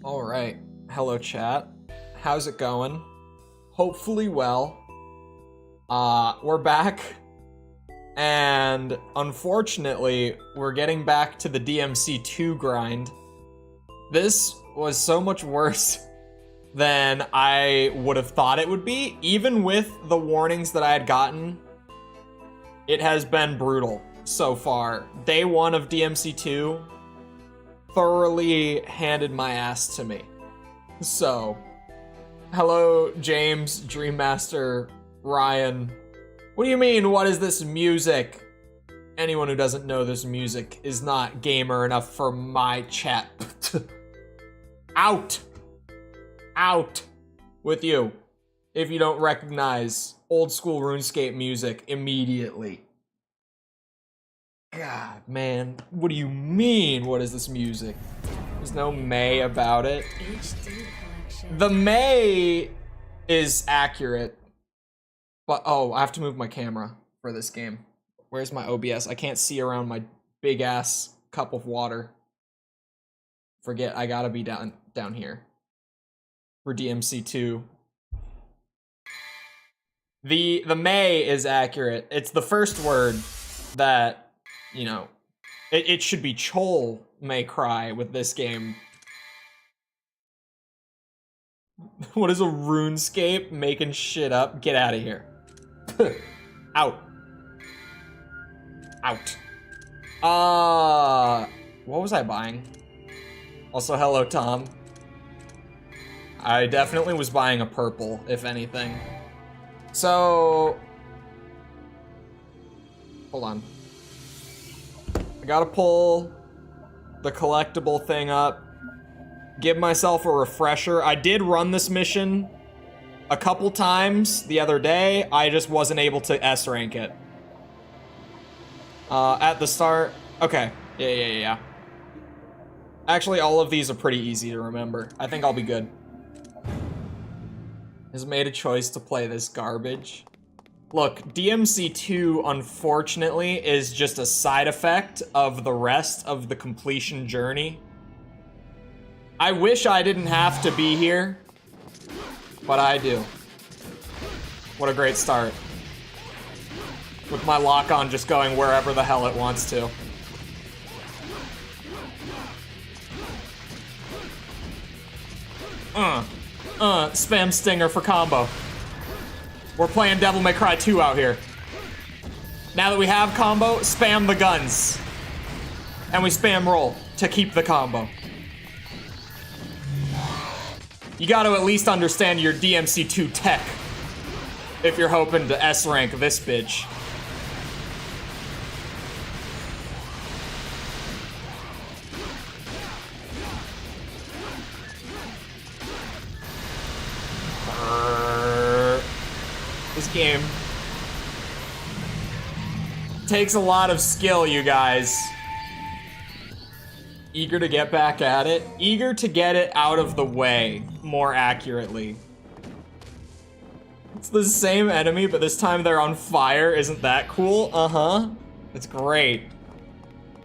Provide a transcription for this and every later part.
All right. Hello, chat. How's it going? Hopefully well. We're back. And unfortunately, we're getting back to the DMC2 grind. This was so much worse than I would have thought it would be. Even with the warnings that I had gotten, it has been brutal so far. Day one of DMC2 thoroughly handed my ass to me. So, hello, James, Dreammaster, Ryan. What do you mean, what is this music? Anyone who doesn't know this music is not gamer enough for my chat. Out! Out with you if you don't recognize old school RuneScape music immediately. God, man, what do you mean? What is this music? There's no May about it. The May is accurate, but oh, I have to move my camera for this game. Where's my OBS? I can't see around my big ass cup of water. Forget, I gotta be down here for DMC2. The May is accurate. It's the first word that, you know, it should be Chole may cry with this game. What is a RuneScape making shit up? Get out of here. Out. Out. What was I buying? Also, hello, Tom. I definitely was buying a purple, if anything. So, hold on. I gotta pull the collectible thing up, give myself a refresher. I did run this mission a couple times the other day. I just wasn't able to S rank it. At the start, okay, yeah. Actually, all of these are pretty easy to remember. I think I'll be good. Has made a choice to play this garbage. Look, DMC2, unfortunately, is just a side effect of the rest of the completion journey. I wish I didn't have to be here, but I do. What a great start. With my lock-on just going wherever the hell it wants to. Spam Stinger for combo. We're playing Devil May Cry 2 out here. Now that we have combo, spam the guns. And we spam roll to keep the combo. You gotta at least understand your DMC2 tech if you're hoping to S rank this bitch. This game takes a lot of skill, you guys. Eager to get back at it. Eager to get it out of the way, more accurately. It's the same enemy, but this time they're on fire. Isn't that cool? Uh-huh. It's great.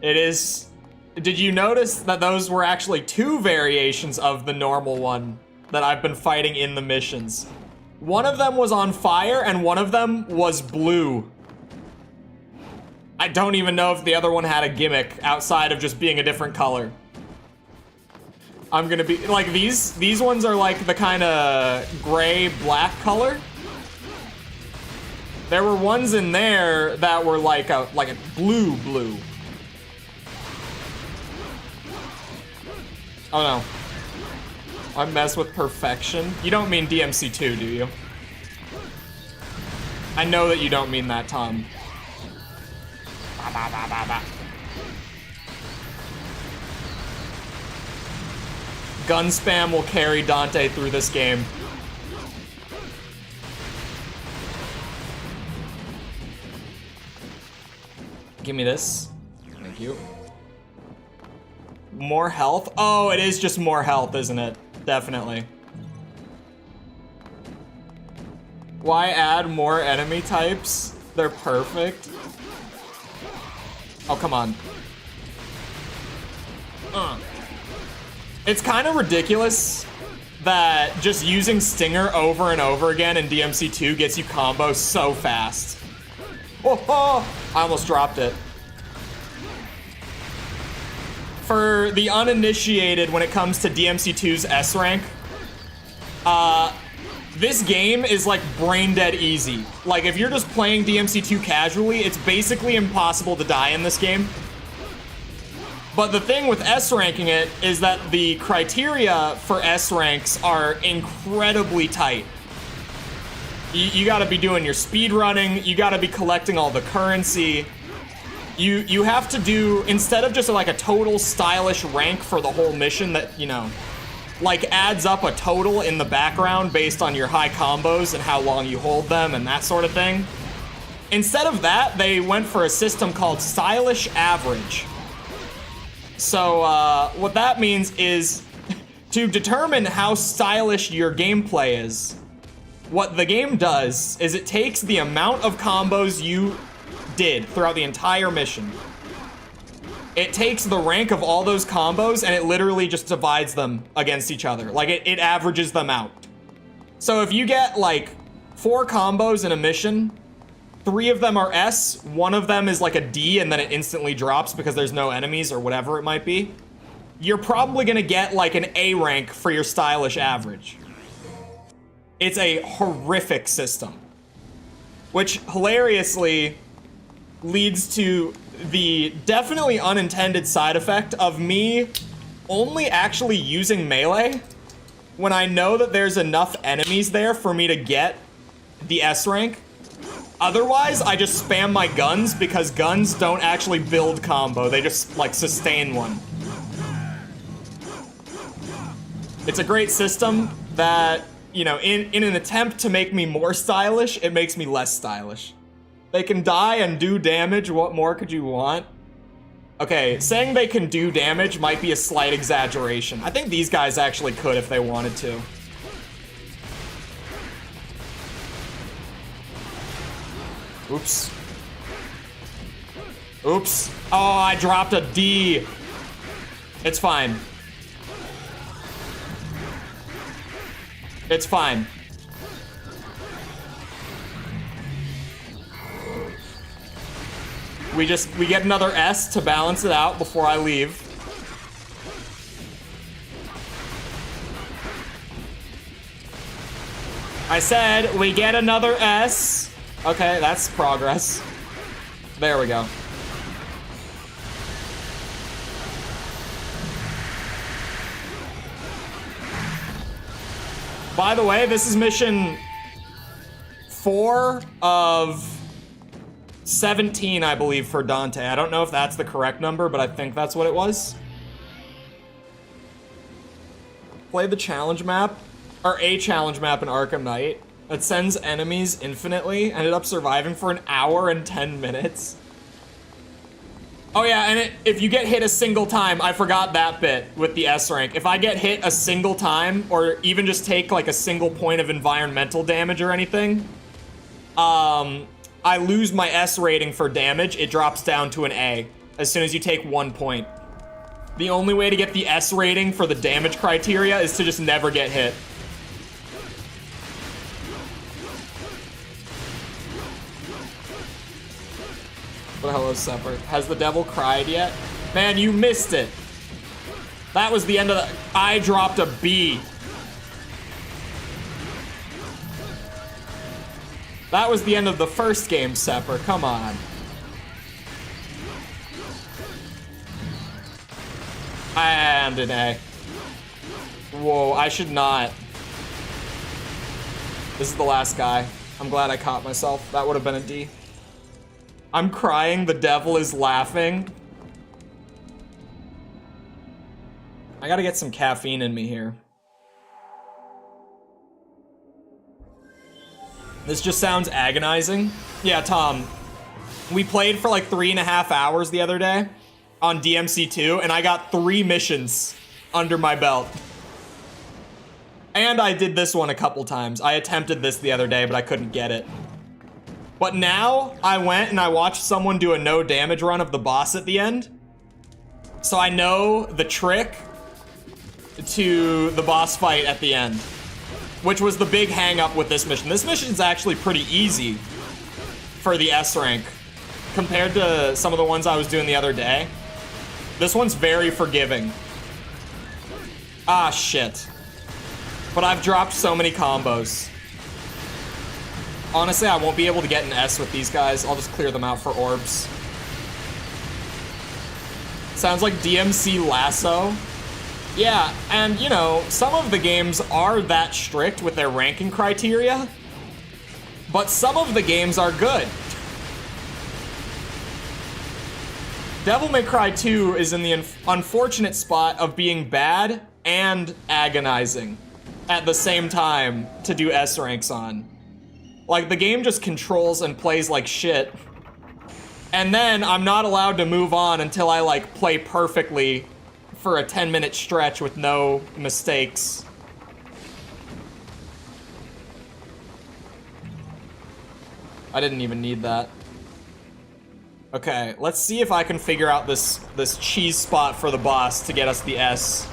It is. Did you notice that those were actually two variations of the normal one that I've been fighting in the missions? One of them was on fire, and one of them was blue. I don't even know if the other one had a gimmick outside of just being a different color. I'm gonna be, like, these ones are like the kind of gray-black color. There were ones in there that were like a blue. Oh no. I mess with perfection. You don't mean DMC2, do you? I know that you don't mean that, Tom. Gun spam will carry Dante through this game. Give me this. Thank you. More health? Oh, it is just more health, isn't it? Definitely. Why add more enemy types? They're perfect. Oh, come on. It's kind of ridiculous that just using Stinger over and over again in DMC2 gets you combos so fast. Oh, I almost dropped it. For the uninitiated when it comes to DMC2's S rank, this game is like brain dead easy. Like if you're just playing DMC2 casually, it's basically impossible to die in this game. But the thing with S ranking it is that the criteria for S ranks are incredibly tight. You gotta be doing your speed running, you gotta be collecting all the currency. You have to do, instead of just like a total stylish rank for the whole mission that, you know, like adds up a total in the background based on your high combos and how long you hold them and that sort of thing. Instead of that, they went for a system called stylish average. So what that means is to determine how stylish your gameplay is, what the game does is it takes the amount of combos you did throughout the entire mission. It takes the rank of all those combos and it literally just divides them against each other. Like it averages them out. So if you get like 4 combos in a mission, 3 of them are S, 1 of them is like a D and then it instantly drops because there's no enemies or whatever it might be, you're probably gonna get like an A rank for your stylish average. It's a horrific system, which hilariously leads to the definitely unintended side effect of me only actually using melee when I know that there's enough enemies there for me to get the S rank. Otherwise, I just spam my guns because guns don't actually build combo. They just, like, sustain one. It's a great system that, you know, in an attempt to make me more stylish, it makes me less stylish. They can die and do damage. What more could you want? Okay, saying they can do damage might be a slight exaggeration. I think these guys actually could if they wanted to. Oops. Oops. Oh, I dropped a D. It's fine. It's fine. We get another S to balance it out before I leave. I said we get another S. Okay, that's progress. There we go. By the way, this is mission 4 of 17, I believe, for Dante. I don't know if that's the correct number, but I think that's what it was. Play the challenge map, or a challenge map in Arkham Knight. It sends enemies infinitely. Ended up surviving for an hour and 10 minutes. Oh yeah, and if you get hit a single time, I forgot that bit with the S rank. If I get hit a single time, or even just take like a single point of environmental damage or anything, I lose my S rating for damage. It drops down to an A as soon as you take 1 point. The only way to get the S rating for the damage criteria is to just never get hit. But hello, Sepper. Has the devil cried yet? Man, you missed it. That was the end of the... I dropped a B. That was the end of the first game, Sepper. Come on. And an A. Whoa, I should not. This is the last guy. I'm glad I caught myself. That would have been a D. I'm crying, the devil is laughing. I gotta get some caffeine in me here. This just sounds agonizing. Yeah, Tom. We played for like 3.5 hours the other day on DMC2, and I got 3 missions under my belt. And I did this one a couple times. I attempted this the other day, but I couldn't get it. But now, I went and I watched someone do a no damage run of the boss at the end. So I know the trick to the boss fight at the end, which was the big hang up with this mission. This mission's actually pretty easy for the S rank compared to some of the ones I was doing the other day. This one's very forgiving. Ah, shit. But I've dropped so many combos. Honestly, I won't be able to get an S with these guys. I'll just clear them out for orbs. Sounds like DMC Lasso. Yeah, and you know, some of the games are that strict with their ranking criteria, but some of the games are good. Devil May Cry 2 is in the unfortunate spot of being bad and agonizing at the same time to do S ranks on. Like, the game just controls and plays like shit, and then I'm not allowed to move on until I, like, play perfectly for a 10-minute stretch with no mistakes. I didn't even need that. Okay, let's see if I can figure out this cheese spot for the boss to get us the S.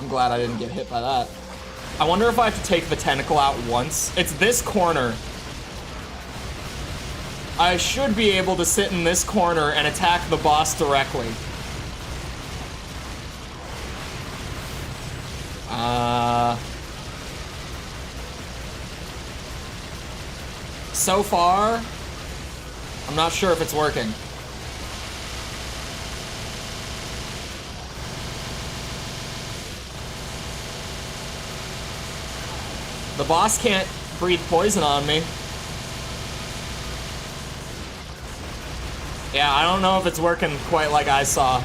I'm glad I didn't get hit by that. I wonder if I have to take the tentacle out once. It's this corner. I should be able to sit in this corner and attack the boss directly. So far, I'm not sure if it's working. The boss can't breathe poison on me. Yeah, I don't know if it's working quite like I saw.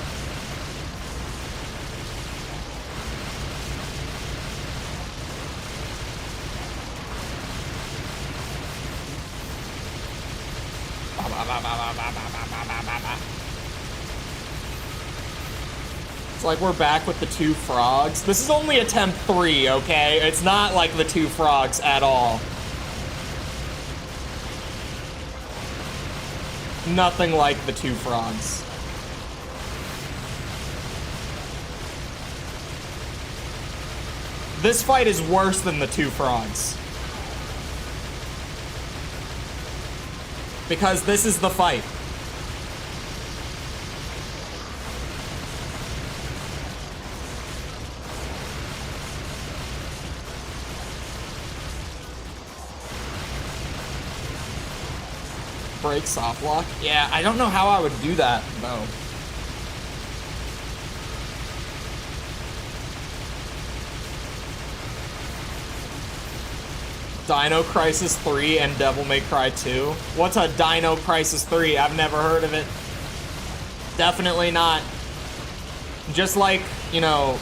It's like we're back with the 2 frogs. This is only attempt 3, okay? It's not like the 2 frogs at all. Nothing like the 2 frogs. This fight is worse than the 2 frogs. Because this is the fight. Break soft lock? Yeah, I don't know how I would do that, though. Dino Crisis 3 and Devil May Cry 2? What's a Dino Crisis 3? I've never heard of it. Definitely not. Just like, you know,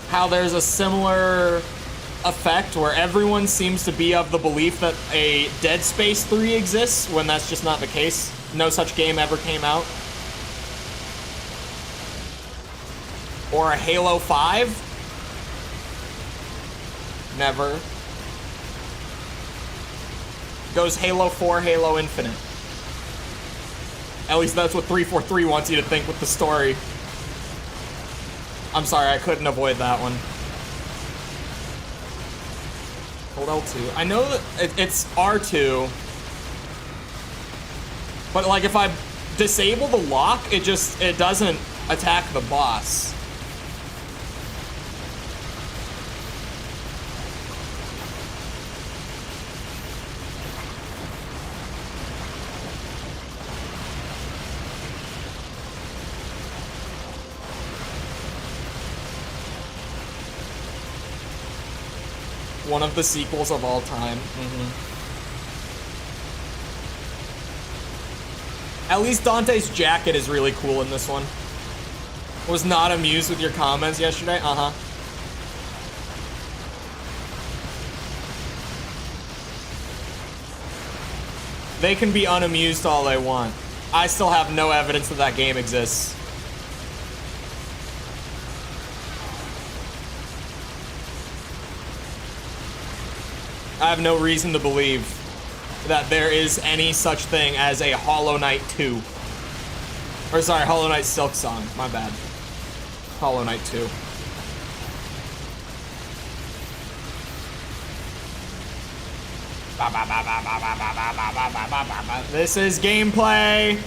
how there's a similar effect where everyone seems to be of the belief that a Dead Space 3 exists, when that's just not the case. No such game ever came out. Or a Halo 5? Never. Goes Halo 4, Halo Infinite. At least that's what 343 wants you to think with the story. I'm sorry, I couldn't avoid that one. Hold L2. I know that it's R2, but like if I disable the lock, it doesn't attack the boss. One of the sequels of all time. At least Dante's jacket is really cool in this one. Was not amused with your comments yesterday? Uh-huh. They can be unamused all they want. I still have no evidence that that game exists. I have no reason to believe that there is any such thing as a Hollow Knight 2. Or sorry, Hollow Knight Silk Song, my bad. Hollow Knight 2. This is gameplay.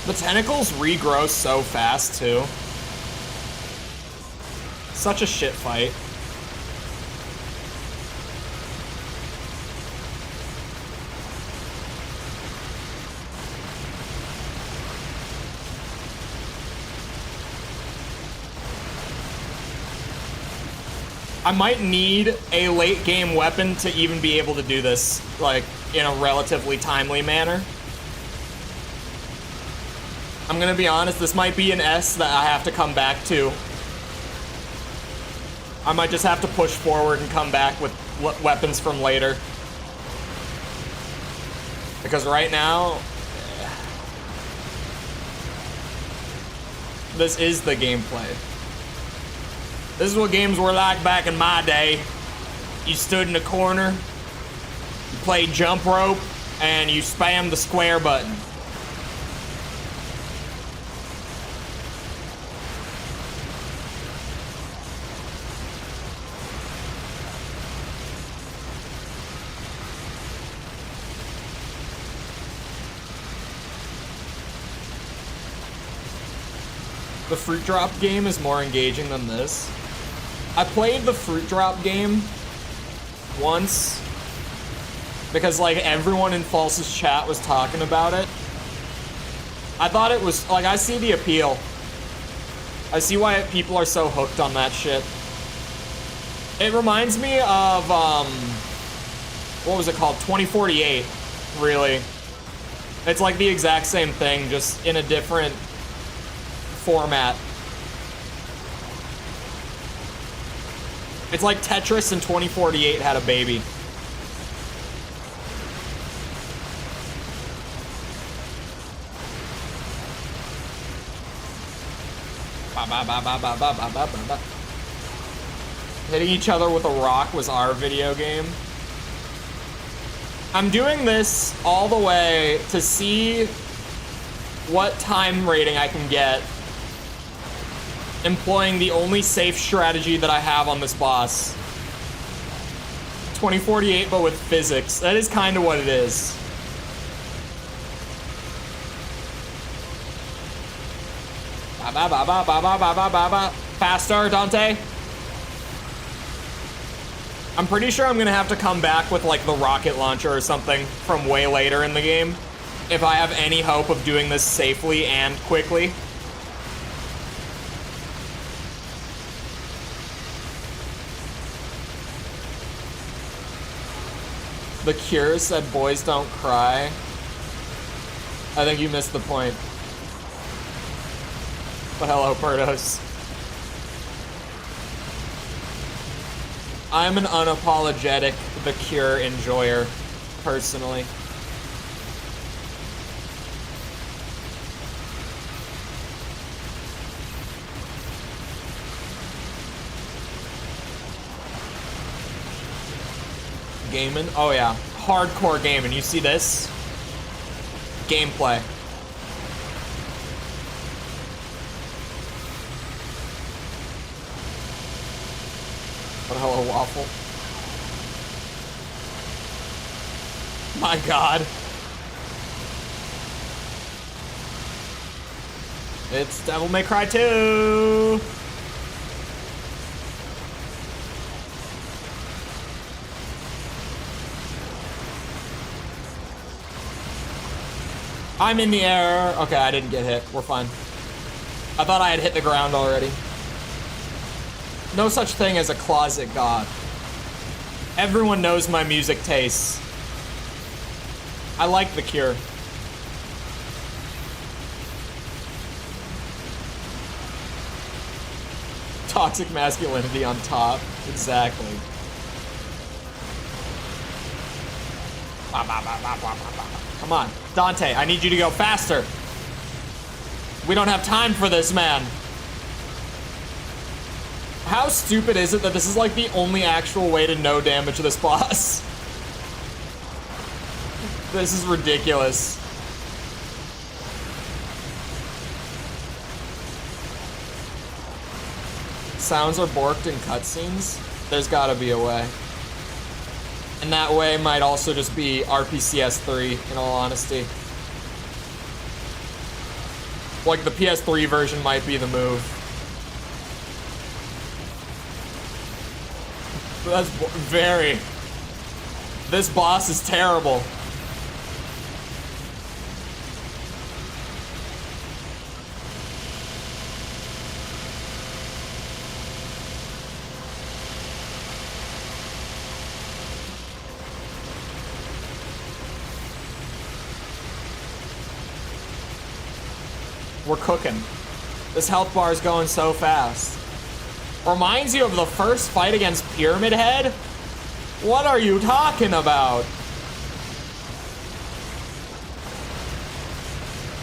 The tentacles regrow so fast, too. Such a shit fight. I might need a late game weapon to even be able to do this, like, in a relatively timely manner. I'm gonna be honest, this might be an S that I have to come back to. I might just have to push forward and come back with weapons from later. Because right now, this is the gameplay. This is what games were like back in my day. You stood in a corner, you played jump rope, and you spammed the square button. The fruit drop game is more engaging than this. I played the fruit drop game once because like everyone in False's chat was talking about it. I thought it was like, I see the appeal. I see why people are so hooked on that shit. It reminds me of what was it called? 2048, really. It's like the exact same thing, just in a different format. It's like Tetris and 2048 had a baby. Hitting each other with a rock was our video game. I'm doing this all the way to see what time rating I can get employing the only safe strategy that I have on this boss. 2048, but with physics. That is kind of what it is. Faster, Dante. I'm pretty sure I'm gonna have to come back with like the rocket launcher or something from way later in the game if I have any hope of doing this safely and quickly. The Cure said boys don't cry. I think you missed the point. But hello, Perdos. I'm an unapologetic The Cure enjoyer, personally. Gaming? Oh yeah, hardcore gaming. You see this? Gameplay. But hello, Waffle. My God. It's Devil May Cry 2. I'm in the air. Okay, I didn't get hit. We're fine. I thought I had hit the ground already. No such thing as a closet god. Everyone knows my music tastes. I like The Cure. Toxic masculinity on top. Exactly. Come on, Dante, I need you to go faster. We don't have time for this, man. How stupid is it that this is like the only actual way to no damage this boss? This is ridiculous. Sounds are borked in cutscenes? There's gotta be a way. And that way might also just be RPCS 3, in all honesty. Like, the PS3 version might be the move. That's very... This boss is terrible. We're cooking. This health bar is going so fast. Reminds you of the first fight against Pyramid Head? What are you talking about?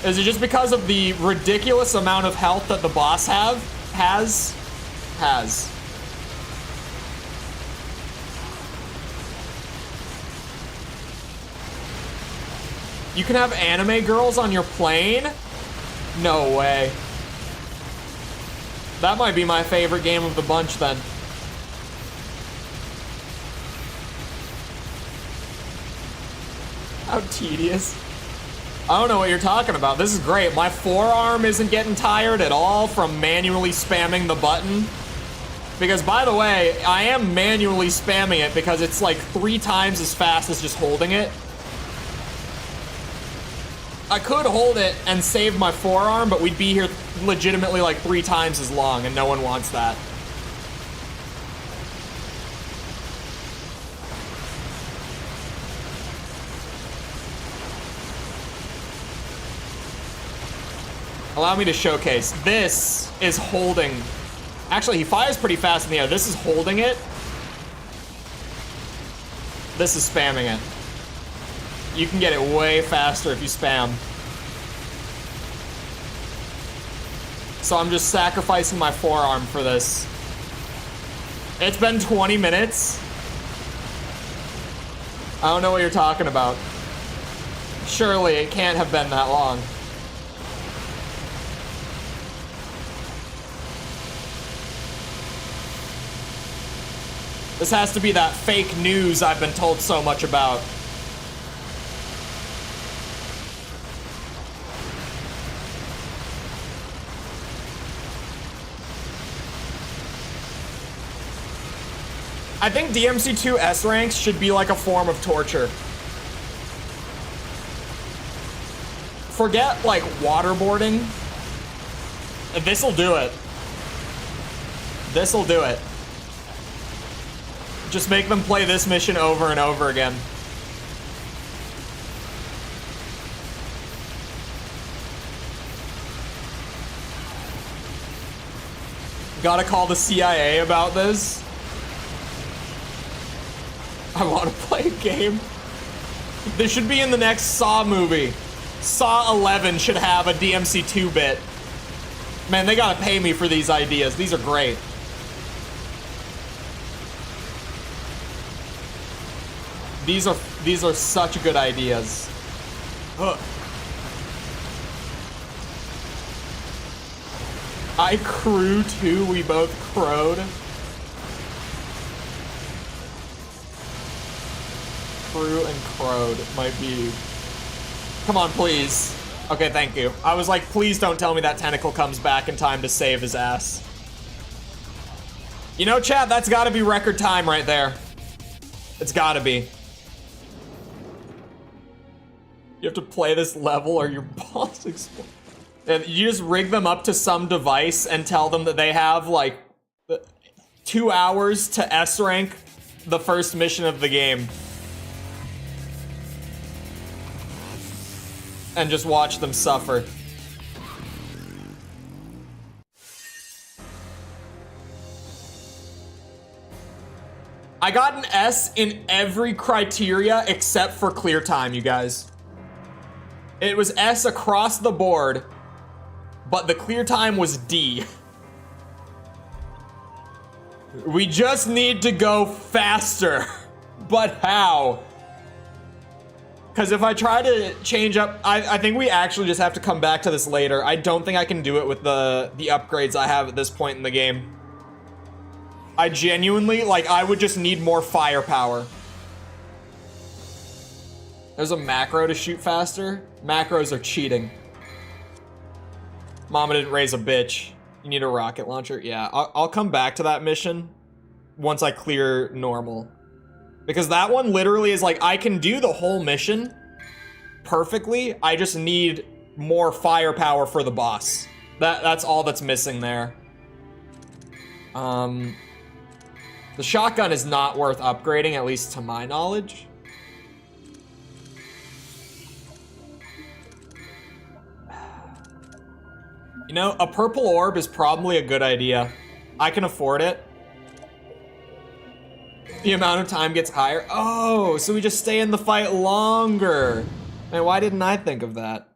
Is it just because of the ridiculous amount of health that the boss has? You can have anime girls on your plane? No way. That might be my favorite game of the bunch then. How tedious. I don't know what you're talking about. This is great. My forearm isn't getting tired at all from manually spamming the button. Because, by the way, I am manually spamming it because it's like 3 times as fast as just holding it. I could hold it and save my forearm, but we'd be here legitimately like 3 times as long, and no one wants that. Allow me to showcase. This is holding. Actually, he fires pretty fast in the air. This is holding it. This is spamming it. You can get it way faster if you spam. So I'm just sacrificing my forearm for this. It's been 20 minutes. I don't know what you're talking about. Surely it can't have been that long. This has to be that fake news I've been told so much about. I think DMC2 S ranks should be like a form of torture. Forget like waterboarding. This'll do it. This'll do it. Just make them play this mission over and over again. Gotta call the CIA about this. I want to play a game. This should be in the next Saw movie. Saw 11 should have a DMC2 bit. Man, they gotta pay me for these ideas. These are great. These are such good ideas. Ugh. I crew too. We both crowed. Crew and crowed might be. Come on, please. Okay, thank you. I was like, please don't tell me that tentacle comes back in time to save his ass. You know, chat, that's gotta be record time right there. It's gotta be. You have to play this level or your boss explodes. And you just rig them up to some device and tell them that they have like 2 hours to S rank the first mission of the game. And just watch them suffer. I got an S in every criteria except for clear time, you guys. It was S across the board, but the clear time was D. We just need to go faster. But how? Because if I try to change up, I think we actually just have to come back to this later. I don't think I can do it with the upgrades I have at this point in the game. I genuinely, like, I would just need more firepower. There's a macro to shoot faster. Macros are cheating. Mama didn't raise a bitch. You need a rocket launcher? Yeah, I'll come back to that mission once I clear normal. Because that one literally is like, I can do the whole mission perfectly. I just need more firepower for the boss. That's all that's missing there. The shotgun is not worth upgrading, at least to my knowledge. You know, a purple orb is probably a good idea. I can afford it. The amount of time gets higher. Oh, so we just stay in the fight longer. Man, why didn't I think of that?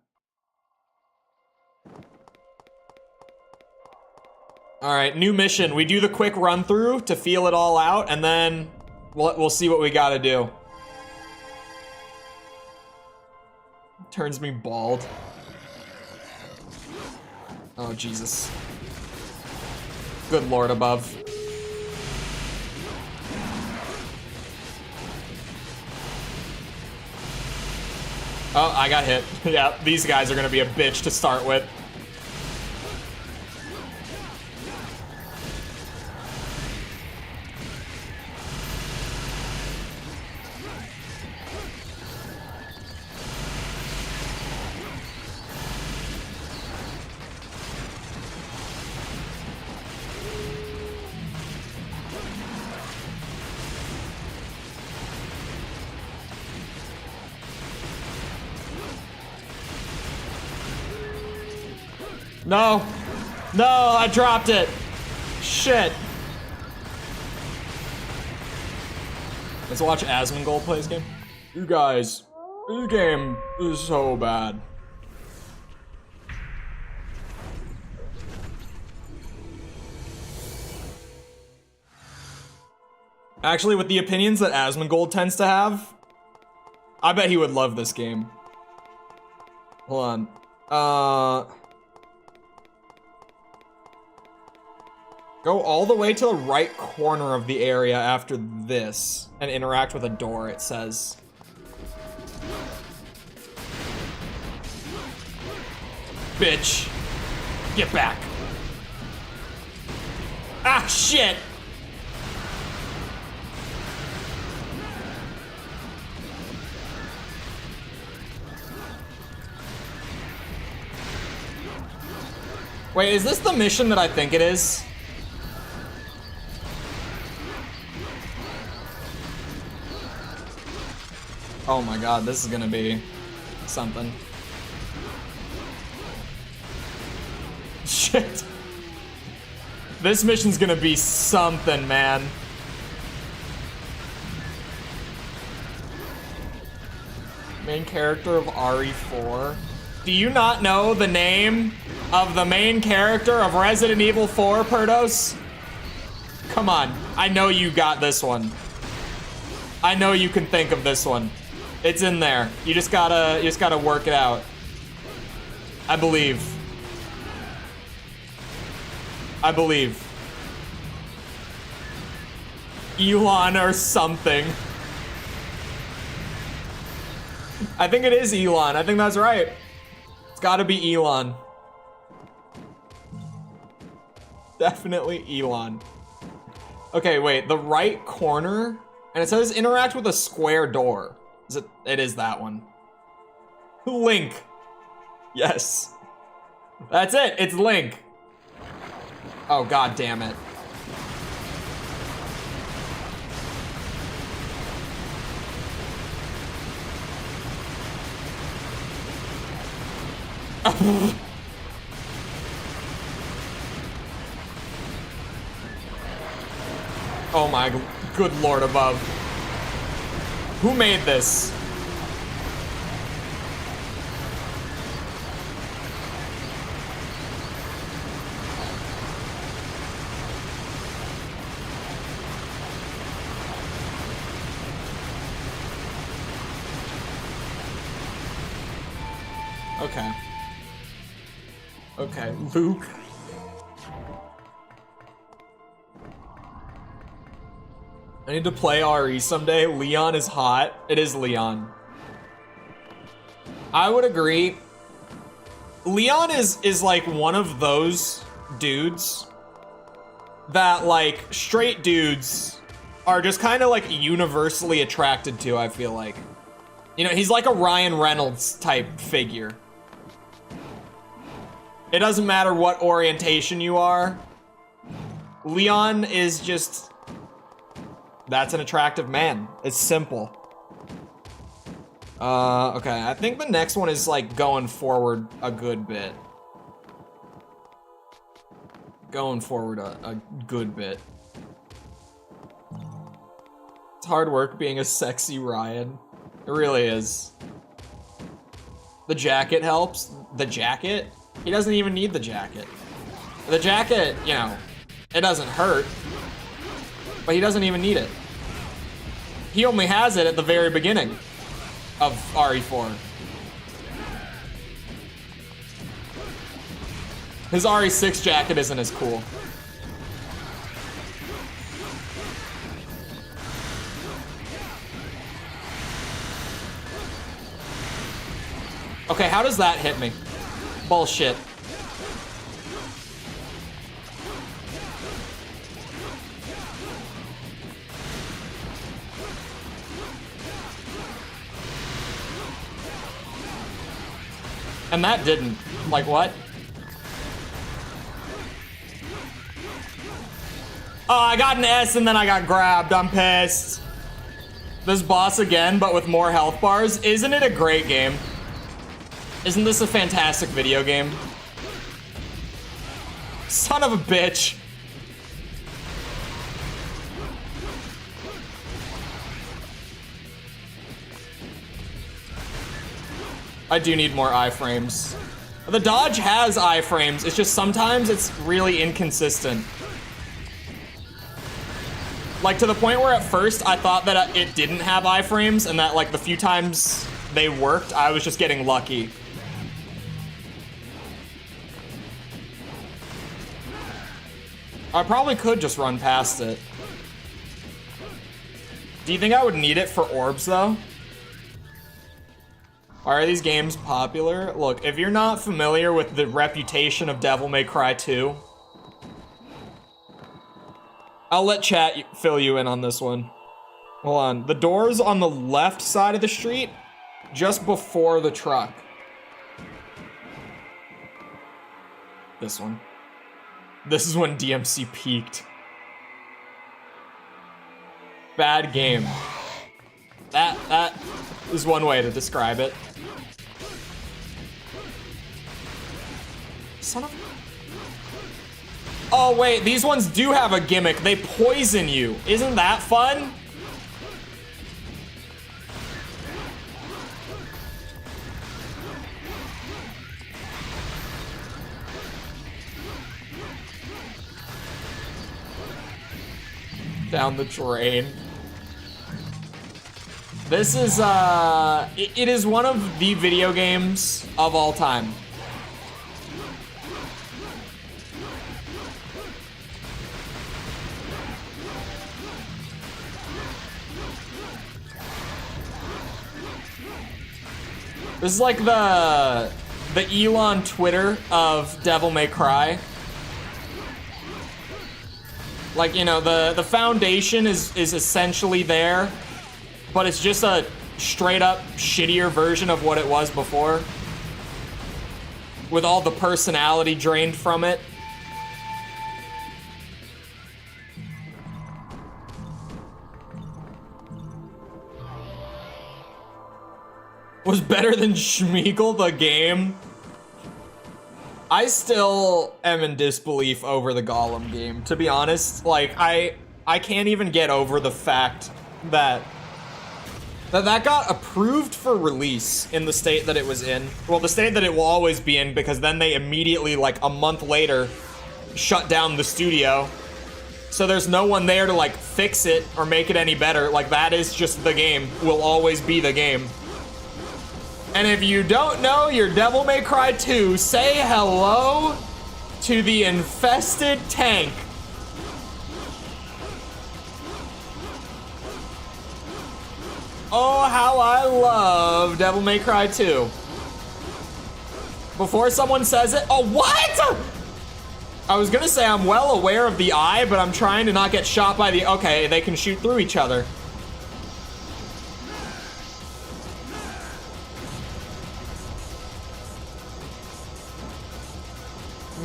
All right, new mission. We do the quick run through to feel it all out, and then we'll see what we gotta do. Turns me bald. Oh, Jesus. Good Lord above. Oh, I got hit. Yeah, these guys are gonna be a bitch to start with. No. No, I dropped it. Shit. Let's watch Asmongold play this game. You guys, this game is so bad. Actually, with the opinions that Asmongold tends to have, I bet he would love this game. Hold on. Go all the way to the right corner of the area after this and interact with a door, it says. Bitch. Get back. Ah, shit. Wait, is this the mission that I think it is? Oh my god, this is gonna be something. Shit. This mission's gonna be something, man. Main character of RE4. Do you not know the name of the main character of Resident Evil 4, Perdos? Come on, I know you got this one. I know you can think of this one. It's in there. You just gotta work it out. I believe. I believe. Elon or something. I think it is Elon. I think that's right. It's gotta be Elon. Definitely Elon. Okay, wait, the right corner, and it says interact with a square door. Is it? It is that one. Link. Yes. That's it. It's Link. Oh, god damn it. Oh my good lord above. Who made this? Okay. Okay, Luke. I need to play RE someday. Leon is hot. It is Leon. I would agree. Leon is like one of those dudes that like straight dudes are just kind of like universally attracted to, I feel like. You know, he's like a Ryan Reynolds type figure. It doesn't matter what orientation you are. Leon is just... That's an attractive man. It's simple. Okay, I think the next one is like going forward a good bit. Going forward a good bit. It's hard work being a sexy Ryan. It really is. The jacket helps. The jacket? He doesn't even need the jacket. The jacket, you know, it doesn't hurt. But he doesn't even need it. He only has it at the very beginning of RE4. His RE6 jacket isn't as cool. Okay, how does that hit me? Bullshit. And that didn't. Like, what? Oh, I got an S and then I got grabbed. I'm pissed. This boss again, but with more health bars. Isn't it a great game? Isn't this a fantastic video game? Son of a bitch. I do need more iframes. The dodge has iframes, it's just sometimes it's really inconsistent. Like to the point where at first I thought that it didn't have iframes and that like the few times they worked, I was just getting lucky. I probably could just run past it. Do you think I would need it for orbs though? Why are these games popular? Look, if you're not familiar with the reputation of Devil May Cry 2, I'll let chat fill you in on this one. Hold on. The door's on the left side of the street, just before the truck. This one. This is when DMC peaked. Bad game. That is one way to describe it. Son of... Oh wait, these ones do have a gimmick. They poison you. Isn't that fun? Down the drain. This is, it is one of the video games of all time. This is like the Elon Twitter of Devil May Cry. Like, you know, the foundation is essentially there, but it's just a straight up shittier version of what it was before. With all the personality drained from it. Was better than Schmeagol the game. I still am in disbelief over the Gollum game, to be honest. Like, I can't even get over the fact that that got approved for release in the state that it was in. Well, the state that it will always be in, because then they immediately, like a month later, shut down the studio. So there's no one there to like fix it or make it any better. Like, that is just the game. Will always be the game. And if you don't know your Devil May Cry 2, say hello to the infested tank. Oh, how I love Devil May Cry 2. Before someone says it, oh, what? I was gonna say I'm well aware of the eye, but I'm trying to not get shot by the, okay, they can shoot through each other.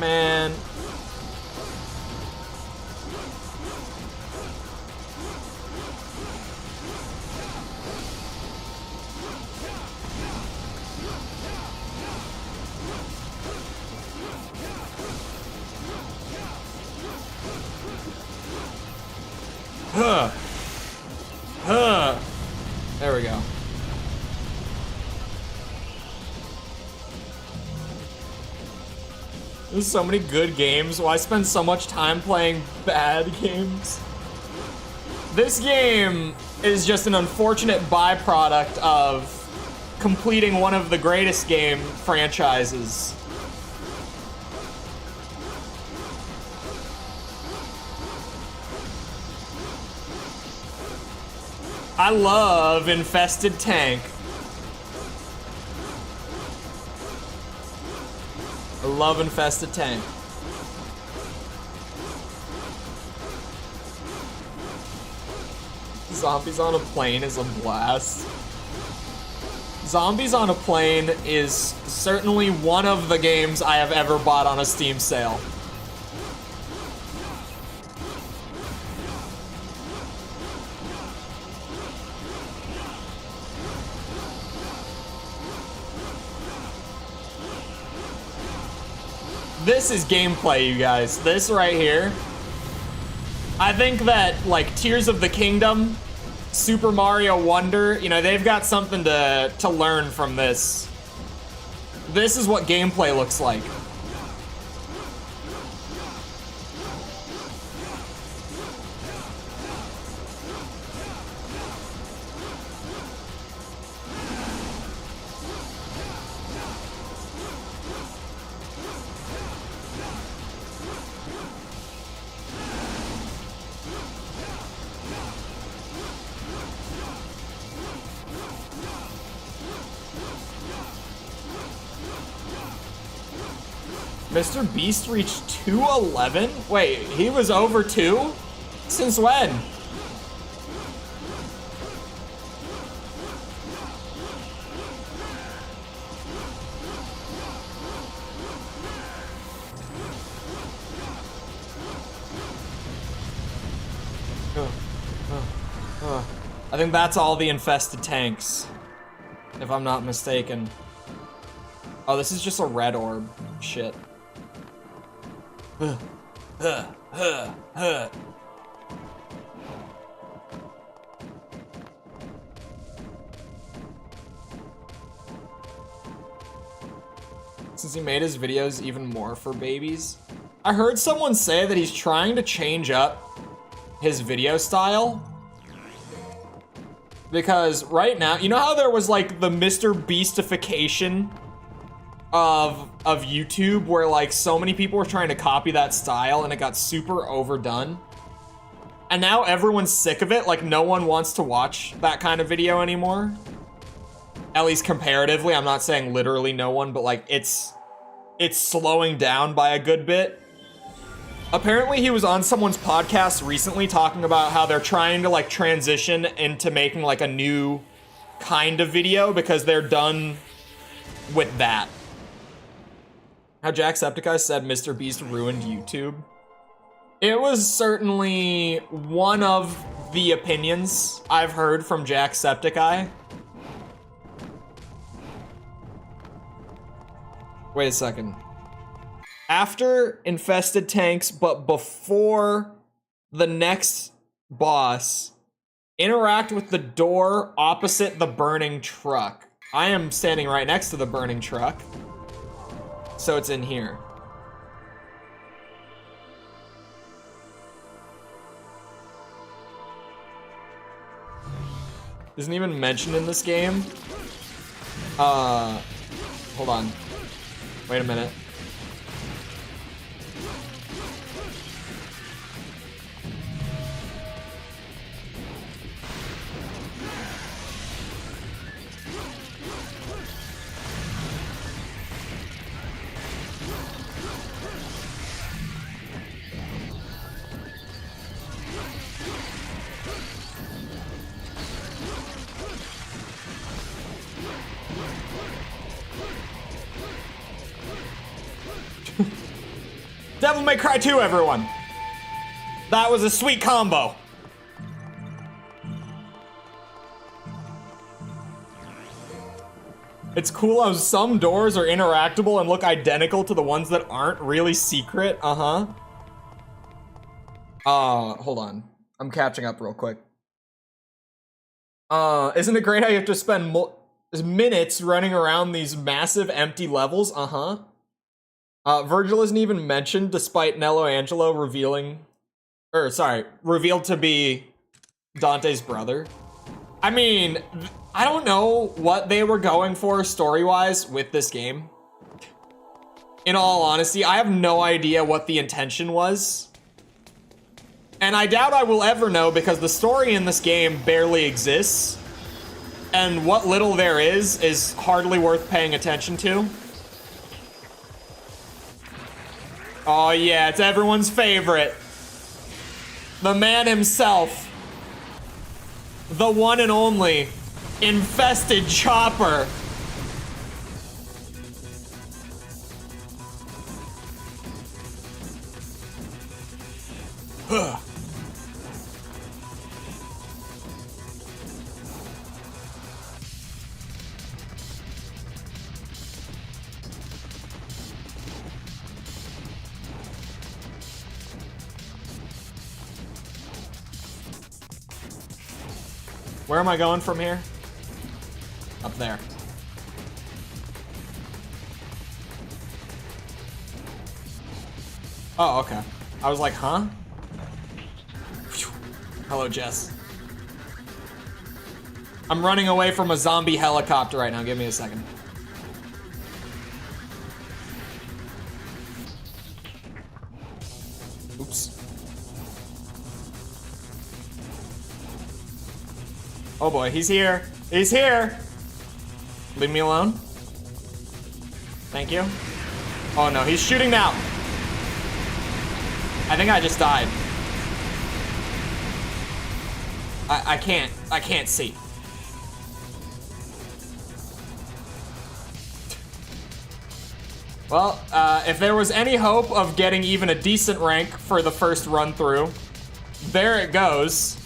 Man. Huh. Huh. There we go. There's so many good games. Why spend so much time playing bad games? This game is just an unfortunate byproduct of completing one of the greatest game franchises. I love Infested Tank. I love Infested Tank. Zombies on a Plane is a blast. Zombies on a Plane is certainly one of the games I have ever bought on a Steam sale. This is gameplay, you guys. This right here. I think that, like, Tears of the Kingdom, Super Mario Wonder, you know, they've got something to learn from this. This is what gameplay looks like. Mr. Beast reached 211? Wait, he was over 2? Since when? I think that's all the infested tanks, if I'm not mistaken. Oh, this is just a red orb. Shit. Since he made his videos even more for babies. I heard someone say that he's trying to change up his video style. Because right now, you know how there was like the Mr. Beastification of YouTube, where like so many people were trying to copy that style and it got super overdone? And now everyone's sick of it, like no one wants to watch that kind of video anymore. At least comparatively, I'm not saying literally no one, but like it's slowing down by a good bit. Apparently he was on someone's podcast recently talking about how they're trying to like transition into making like a new kind of video because they're done with that. How Jacksepticeye said Mr. Beast ruined YouTube. It was certainly one of the opinions I've heard from Jacksepticeye. Wait a second. After Infested Tanks, but before the next Boss. Interact with the door opposite the burning truck. I am standing right next to the burning truck. So it's in here. Isn't even mentioned in this game. Hold on. Wait a minute. Devil May Cry 2, everyone. That was a sweet combo. It's cool how some doors are interactable and look identical to the ones that aren't really secret. Hold on. I'm catching up real quick. Isn't it great how you have to spend minutes running around these massive empty levels? Virgil isn't even mentioned despite Nello Angelo revealed to be Dante's brother. I mean, I don't know what they were going for story-wise with this game. In all honesty, I have no idea what the intention was. And I doubt I will ever know because the story in this game barely exists. And what little there is hardly worth paying attention to. Oh yeah, it's everyone's favorite. The man himself. The one and only infested Chopper. Where am I going from here? Up there. Oh, okay. I was like, huh? Phew. Hello, Jess. I'm running away from a zombie helicopter right now. Give me a second. Oops. Oh boy, he's here. He's here! Leave me alone. Thank you. Oh no, he's shooting now. I think I just died. I can't see. Well, if there was any hope of getting even a decent rank for the first run through, there it goes.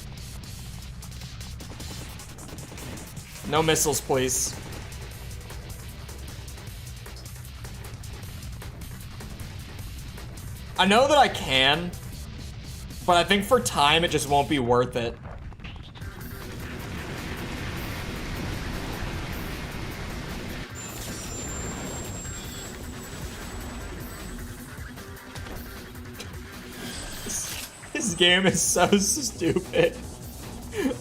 No missiles, please. I know that I can, but I think for time it just won't be worth it. This game is so stupid.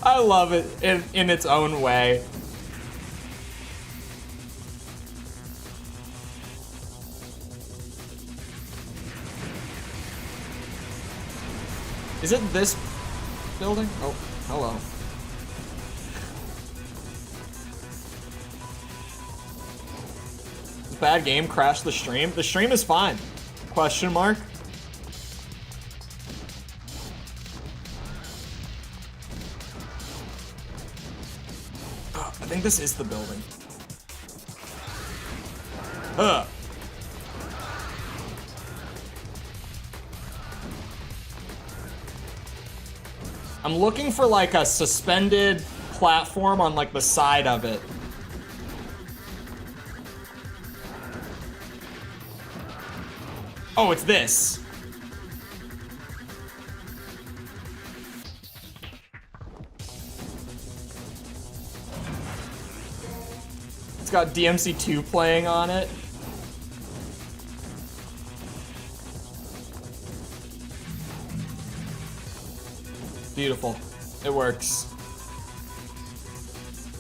I love it in its own way. Is it this building? Oh, hello. Bad game crashed the stream. The stream is fine. Question mark. I think this is the building. Ugh. I'm looking for like a suspended platform on like the side of it. Oh, it's this. got DMC2 playing on it. Beautiful. It works.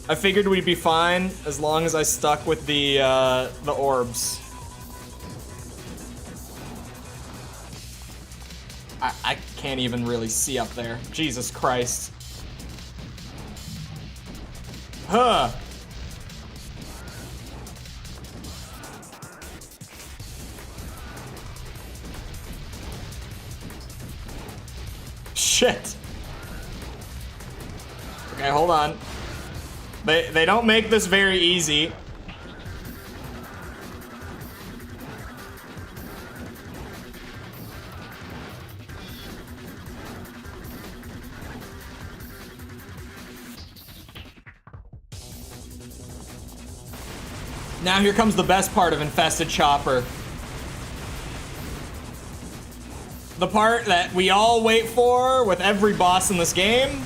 I figured we'd be fine as long as I stuck with the orbs. I can't even really see up there. Jesus Christ. Huh. Shit. Okay, hold on. They don't make this very easy. Now here comes the best part of Infested Chopper. The part that we all wait for with every boss in this game.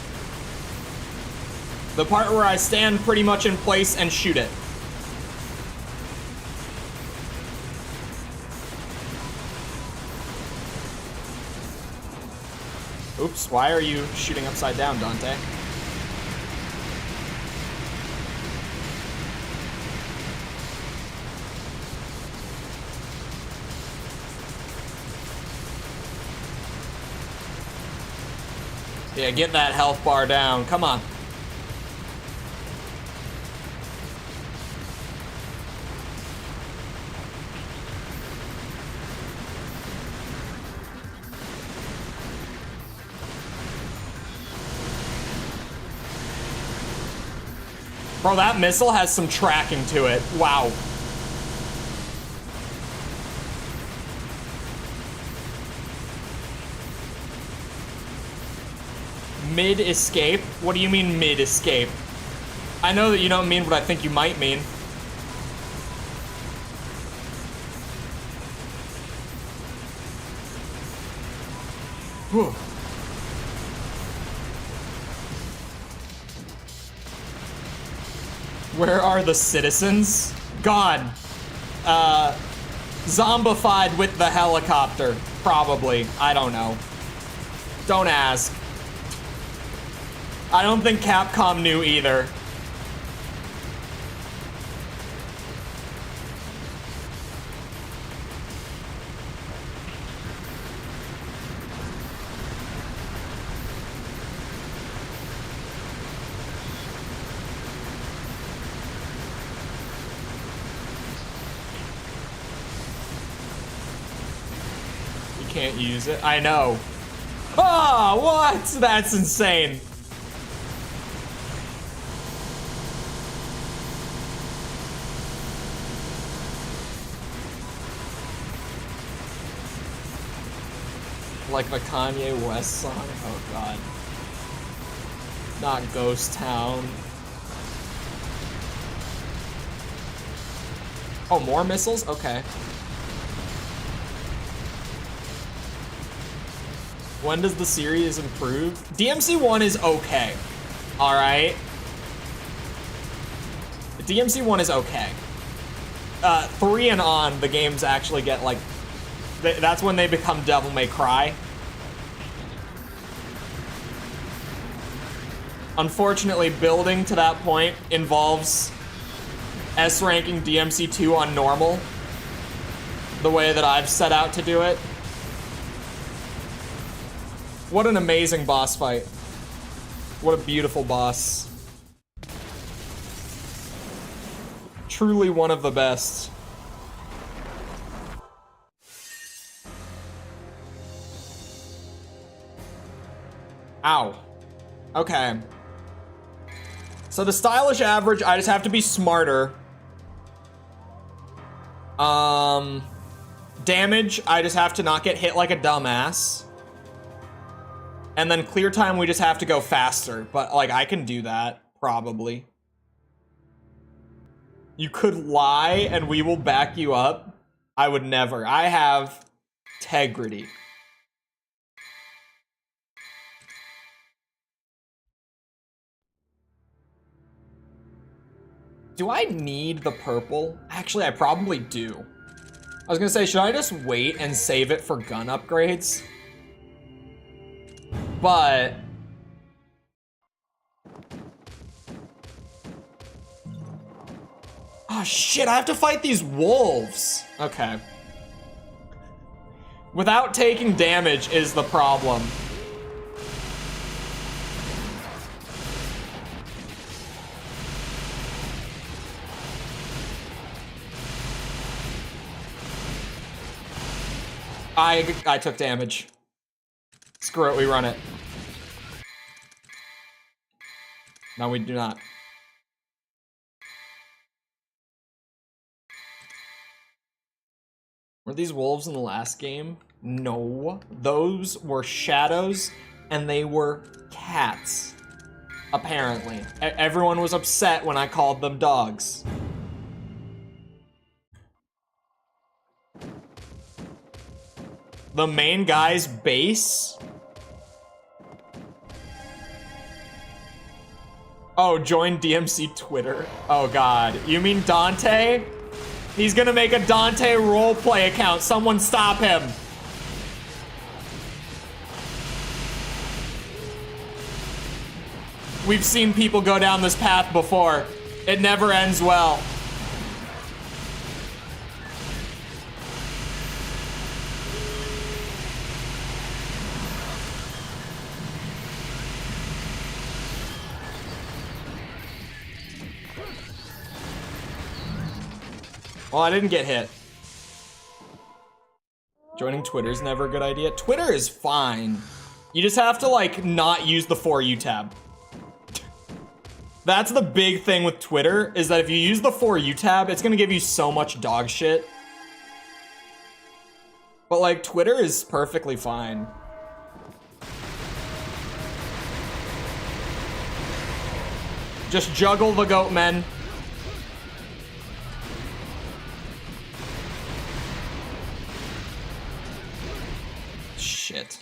The part where I stand pretty much in place and shoot it. Oops, why are you shooting upside down, Dante? Yeah, get that health bar down. Come on. Bro, that missile has some tracking to it. Wow. Mid-escape? What do you mean mid-escape? I know that you don't mean what I think you might mean. Whew. Where are the citizens? Gone. Zombified with the helicopter. Probably. I don't know. Don't ask. I don't think Capcom knew either. You can't use it. I know. Oh, what? That's insane. Like the Kanye West song? Oh god. Not Ghost Town. Oh, more missiles? Okay. When does the series improve? DMC1 is okay. Alright? DMC1 is okay. 3 and on, the games actually get like... That's when they become Devil May Cry. Unfortunately, building to that point involves S-ranking DMC2 on normal, the way that I've set out to do it. What an amazing boss fight. What a beautiful boss. Truly one of the best. Ow. Okay. So the stylish average, I just have to be smarter. Damage, I just have to not get hit like a dumbass. And then clear time, we just have to go faster. But, like, I can do that, probably. You could lie and we will back you up. I would never. I have integrity. Do I need the purple? Actually, I probably do. I was gonna say, should I just wait and save it for gun upgrades? But... oh shit, I have to fight these wolves. Okay. Without taking damage is the problem. I took damage. Screw it, we run it. No, we do not. Were these wolves in the last game? No. Those were shadows, and they were cats. Apparently. Everyone was upset when I called them dogs. The main guy's base? Oh, join DMC Twitter. Oh god. You mean Dante? He's gonna make a Dante roleplay account. Someone stop him. We've seen people go down this path before. It never ends well. Well, I didn't get hit. Joining Twitter's never a good idea. Twitter is fine. You just have to, like, not use the For You tab. That's the big thing with Twitter, is that if you use the For You tab, it's gonna give you so much dog shit. But, like, Twitter is perfectly fine. Just juggle the goat men. Shit.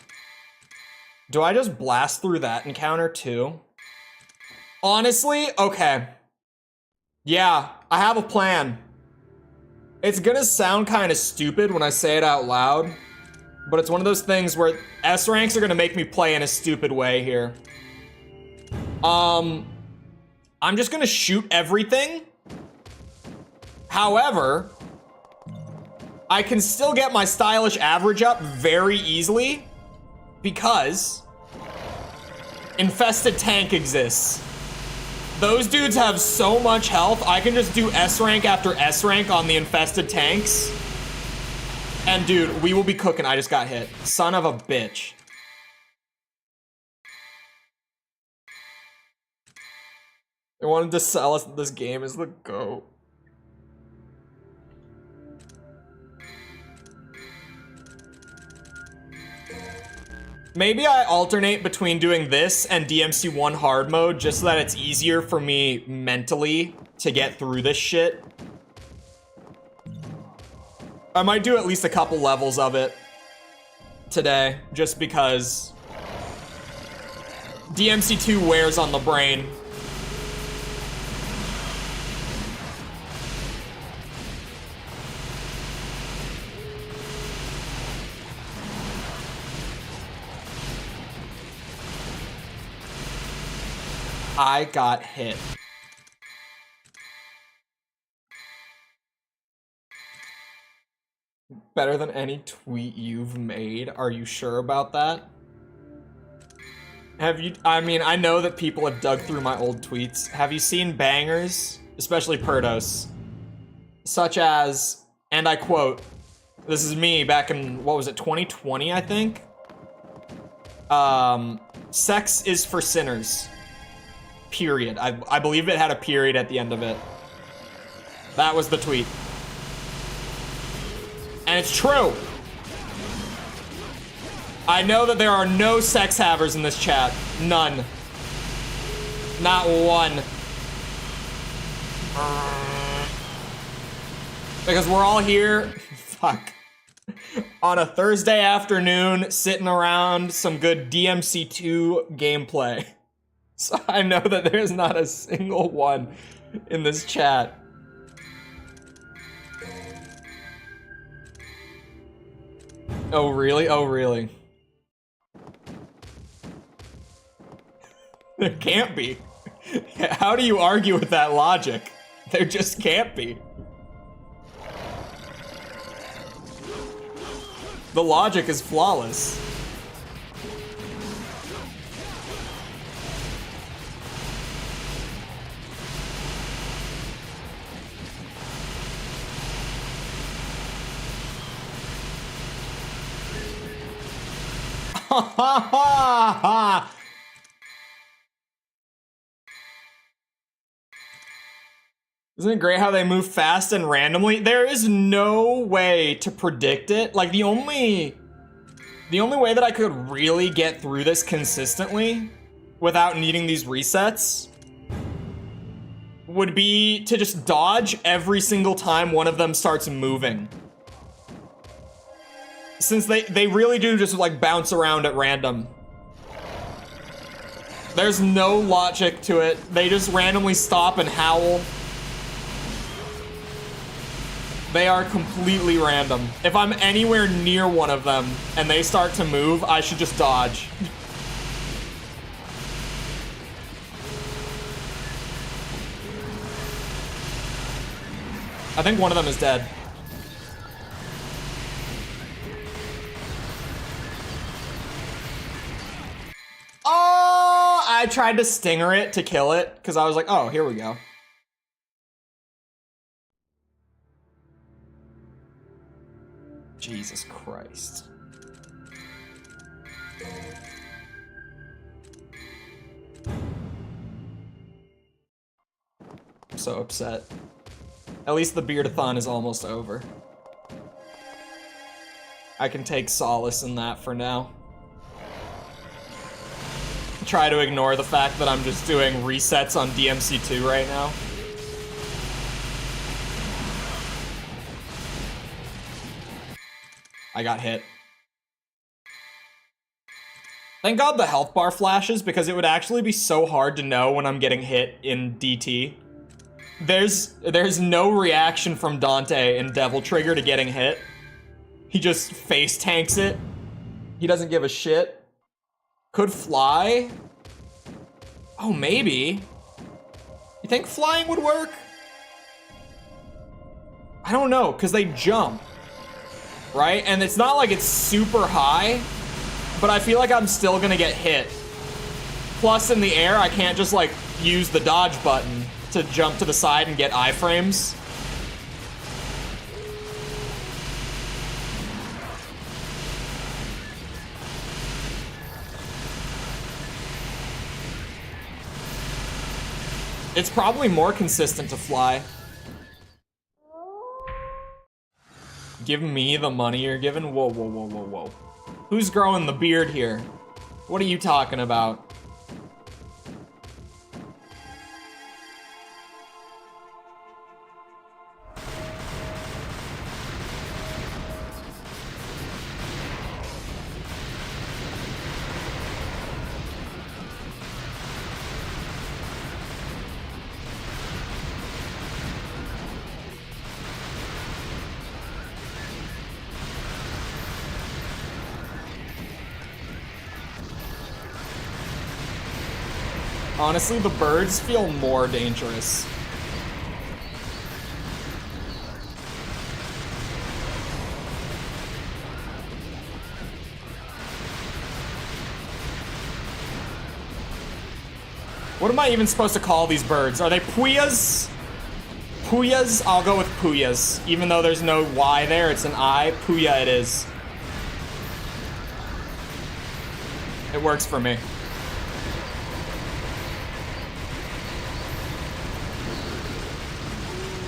Do I just blast through that encounter too? Honestly, okay. Yeah, I have a plan. It's gonna sound kind of stupid when I say it out loud, but it's one of those things where S ranks are gonna make me play in a stupid way here. I'm just gonna shoot everything. However, I can still get my stylish average up very easily because infested tank exists. Those dudes have so much health, I can just do S rank after S rank on the infested tanks. And dude, we will be cooking. I just got hit. Son of a bitch. They wanted to sell us that this game is the GOAT. Maybe I alternate between doing this and DMC1 hard mode just so that it's easier for me mentally to get through this shit. I might do at least a couple levels of it today, just because DMC2 wears on the brain. I got hit. Better than any tweet you've made. Are you sure about that? Have you, I mean, I know that people have dug through my old tweets. Have you seen bangers, especially Perdos, such as, and I quote, this is me back in, what was it, 2020, I think? Sex is for sinners. Period. I believe it had a period at the end of it. That was the tweet. And it's true. I know that there are no sex havers in this chat. None. Not one. Because we're all here, fuck, on a Thursday afternoon, sitting around some good DMC2 gameplay. So I know that there's not a single one in this chat. Oh, really? Oh, really? There can't be. How do you argue with that logic? There just can't be. The logic is flawless. Ha ha ha ha! Isn't it great how they move fast and randomly? There is no way to predict it. Like, the only way that I could really get through this consistently without needing these resets would be to just dodge every single time one of them starts moving. Since they really do just like bounce around at random. There's no logic to it. They just randomly stop and howl. They are completely random. If I'm anywhere near one of them and they start to move, I should just dodge. I think one of them is dead. Oh, I tried to stinger it to kill it because I was like, oh, here we go. Jesus Christ. I'm so upset. At least the beardathon is almost over. I can take solace in that for now. Try to ignore the fact that I'm just doing resets on DMC2 right now. I got hit. Thank God the health bar flashes, because it would actually be so hard to know when I'm getting hit in DT. There's no reaction from Dante in Devil Trigger to getting hit. He just face tanks it. He doesn't give a shit. Could fly? Oh, maybe. You think flying would work? I don't know, because they jump. Right? And it's not like it's super high, but I feel like I'm still gonna get hit. Plus, in the air, I can't just, like, use the dodge button to jump to the side and get iframes. It's probably more consistent to fly. Give me the money you're giving? Whoa, whoa, whoa, whoa, whoa. Who's growing the beard here? What are you talking about? Honestly, the birds feel more dangerous. What am I even supposed to call these birds? Are they puyas? Puyas? I'll go with puyas. Even though there's no Y there, it's an I. Puya it is. It works for me.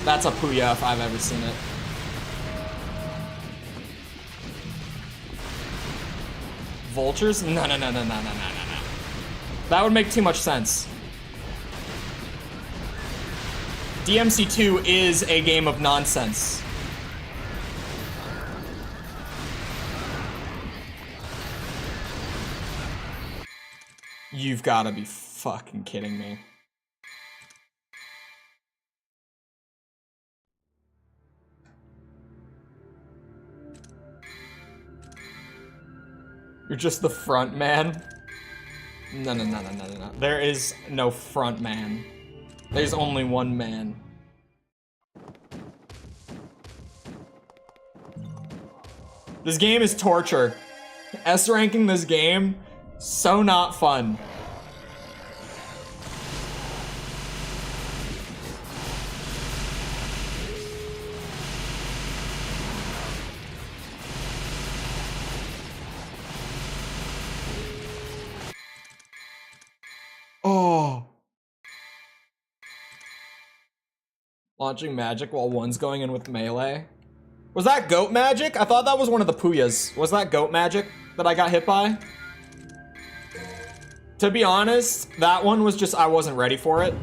That's a puya if I've ever seen it. Vultures? No, no, no, no, no, no, no, no, no. That would make too much sense. DMC2 is a game of nonsense. You've gotta be fucking kidding me? You're just the front man? No. There is no front man. There's only one man. This game is torture. S-ranking this game, so not fun. Oh. Launching magic while one's going in with melee. Was that goat magic? I thought that was one of the Puyas. Was that goat magic that I got hit by? To be honest, that one was just, I wasn't ready for it.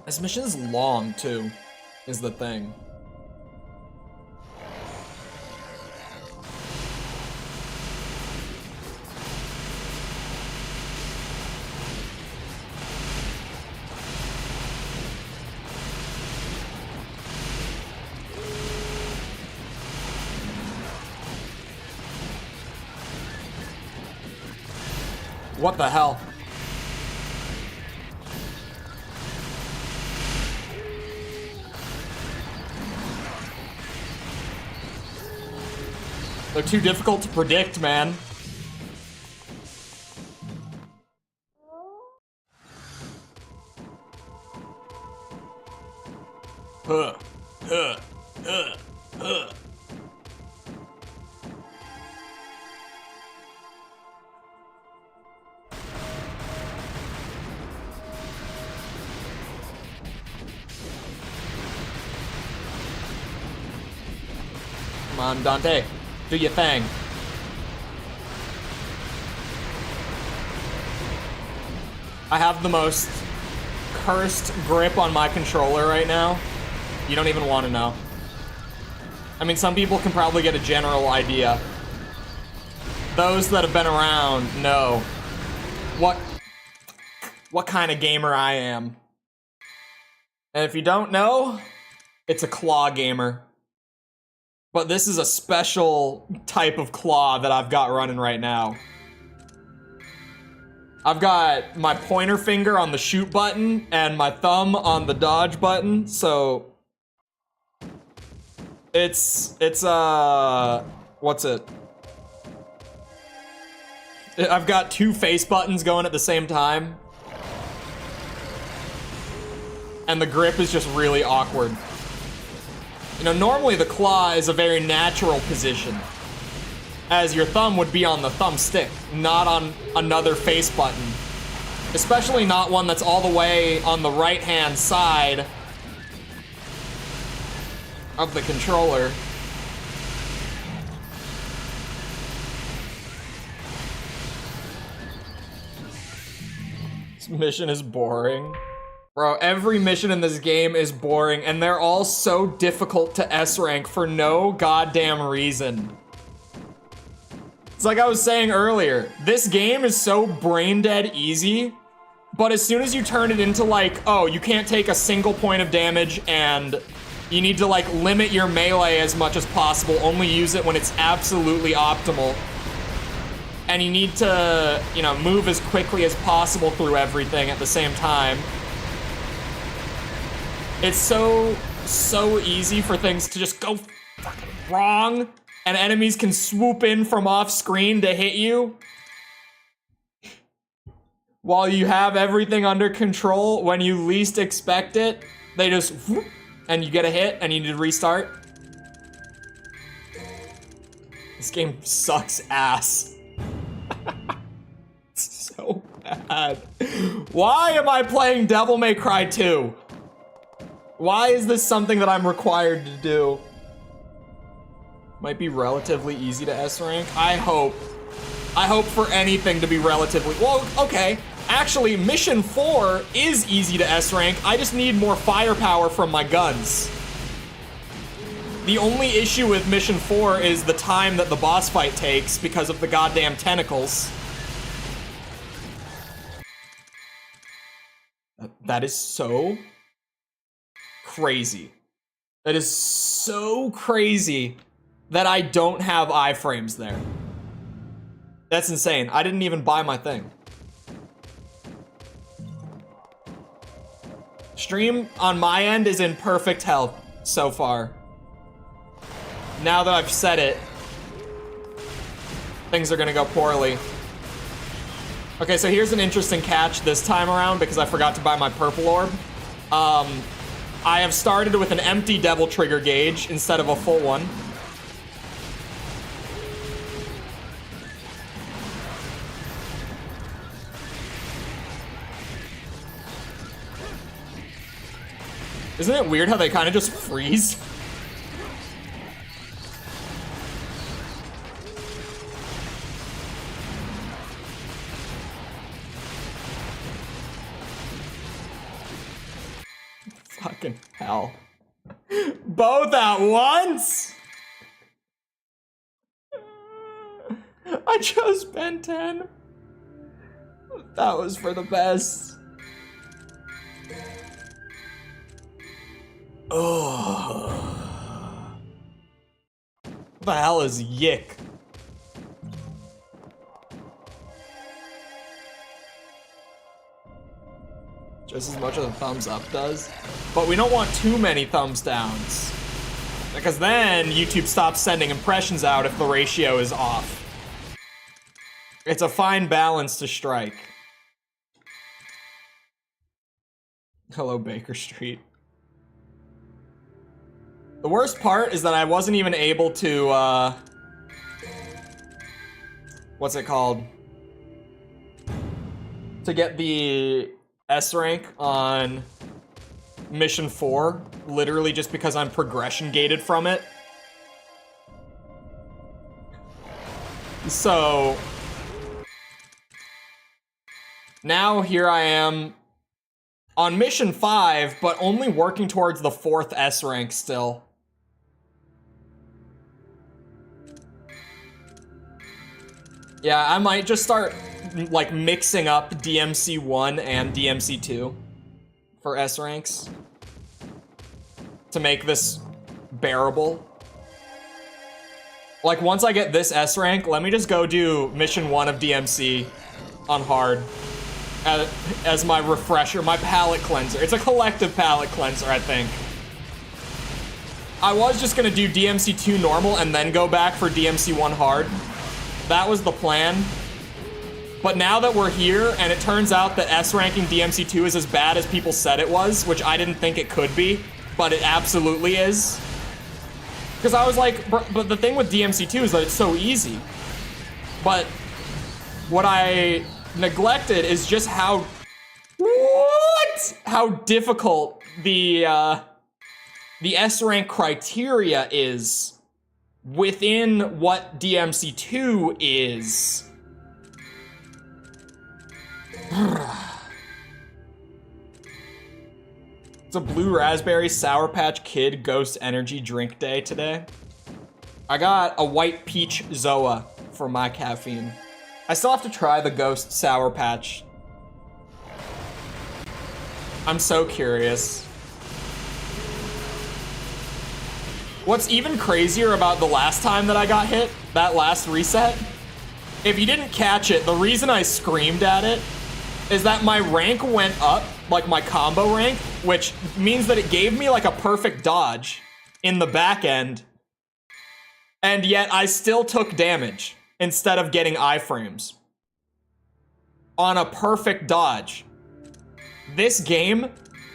This mission is long, too, is the thing. What the hell? They're too difficult to predict, man. Huh. Come on, Dante. Do your thing. I have the most cursed grip on my controller right now. You don't even want to know. I mean, some people can probably get a general idea. Those that have been around know what kind of gamer I am. And if you don't know, it's a claw gamer. But this is a special type of claw that I've got running right now. I've got my pointer finger on the shoot button and my thumb on the dodge button, so it's what's it? I've got two face buttons going at the same time. And the grip is just really awkward. You know, normally the claw is a very natural position, as your thumb would be on the thumbstick, not on another face button. Especially not one that's all the way on the right-hand side of the controller. This mission is boring. Bro, every mission in this game is boring, and they're all so difficult to S-rank for no goddamn reason. It's like I was saying earlier, this game is so brain-dead easy, but as soon as you turn it into like, oh, you can't take a single point of damage, and you need to like limit your melee as much as possible, only use it when it's absolutely optimal. And you need to, you know, move as quickly as possible through everything at the same time. It's so easy for things to just go fucking wrong, and enemies can swoop in from off screen to hit you while you have everything under control. When you least expect it, they just whoop, and you get a hit and you need to restart. This game sucks ass. It's so bad. Why am I playing Devil May Cry 2? Why is this something that I'm required to do? Might be relatively easy to S-rank. I hope for anything to be relatively... Well, okay. Actually, Mission 4 is easy to S-rank. I just need more firepower from my guns. The only issue with Mission 4 is the time that the boss fight takes because of the goddamn tentacles. That is so crazy. That is so crazy that I don't have iframes there. That's insane. I didn't even buy my thing. Stream on my end is in perfect health so far. Now that I've said it, things are gonna go poorly. Okay, so here's an interesting catch this time around because I forgot to buy my purple orb. I have started with an empty devil trigger gauge instead of a full one. Isn't it weird how they kind of just freeze? Fucking hell. Both at once? I chose Ben 10. That was for the best. Oh. What the hell is yick? Just as much as a thumbs up does. But we don't want too many thumbs downs. Because then YouTube stops sending impressions out if the ratio is off. It's a fine balance to strike. Hello, Baker Street. The worst part is that I wasn't even able to, what's it called? To get the S rank on Mission 4, literally just because I'm progression gated from it. So now here I am on Mission 5, but only working towards the 4th S rank still. Yeah, I might just start, like, mixing up DMC 1 and DMC 2 for S ranks to make this bearable. Like, once I get this S rank, let me just go do Mission 1 of DMC on hard as my refresher, my palate cleanser. It's a collective palate cleanser, I think. I was just gonna do DMC 2 normal and then go back for DMC 1 hard. That was the plan. But now that we're here, and it turns out that S-ranking DMC2 is as bad as people said it was, which I didn't think it could be, but it absolutely is. Because I was like, but the thing with DMC2 is that it's so easy. But what I neglected is just how... What? How difficult the S-rank criteria is within what DMC2 is. It's a blue raspberry Sour Patch Kid Ghost Energy drink day today. I got a white peach Zoa for my caffeine. I still have to try the Ghost Sour Patch. I'm so curious. What's even crazier about the last time that I got hit, that last reset, if you didn't catch it, the reason I screamed at it is that my rank went up, like my combo rank, which means that it gave me like a perfect dodge in the back end, and yet I still took damage instead of getting iframes on a perfect dodge. This game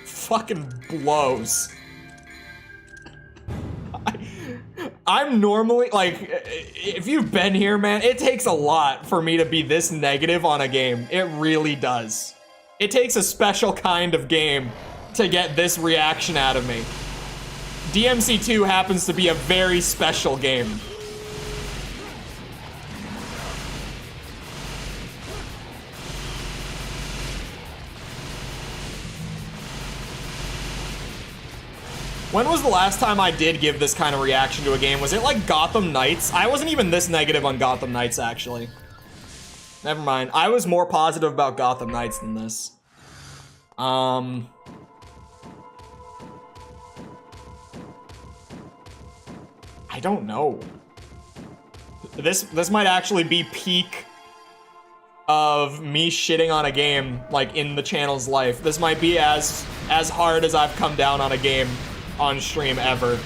fucking blows. I'm normally, like, if you've been here, man, it takes a lot for me to be this negative on a game. It really does. It takes a special kind of game to get this reaction out of me. DMC2 happens to be a very special game. When was the last time I did give this kind of reaction to a game? Was it like Gotham Knights? I wasn't even this negative on Gotham Knights, actually. Never mind. I was more positive about Gotham Knights than this. I don't know. This might actually be peak of me shitting on a game, like, in the channel's life. This might be as hard as I've come down on a game on stream ever.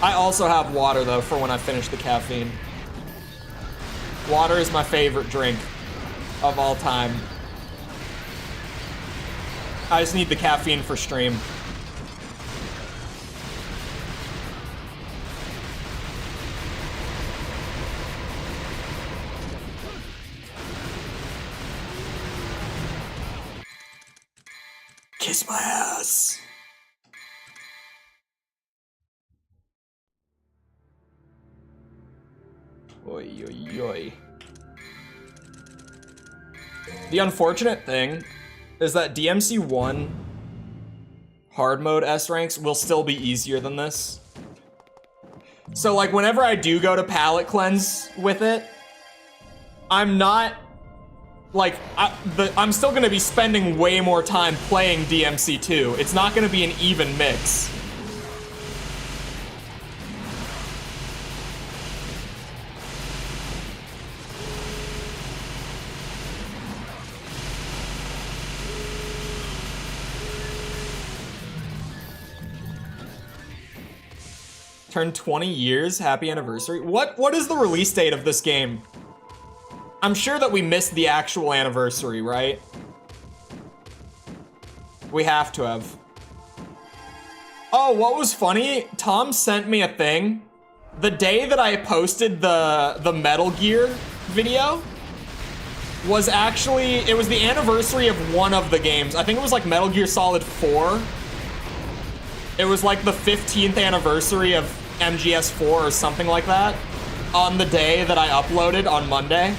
I also have water, though, for when I finish the caffeine. Water is my favorite drink of all time. I just need the caffeine for stream. Kiss my ass. Oi, oi, oi. The unfortunate thing is that DMC1 hard mode S ranks will still be easier than this. So like whenever I do go to palette cleanse with it, I'm not like I'm still gonna be spending way more time playing DMC2. It's not gonna be an even mix. Turned 20 years, happy anniversary. What is the release date of this game? I'm sure that we missed the actual anniversary, right? We have to have. Oh, what was funny? Tom sent me a thing. The day that I posted the Metal Gear video was actually, it was the anniversary of one of the games. I think it was like Metal Gear Solid 4. It was like the 15th anniversary of MGS4 or something like that on the day that I uploaded on Monday.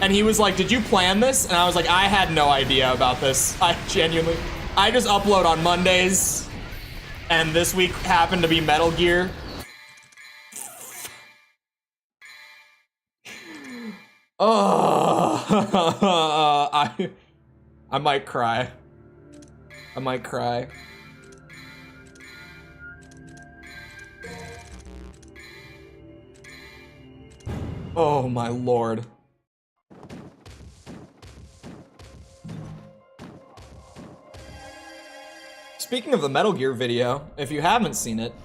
And he was like, did you plan this? And I was like, I had no idea about this. I just upload on Mondays. And this week happened to be Metal Gear. Oh, I might cry. I might cry. Oh my lord. Speaking of the Metal Gear video, if you haven't seen it,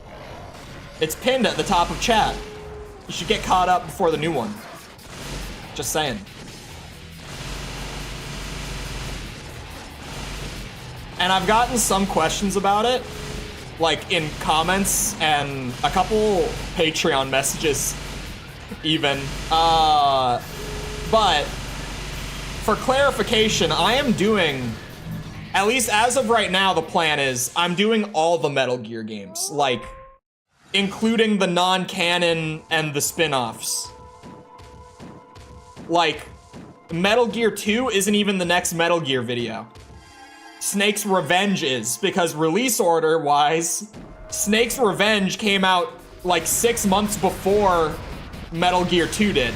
it's pinned at the top of chat. You should get caught up before the new one. Just saying. And I've gotten some questions about it, like in comments and a couple Patreon messages even. But for clarification, I am doing, at least as of right now, the plan is I'm doing all the Metal Gear games, like including the non-canon and the spin-offs. Like, Metal Gear 2 isn't even the next Metal Gear video. Snake's Revenge is, because release order-wise, Snake's Revenge came out like 6 months before Metal Gear 2 did.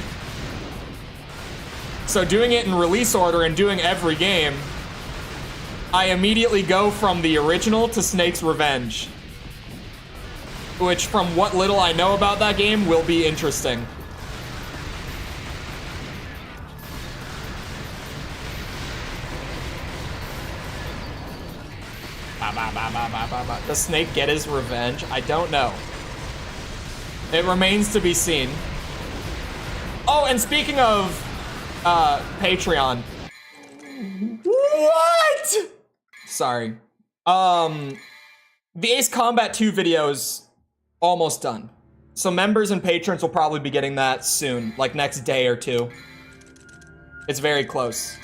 So doing it in release order and doing every game, I immediately go from the original to Snake's Revenge. Which, from what little I know about that game, will be interesting. Does Snake get his revenge? I don't know. It remains to be seen. Oh, and speaking of Patreon. What? Sorry. The Ace Combat 2 video is almost done. So members and patrons will probably be getting that soon, like next day or two. It's very close.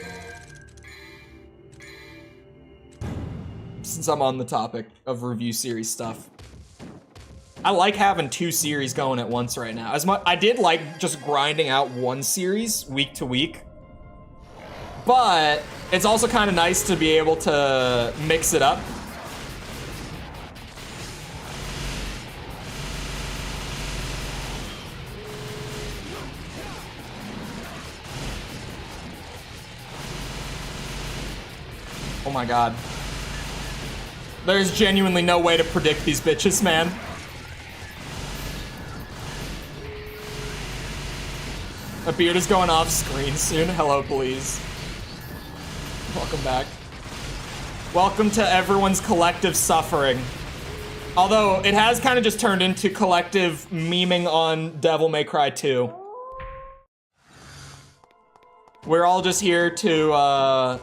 Since I'm on the topic of review series stuff. I like having 2 series going at once right now. As much I did like just grinding out 1 series week to week, but it's also kind of nice to be able to mix it up. Oh my god. There's genuinely no way to predict these bitches, man. A beard is going off screen soon. Hello, please. Welcome back. Welcome to everyone's collective suffering. Although, it has kind of just turned into collective memeing on Devil May Cry 2. We're all just here to,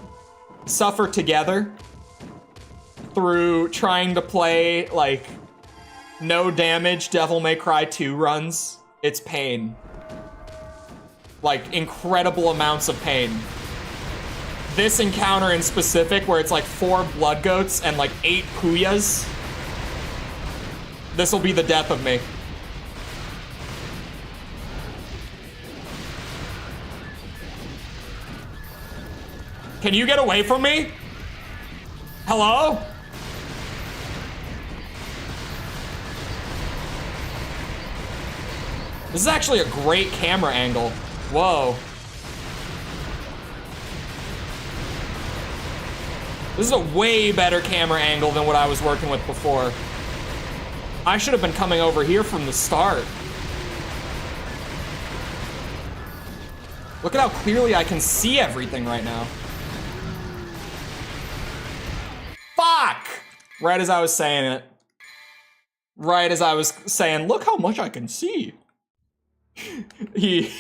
suffer together through trying to play, like, no damage Devil May Cry 2 runs. It's pain. Like, incredible amounts of pain. This encounter in specific, where it's like 4 blood goats and like 8 puyas, this'll be the death of me. Can you get away from me? Hello? This is actually a great camera angle. Whoa. This is a way better camera angle than what I was working with before. I should have been coming over here from the start. Look at how clearly I can see everything right now. Fuck! Right as I was saying it. Right as I was saying, look how much I can see. He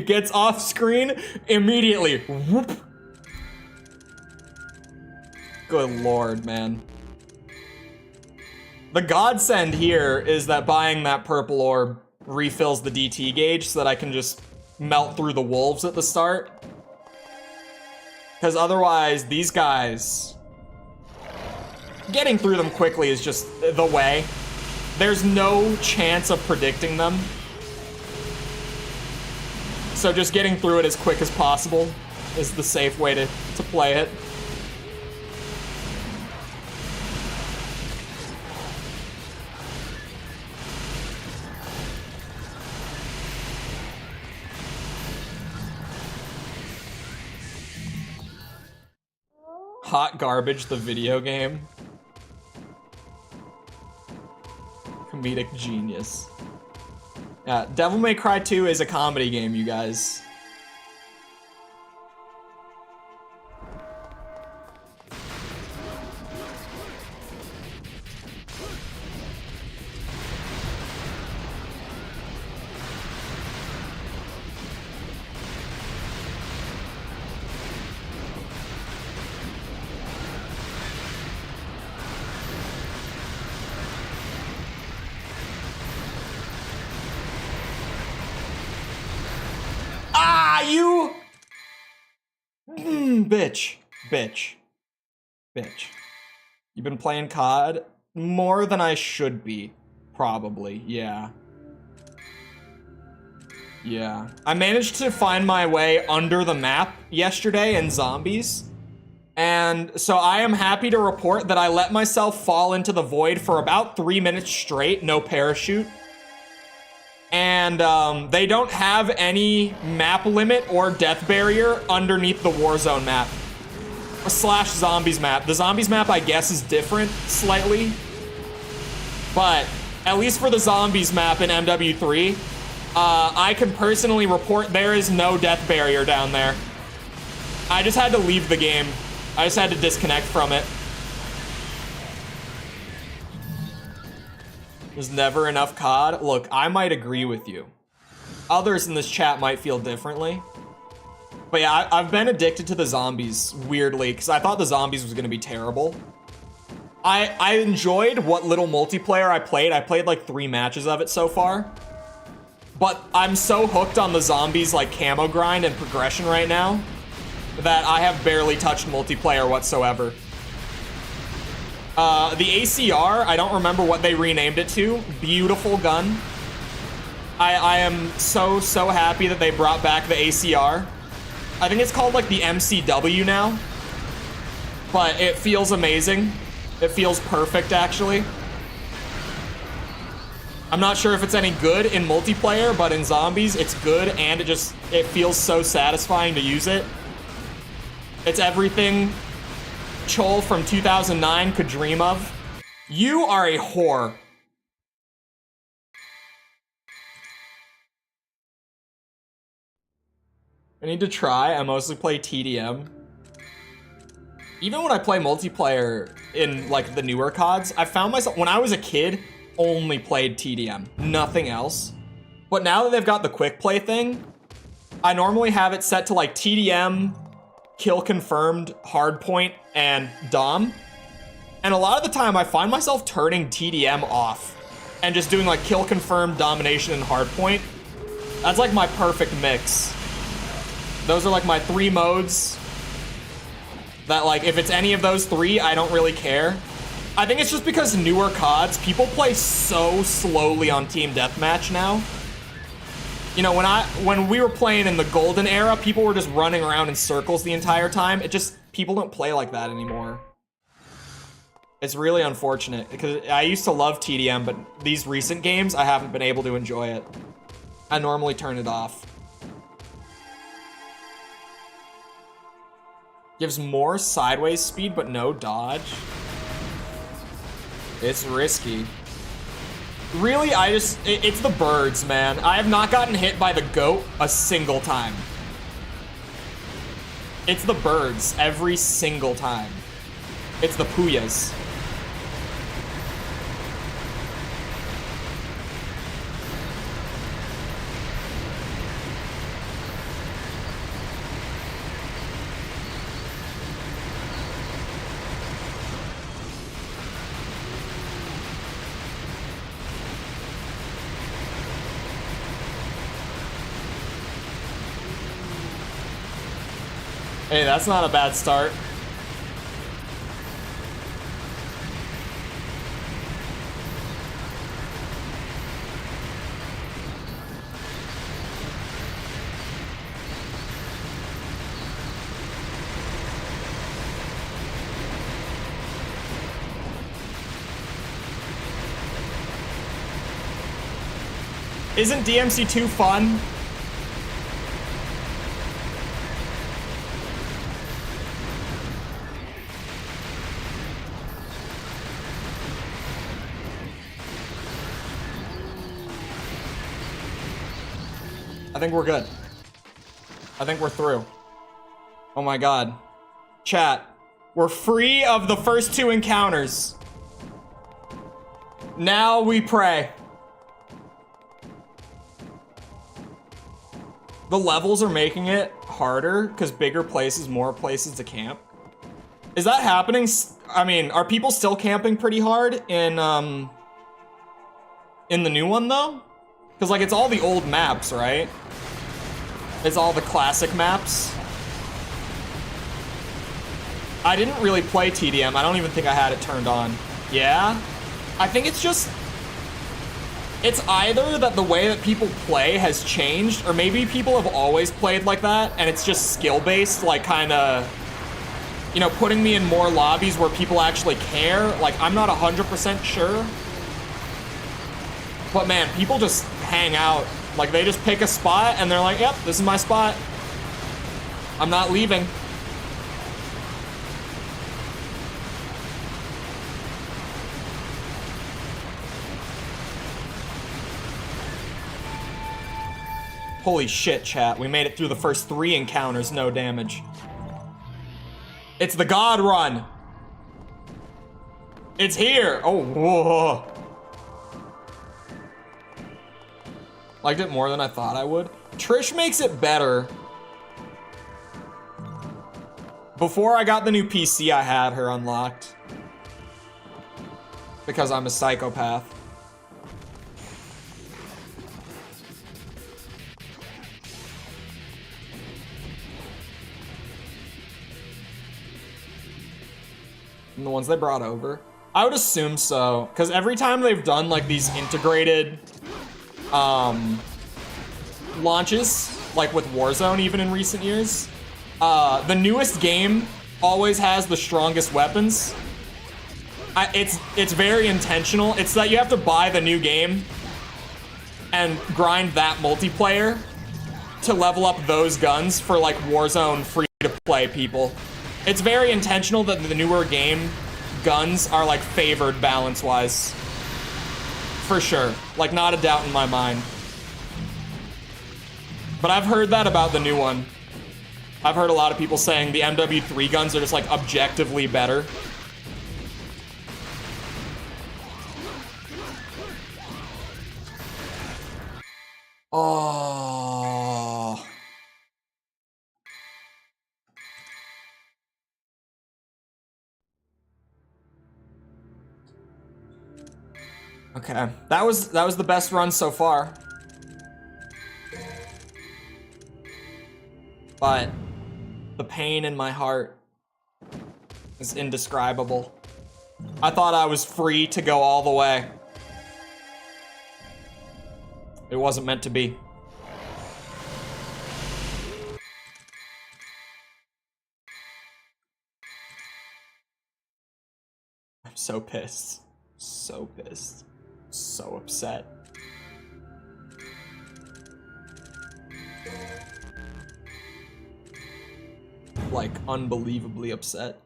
gets off screen immediately. Whoop. Good lord, man. The godsend here is that buying that purple orb refills the DT gauge so that I can just melt through the wolves at the start. Because otherwise, these guys, getting through them quickly is just the way. There's no chance of predicting them. So just getting through it as quick as possible is the safe way to play it. Hot Garbage, the video game. Comedic genius. Yeah, Devil May Cry 2 is a comedy game, you guys. Bitch. You've been playing COD more than I should be, probably, yeah. Yeah. I managed to find my way under the map yesterday in zombies, and so I am happy to report that I let myself fall into the void for about 3 minutes straight, no parachute. And they don't have any map limit or death barrier underneath the Warzone map. / zombies map. The zombies map, I guess, is different slightly. But at least for the zombies map in MW3, I can personally report there is no death barrier down there. I just had to leave the game. I just had to disconnect from it. There's never enough COD. Look, I might agree with you. Others in this chat might feel differently. But yeah, I've been addicted to the zombies, weirdly, because I thought the zombies was going to be terrible. I enjoyed what little multiplayer I played. I played like 3 matches of it so far. But I'm so hooked on the zombies like camo grind and progression right now that I have barely touched multiplayer whatsoever. The ACR, I don't remember what they renamed it to. Beautiful gun. I am so happy that they brought back the ACR. I think it's called like the MCW now. But it feels amazing. It feels perfect, actually. I'm not sure if it's any good in multiplayer, but in zombies, it's good, and it feels so satisfying to use it. It's everything Chole from 2009 could dream of. You are a whore. I need to try. I mostly play TDM. Even when I play multiplayer in like the newer CODs, I found myself, when I was a kid, only played TDM, nothing else. But now that they've got the quick play thing, I normally have it set to like TDM, kill confirmed, hardpoint, and Dom. And a lot of the time I find myself turning TDM off and just doing like kill confirmed, domination, and hardpoint. That's like my perfect mix. Those are like my 3 modes that like, if it's any of those 3, I don't really care. I think it's just because newer CODs, people play so slowly on Team Deathmatch now. You know, when we were playing in the golden era, people were just running around in circles the entire time. People don't play like that anymore. It's really unfortunate, because I used to love TDM, but these recent games, I haven't been able to enjoy it. I normally turn it off. Gives more sideways speed, but no dodge. It's risky. Really, it's the birds, man. I have not gotten hit by the goat a single time. It's the birds every single time. It's the puyas. Hey, that's not a bad start. Isn't DMC2 fun? I think we're good. I think we're through. Oh my god. Chat. We're free of the first 2 encounters. Now we pray. The levels are making it harder because bigger places, more places to camp. Is that happening? I mean, are people still camping pretty hard in the new one though? Because like it's all the old maps, right? It's all the classic maps. I didn't really play TDM. I don't even think I had it turned on. Yeah? I think it's just... It's either that the way that people play has changed, or maybe people have always played like that, and it's just skill-based, like kinda... You know, putting me in more lobbies where people actually care. Like, I'm not 100% sure. But man, people just hang out. Like, they just pick a spot, and they're like, yep, this is my spot. I'm not leaving. Holy shit, chat. We made it through the first 3 encounters, no damage. It's the God Run. It's here. Oh, whoa. Liked it more than I thought I would. Trish makes it better. Before I got the new PC, I had her unlocked. Because I'm a psychopath. And the ones they brought over. I would assume so, because every time they've done like these integrated launches, like with Warzone even in recent years, the newest game always has the strongest weapons. It's very intentional. It's that you have to buy the new game and grind that multiplayer to level up those guns for like Warzone free-to-play people. It's very intentional that the newer game guns are like favored balance-wise. For sure. Like, not a doubt in my mind. But I've heard that about the new one. I've heard a lot of people saying the MW3 guns are just like objectively better. Oh. Okay, that was the best run so far. But the pain in my heart is indescribable. I thought I was free to go all the way. It wasn't meant to be. I'm so pissed. So pissed. So upset. Like, unbelievably upset.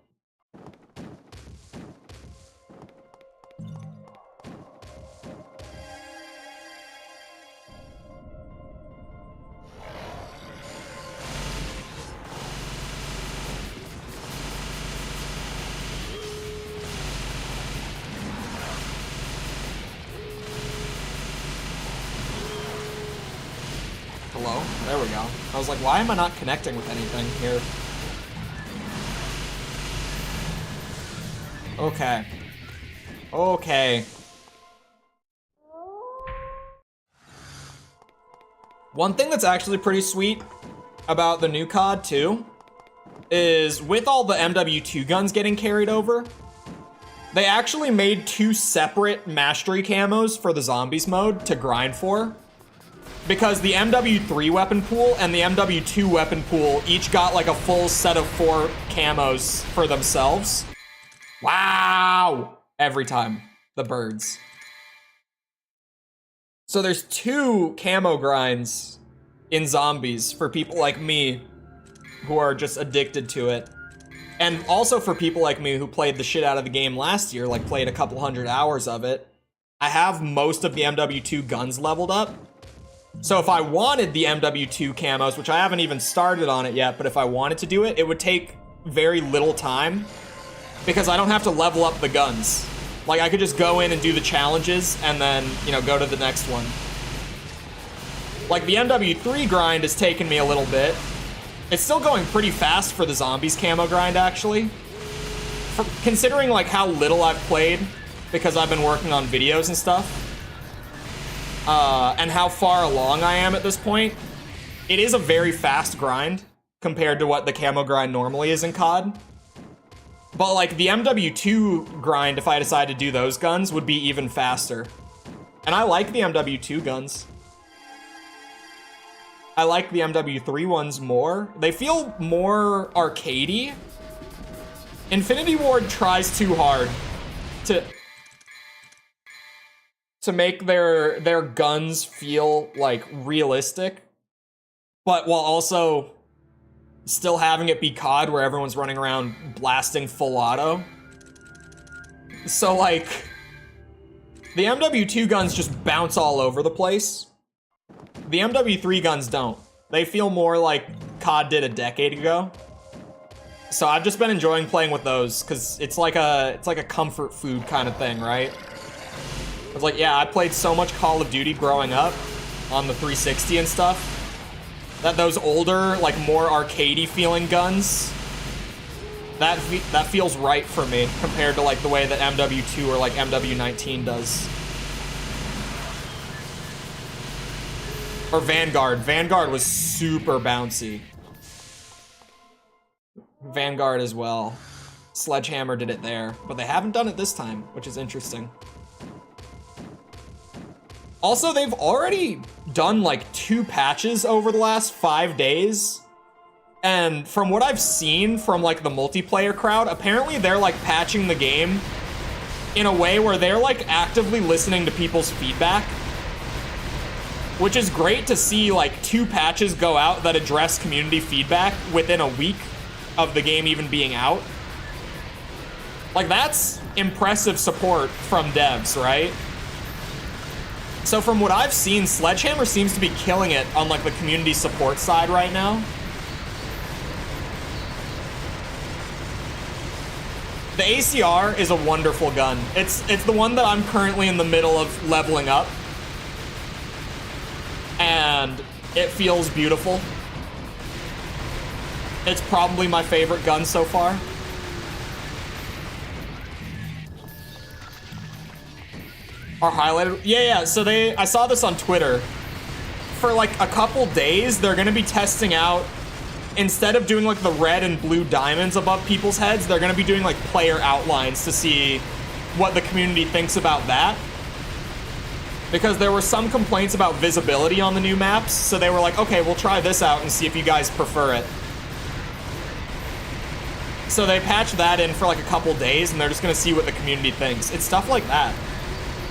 Hello? There we go. I was like, why am I not connecting with anything here? Okay. Okay. One thing that's actually pretty sweet about the new COD too is with all the MW2 guns getting carried over, they actually made 2 separate mastery camos for the zombies mode to grind for. Because the MW3 weapon pool and the MW2 weapon pool each got like a full set of 4 camos for themselves. Wow! Every time. The birds. So there's 2 camo grinds in zombies for people like me who are just addicted to it. And also for people like me who played the shit out of the game last year, like played a couple hundred hours of it. I have most of the MW2 guns leveled up. So if I wanted the MW2 camos, which I haven't even started on it yet, but if I wanted to do it, it would take very little time because I don't have to level up the guns. Like, I could just go in and do the challenges and then, you know, go to the next one. Like, the MW3 grind has taken me a little bit. It's still going pretty fast for the zombies camo grind, actually. Considering, like, how little I've played because I've been working on videos and stuff. And how far along I am at this point, it is a very fast grind compared to what the camo grind normally is in COD. But like the MW2 grind, if I decide to do those guns, would be even faster. And I like the MW2 guns. I like the MW3 ones more. They feel more arcadey. Infinity Ward tries too hard to make their guns feel like realistic, but while also still having it be COD where everyone's running around blasting full auto. So like, the MW2 guns just bounce all over the place. The MW3 guns don't. They feel more like COD did a decade ago. So I've just been enjoying playing with those because it's like a comfort food kind of thing, right? I was like, yeah, I played so much Call of Duty growing up on the 360 and stuff that those older, like more arcadey feeling guns, that feels right for me compared to like the way that MW2 or like MW19 does. Or Vanguard. Vanguard was super bouncy. Vanguard as well. Sledgehammer did it there, but they haven't done it this time, which is interesting. Also, they've already done like 2 patches over the last 5 days. And from what I've seen from like the multiplayer crowd, apparently they're like patching the game in a way where they're like actively listening to people's feedback. Which is great to see like 2 patches go out that address community feedback within a week of the game even being out. Like that's impressive support from devs, right? So from what I've seen, Sledgehammer seems to be killing it on like the community support side right now. The ACR is a wonderful gun. It's the one that I'm currently in the middle of leveling up. And it feels beautiful. It's probably my favorite gun so far. Are highlighted. Yeah, so I saw this on Twitter. For like a couple days, they're gonna be testing out, instead of doing like the red and blue diamonds above people's heads, they're gonna be doing like player outlines to see what the community thinks about that. Because there were some complaints about visibility on the new maps, so they were like, okay, we'll try this out and see if you guys prefer it. So they patched that in for like a couple days, and they're just gonna see what the community thinks. It's stuff like that,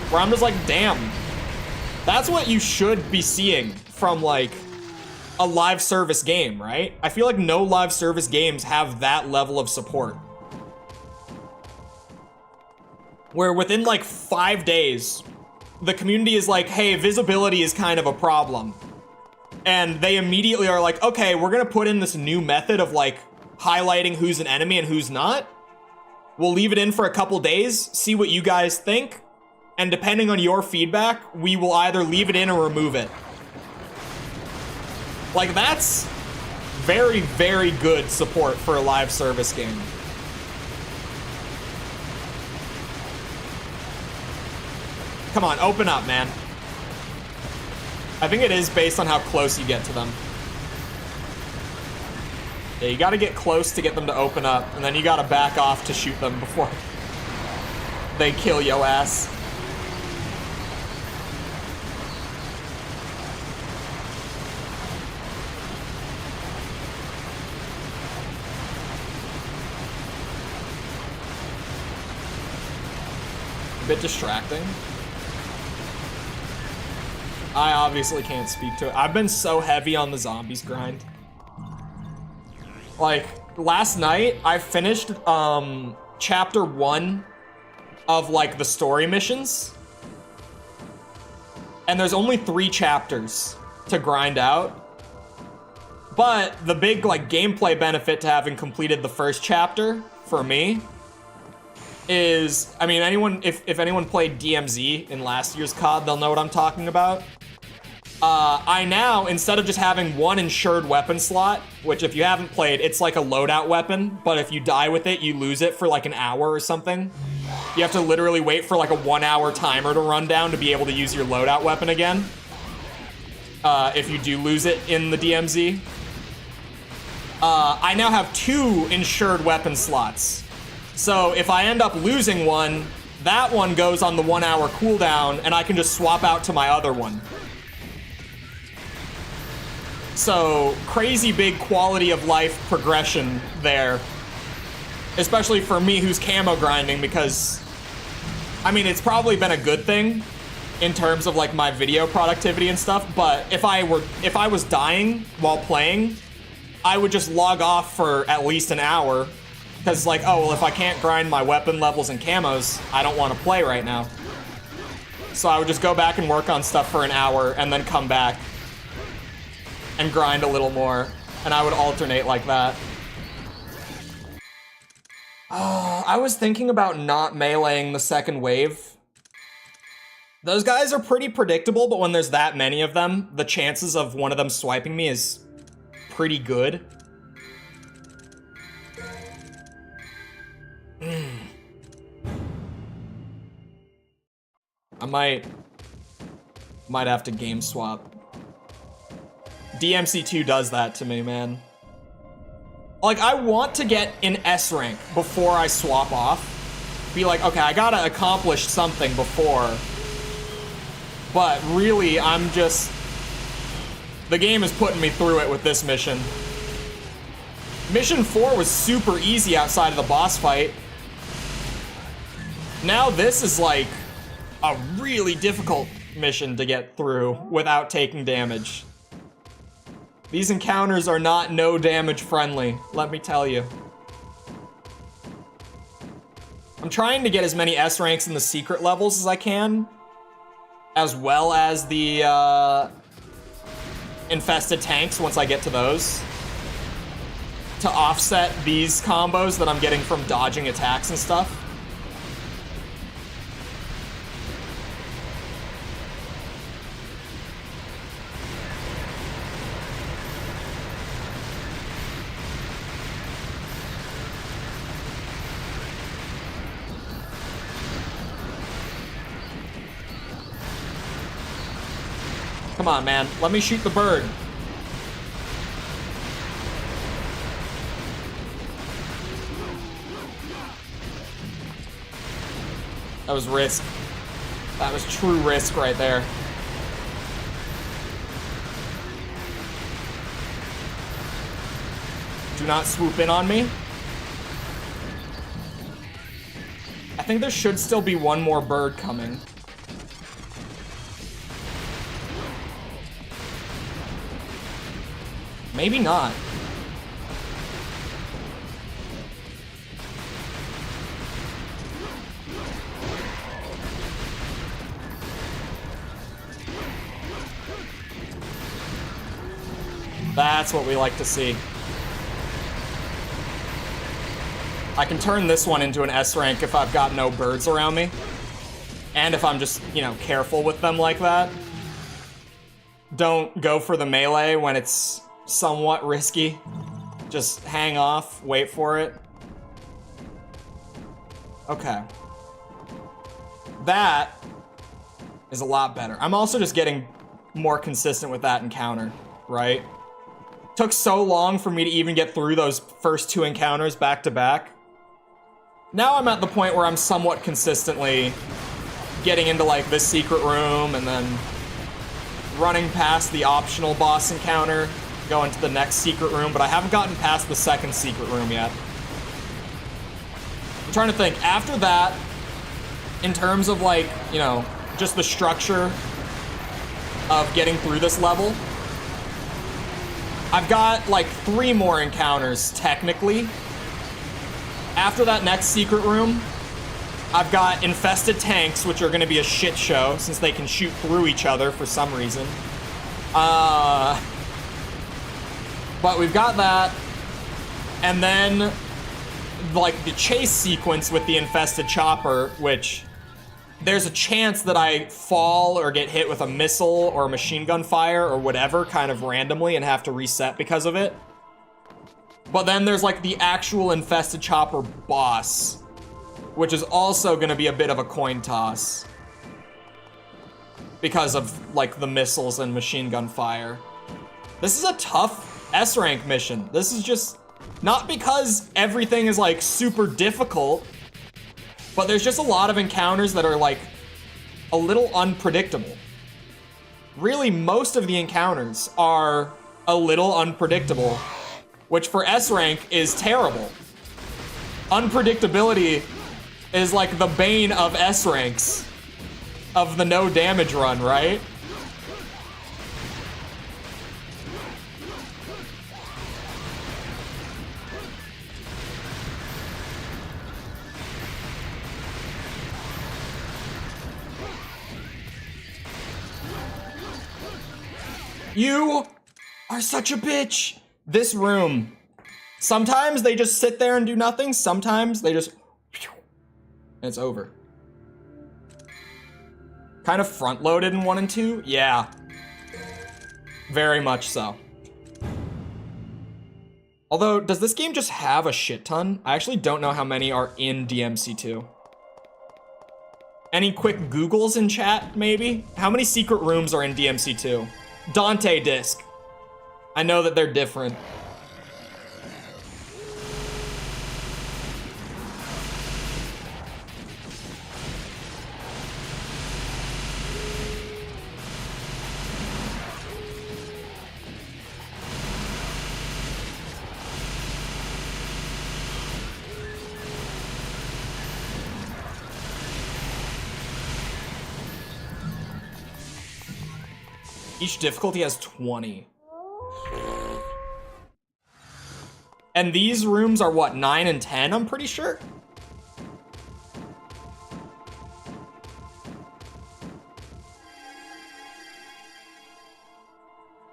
where I'm just like, damn, that's what you should be seeing from like a live service game, right? I feel like no live service games have that level of support. Where within like 5 days, the community is like, hey, visibility is kind of a problem. And they immediately are like, okay, we're gonna put in this new method of like highlighting who's an enemy and who's not. We'll leave it in for a couple days, see what you guys think. And depending on your feedback, we will either leave it in or remove it. Like that's very, very good support for a live service game. Come on, open up, man. I think it is based on how close you get to them. Yeah, you gotta get close to get them to open up, and then you gotta back off to shoot them before they kill yo ass. A bit distracting. I obviously can't speak to it. I've been so heavy on the zombies grind. Like, last night, I finished chapter 1 of, like, the story missions. And there's only 3 chapters to grind out. But the big, like, gameplay benefit to having completed the first chapter, for me, is, I mean, if anyone played DMZ in last year's COD, they'll know what I'm talking about. I now, instead of just having 1 insured weapon slot, which if you haven't played, it's like a loadout weapon, but if you die with it, you lose it for like an hour or something. You have to literally wait for like a 1-hour timer to run down to be able to use your loadout weapon again. If you do lose it in the DMZ. I now have 2 insured weapon slots. So if I end up losing one, that one goes on the 1-hour cooldown, and I can just swap out to my other one. So, crazy big quality of life progression there. Especially for me who's camo grinding, because, I mean, it's probably been a good thing in terms of like my video productivity and stuff, but if I was dying while playing, I would just log off for at least an hour, because like, oh, well, if I can't grind my weapon levels and camos, I don't want to play right now. So I would just go back and work on stuff for an hour and then come back and grind a little more, and I would alternate like that. Oh, I was thinking about not meleeing the second wave. Those guys are pretty predictable, but when there's that many of them, the chances of one of them swiping me is pretty good. I might have to game swap. DMC2 does that to me, man. Like, I want to get an S rank before I swap off. Be like, okay, I gotta accomplish something before. But really, I'm just... The game is putting me through it with this mission. Mission 4 was super easy outside of the boss fight. Now this is like a really difficult mission to get through without taking damage. These encounters are not no damage friendly, let me tell you. I'm trying to get as many S ranks in the secret levels as I can, as well as the infested tanks once I get to those, to offset these combos that I'm getting from dodging attacks and stuff. Come on, man. Let me shoot the bird. That was risk. That was true risk right there. Do not swoop in on me. I think there should still be one more bird coming. Maybe not. That's what we like to see. I can turn this one into an S rank if I've got no birds around me. And if I'm just, you know, careful with them like that. Don't go for the melee when it's somewhat risky. Just hang off, wait for it. Okay. That is a lot better. I'm also just getting more consistent with that encounter, right? Took so long for me to even get through those first two encounters back to back. Now I'm at the point where I'm somewhat consistently getting into like this secret room and then running past the optional boss encounter, going to the next secret room, but I haven't gotten past the second secret room yet. I'm trying to think, after that, in terms of like, you know, just the structure of getting through this level, I've got like 3 more encounters, technically. After that next secret room, I've got infested tanks, which are gonna be a shit show, since they can shoot through each other for some reason. But we've got that, and then, like, the chase sequence with the infested chopper, which there's a chance that I fall or get hit with a missile or machine gun fire or whatever kind of randomly and have to reset because of it. But then there's like the actual infested chopper boss, which is also gonna be a bit of a coin toss because of like the missiles and machine gun fire. This is a tough S rank mission. This is just not because everything is like super difficult, but there's just a lot of encounters that are like a little unpredictable. Really, most of the encounters are a little unpredictable, which for S rank is terrible. Unpredictability is like the bane of S ranks, of the no damage run, right? You are such a bitch. This room. Sometimes they just sit there and do nothing. Sometimes they just... and it's over. Kind of front-loaded in 1 and 2? Yeah. Very much so. Although, does this game just have a shit ton? I actually don't know how many are in DMC2. Any quick Googles in chat, maybe? How many secret rooms are in DMC2? Dante disc. I know that they're different. Each difficulty has 20. And these rooms are what, 9 and 10, I'm pretty sure?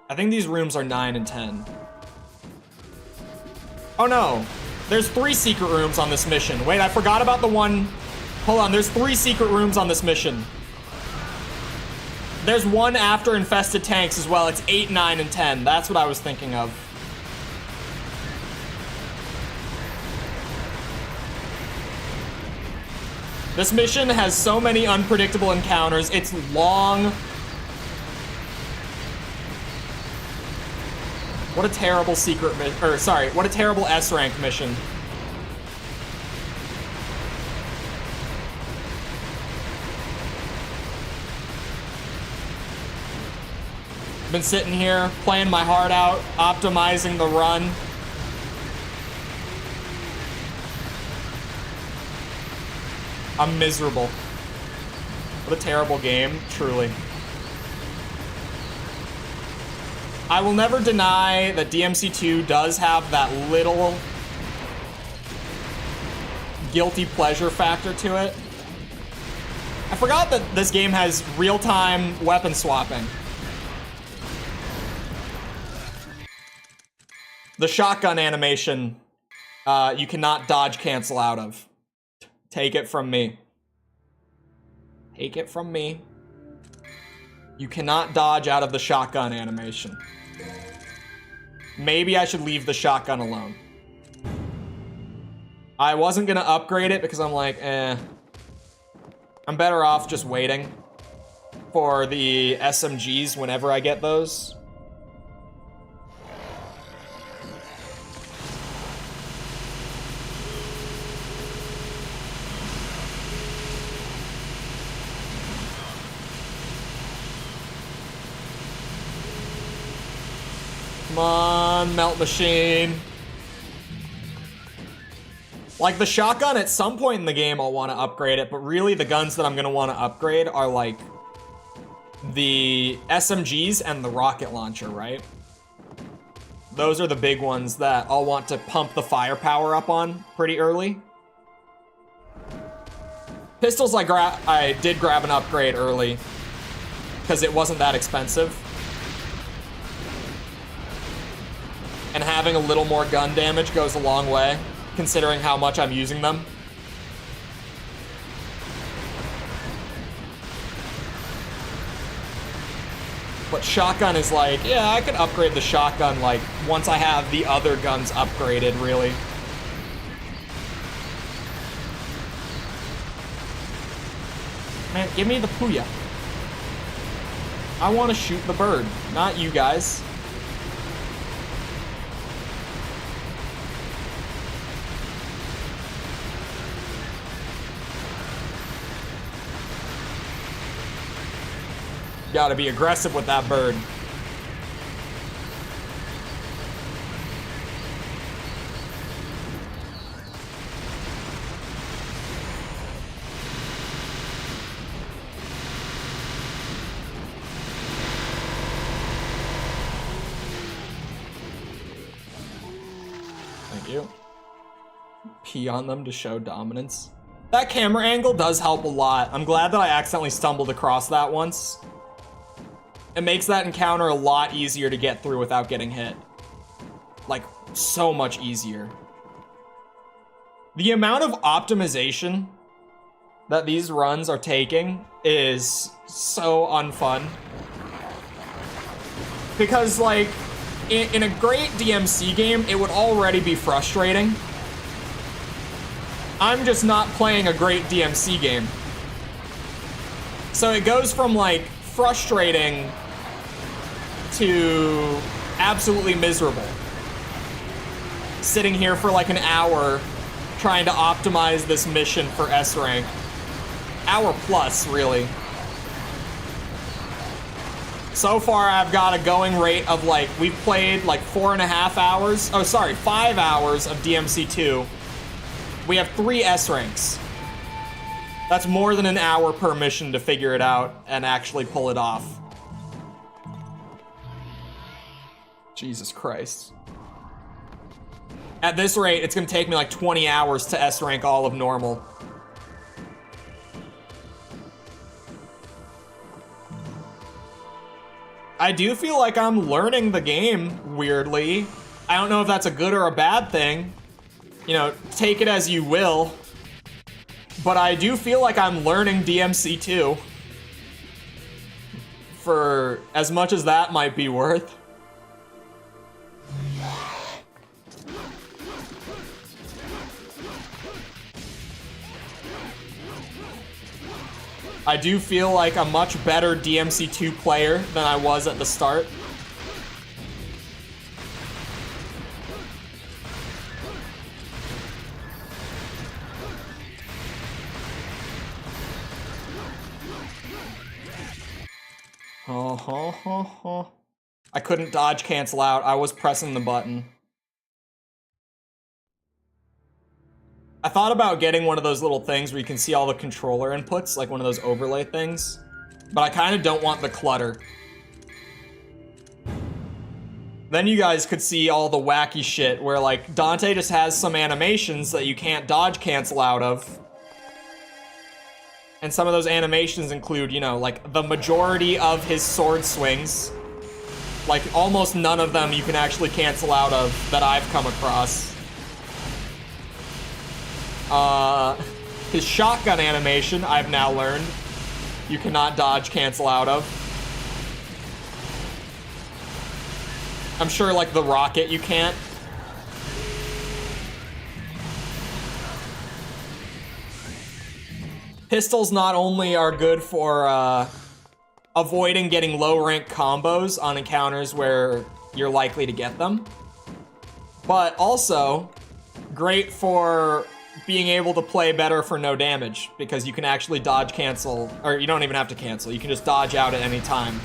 I think these rooms are 9 and 10. Oh no, there's 3 secret rooms on this mission. Wait, I forgot about the one. Hold on, there's 3 secret rooms on this mission. There's one after infested tanks as well. It's 8, 9, and 10. That's what I was thinking of. This mission has so many unpredictable encounters. It's long. What a terrible secret what a terrible S-rank mission. Been sitting here, playing my heart out, optimizing the run. I'm miserable. What a terrible game, truly. I will never deny that DMC2 does have that little guilty pleasure factor to it. I forgot that this game has real-time weapon swapping. The shotgun animation, you cannot dodge cancel out of. Take it from me. Take it from me. You cannot dodge out of the shotgun animation. Maybe I should leave the shotgun alone. I wasn't gonna upgrade it because I'm like, I'm better off just waiting for the SMGs whenever I get those. Come on, melt machine. Like, the shotgun, at some point in the game, I'll want to upgrade it, but really the guns that I'm going to want to upgrade are, like, the SMGs and the rocket launcher, right? Those are the big ones that I'll want to pump the firepower up on pretty early. Pistols, I did grab an upgrade early, because it wasn't that expensive. And having a little more gun damage goes a long way, considering how much I'm using them. But shotgun is like, yeah, I could upgrade the shotgun, like, once I have the other guns upgraded, really. Man, give me the Puya. I want to shoot the bird, not you guys. Gotta be aggressive with that bird. Thank you. Pee on them to show dominance. That camera angle does help a lot. I'm glad that I accidentally stumbled across that once. It makes that encounter a lot easier to get through without getting hit. Like, so much easier. The amount of optimization that these runs are taking is so unfun. Because, like, in a great DMC game, it would already be frustrating. I'm just not playing a great DMC game. So it goes from, like, frustrating to absolutely miserable. Sitting here for like an hour trying to optimize this mission for S rank. Hour plus, really. So far I've got a going rate of like, we've played like 4.5 hours. Oh, sorry, 5 hours of DMC2. We have 3 S ranks. That's more than an hour per mission to figure it out and actually pull it off. Jesus Christ. At this rate, it's gonna take me like 20 hours to S rank all of normal. I do feel like I'm learning the game, weirdly. I don't know if that's a good or a bad thing. You know, take it as you will. But I do feel like I'm learning DMC2. For as much as that might be worth. I do feel like a much better DMC2 player than I was at the start. I couldn't dodge cancel out. I was pressing the button. I thought about getting one of those little things where you can see all the controller inputs, like one of those overlay things. But I kind of don't want the clutter. Then you guys could see all the wacky shit where, like, Dante just has some animations that you can't dodge cancel out of. And some of those animations include, you know, like, the majority of his sword swings. Like, almost none of them you can actually cancel out of that I've come across. His shotgun animation, I've now learned, you cannot dodge cancel out of. I'm sure, like, the rocket you can't. Pistols not only are good for, avoiding getting low-rank combos on encounters where you're likely to get them, but also great for being able to play better for no damage, because you can actually dodge cancel, or you don't even have to cancel, you can just dodge out at any time.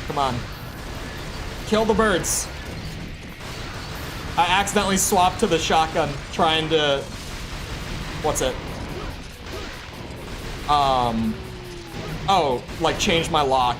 Come on. Kill the birds. I accidentally swapped to the shotgun, trying to... What's it? Oh, like change my lock.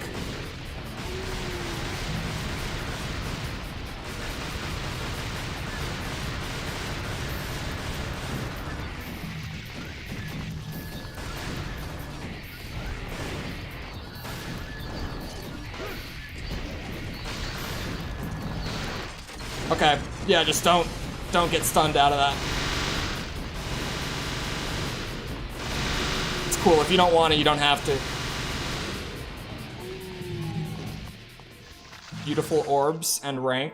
Okay, yeah, just don't get stunned out of that. It's cool, if you don't want to, you don't have to. Beautiful orbs and rank.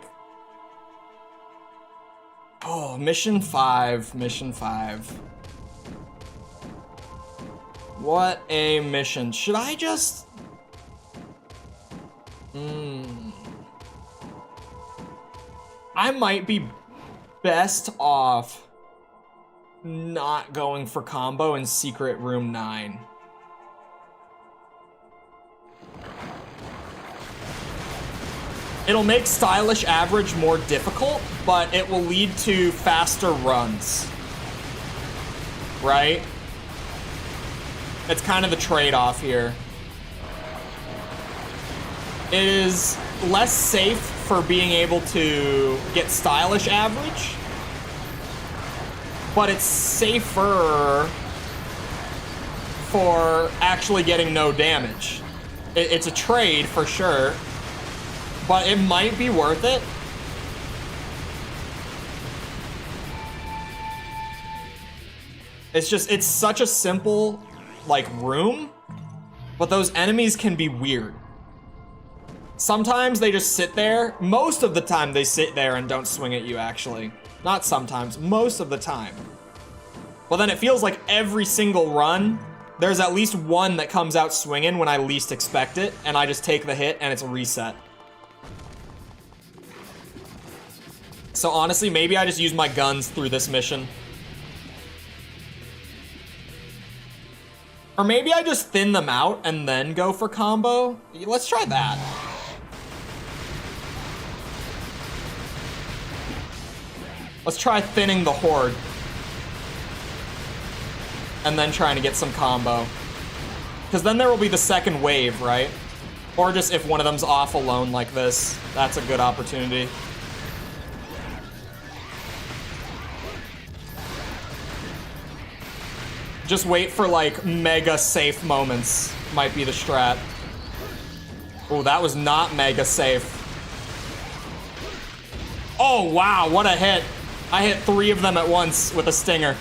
Oh, mission 5, mission 5. What a mission. Should I just... I might be best off not going for combo in Secret Room 9. It'll make Stylish Average more difficult, but it will lead to faster runs. Right? It's kind of the trade-off here. It is less safe for being able to get Stylish Average, but it's safer for actually getting no damage. It's a trade for sure, but it might be worth it. It's just, it's such a simple, like, room, but those enemies can be weird. Sometimes they just sit there. Most of the time they sit there and don't swing at you, actually. Not sometimes, most of the time. Well, then it feels like every single run, there's at least one that comes out swinging when I least expect it, and I just take the hit and it's a reset. So honestly, maybe I just use my guns through this mission. Or maybe I just thin them out and then go for combo. Let's try that. Let's try thinning the horde. And then trying to get some combo. Because then there will be the second wave, right? Or just if one of them's off alone like this. That's a good opportunity. Just wait for like mega safe moments. Might be the strat. Oh, that was not mega safe. Oh, wow, what a hit. I hit 3 of them at once with a stinger.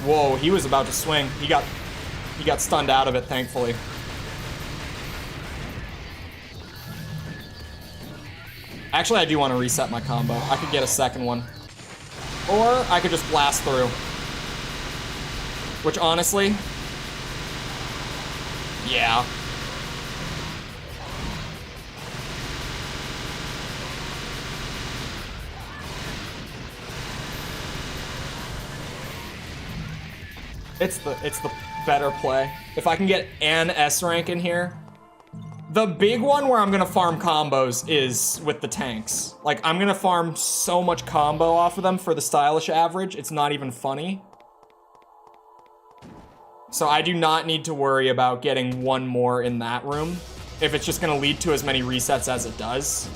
Whoa, he was about to swing. He got stunned out of it, thankfully. Actually, I do want to reset my combo. I could get a second one. Or I could just blast through. Which, honestly... yeah. It's the better play. If I can get an S rank in here. The big one where I'm gonna farm combos is with the tanks. Like, I'm gonna farm so much combo off of them for the stylish average, it's not even funny. So I do not need to worry about getting one more in that room, if it's just gonna lead to as many resets as it does.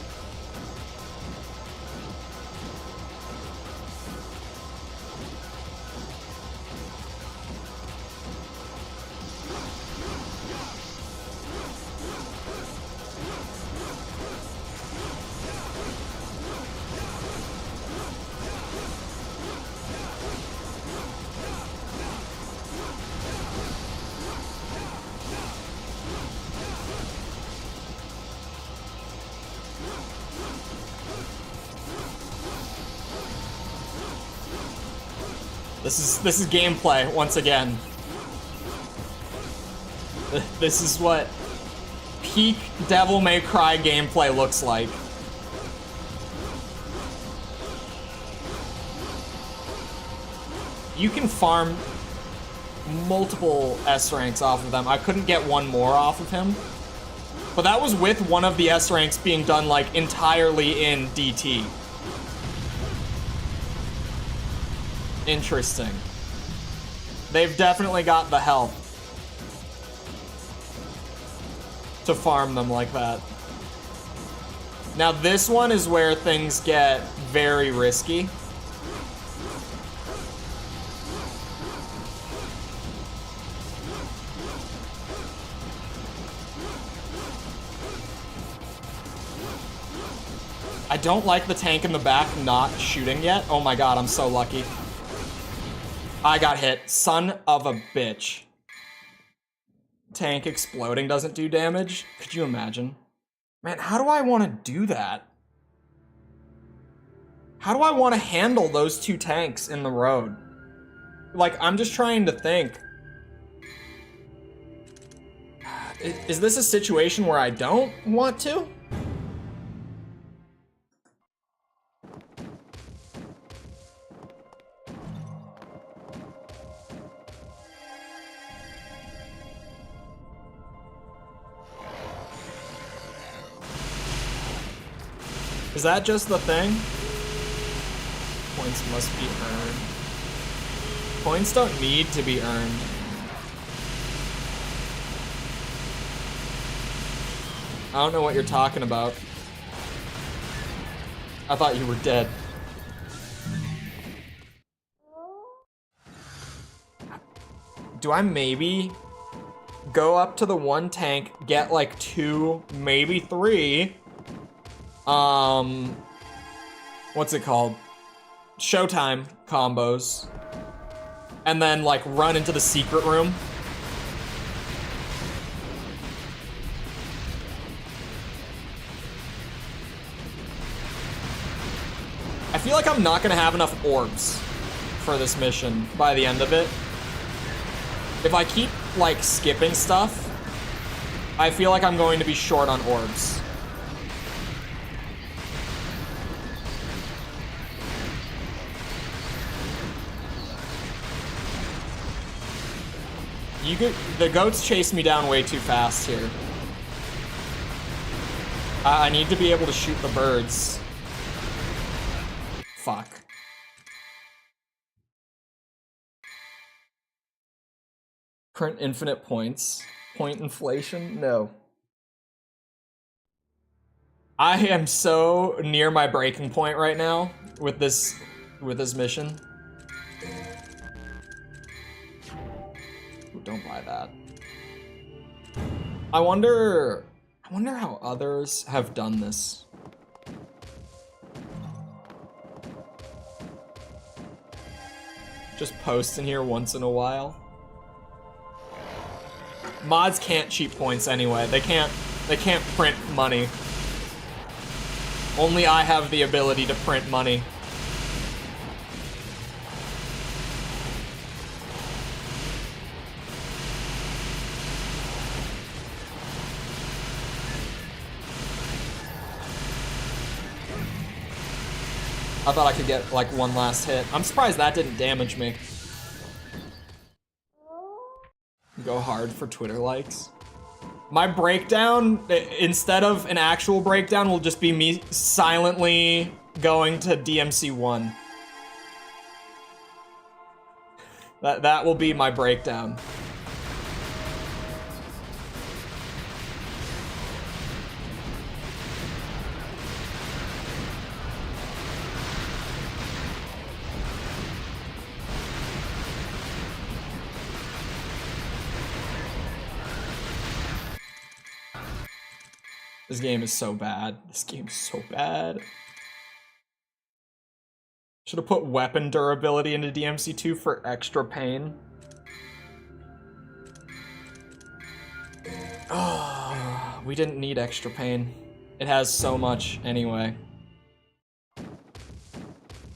This is gameplay once again. This is what peak Devil May Cry gameplay looks like. You can farm multiple S ranks off of them. I couldn't get one more off of him. But that was with one of the S ranks being done like entirely in DT. Interesting. They've definitely got the health to farm them like that. Now this one is where things get very risky. I don't like the tank in the back not shooting yet. Oh my god, I'm so lucky. I got hit. Son of a bitch. Tank exploding doesn't do damage? Could you imagine? Man, how do I want to do that? How do I want to handle those two tanks in the road? Like, I'm just trying to think. Is this a situation where I don't want to? Is that just the thing? Points must be earned. Points don't need to be earned. I don't know what you're talking about. I thought you were dead. Do I maybe go up to the one tank, get like 2, maybe 3, what's it called? Showtime combos. And then, like, run into the secret room. I feel like I'm not gonna have enough orbs for this mission by the end of it. If I keep, like, skipping stuff, I feel like I'm going to be short on orbs. The goats chase me down way too fast here. I need to be able to shoot the birds. Fuck. Current infinite points. Point inflation? No. I am so near my breaking point right now with this mission. Ooh, don't buy that. I wonder how others have done this. Just post in here once in a while. Mods can't cheat points anyway. They can't print money. Only I have the ability to print money. I thought I could get like one last hit. I'm surprised that didn't damage me. Go hard for Twitter likes. My breakdown, instead of an actual breakdown, will just be me silently going to DMC 1. That will be my breakdown. This game is so bad. This game is so bad. Should have put weapon durability into DMC2 for extra pain. Oh, we didn't need extra pain. It has so much anyway.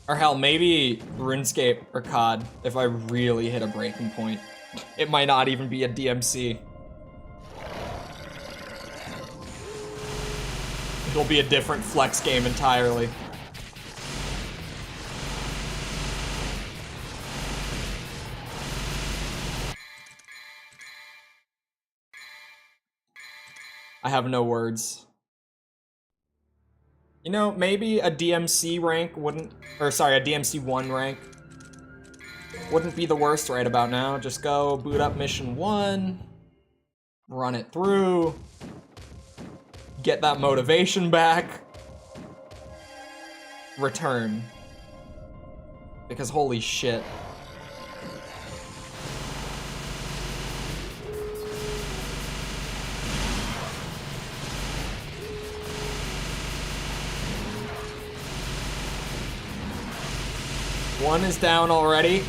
Or hell, maybe RuneScape or COD if I really hit a breaking point. It might not even be a DMC. It'll be a different flex game entirely. I have no words. You know, maybe a DMC rank wouldn't, or sorry, a DMC 1 rank wouldn't be the worst right about now. Just go boot up mission 1, run it through, get that motivation back, return. Because holy shit. One is down already.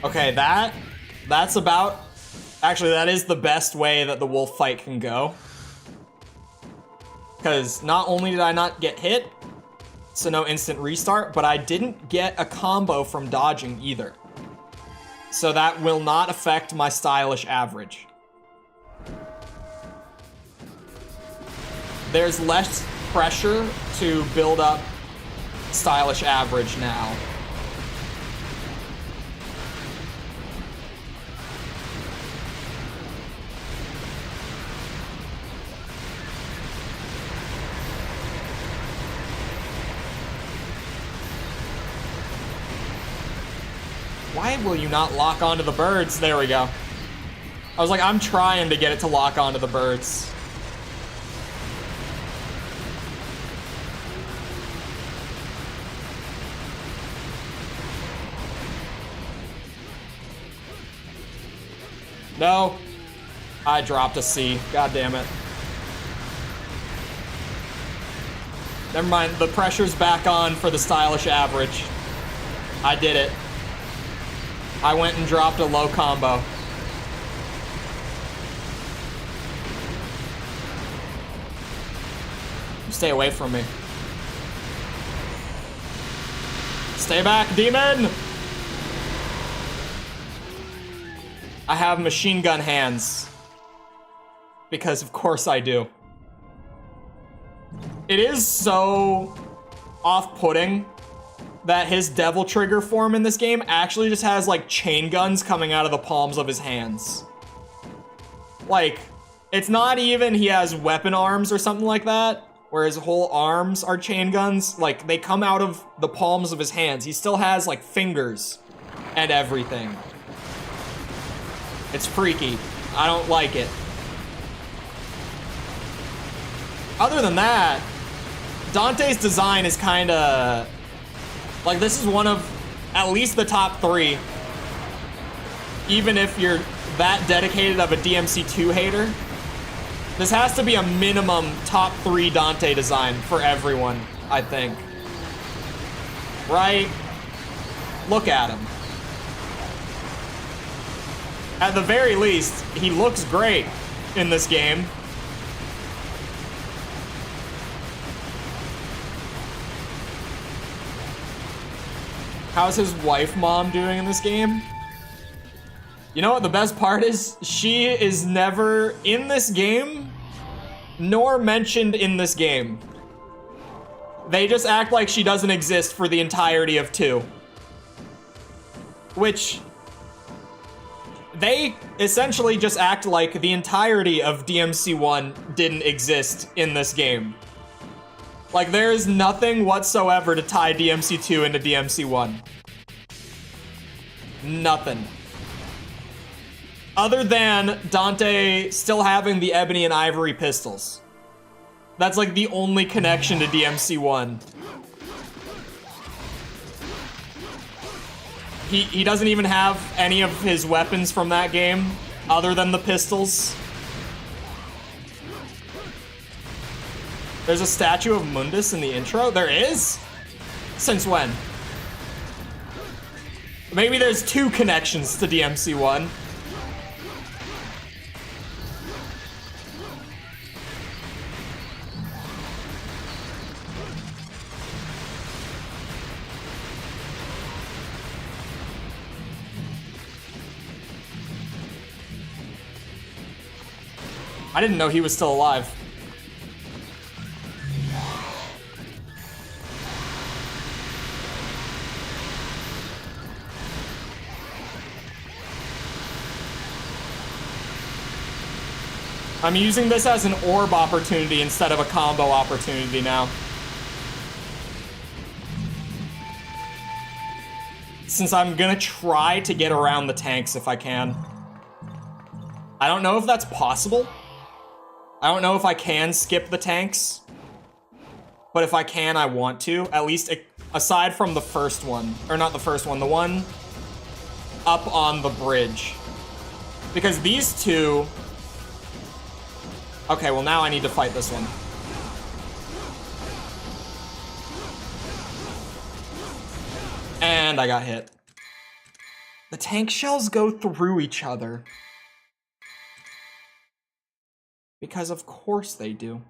Okay, that's about... Actually, that is the best way that the wolf fight can go. Because not only did I not get hit, so no instant restart, but I didn't get a combo from dodging either. So that will not affect my stylish average. There's less pressure to build up stylish average now. Why will you not lock onto the birds? There we go. I was like, I'm trying to get it to lock onto the birds. No. I dropped a C. God damn it. Never mind. The pressure's back on for the stylish average. I did it. I went and dropped a low combo. Stay away from me. Stay back, demon! I have machine gun hands. Because of course I do. It is so off-putting that his devil trigger form in this game actually just has like chain guns coming out of the palms of his hands. Like, it's not even he has weapon arms or something like that, where his whole arms are chain guns. Like, they come out of the palms of his hands. He still has like fingers and everything. It's freaky. I don't like it. Other than that, Dante's design is kind of like, this is one of at least the top 3. Even if you're that dedicated of a DMC2 hater, this has to be a minimum top 3 Dante design for everyone, I think. Right? Look at him. At the very least, he looks great in this game. How's his wife mom doing in this game? You know what the best part is? She is never in this game, nor mentioned in this game. They just act like she doesn't exist for the entirety of 2. Which, they essentially just act like the entirety of DMC1 didn't exist in this game. Like, there is nothing whatsoever to tie DMC2 into DMC1. Nothing. Other than Dante still having the ebony and ivory pistols. That's like the only connection to DMC1. He doesn't even have any of his weapons from that game other than the pistols. There's a statue of Mundus in the intro? There is? Since when? Maybe there's 2 connections to DMC1. I didn't know he was still alive. I'm using this as an orb opportunity instead of a combo opportunity now. Since I'm gonna try to get around the tanks if I can. I don't know if that's possible. I don't know if I can skip the tanks. But if I can, I want to. At least aside from the first one. Or not the first one, the one up on the bridge. Because these 2... Okay, well now I need to fight this one. And I got hit. The tank shells go through each other. Because of course they do.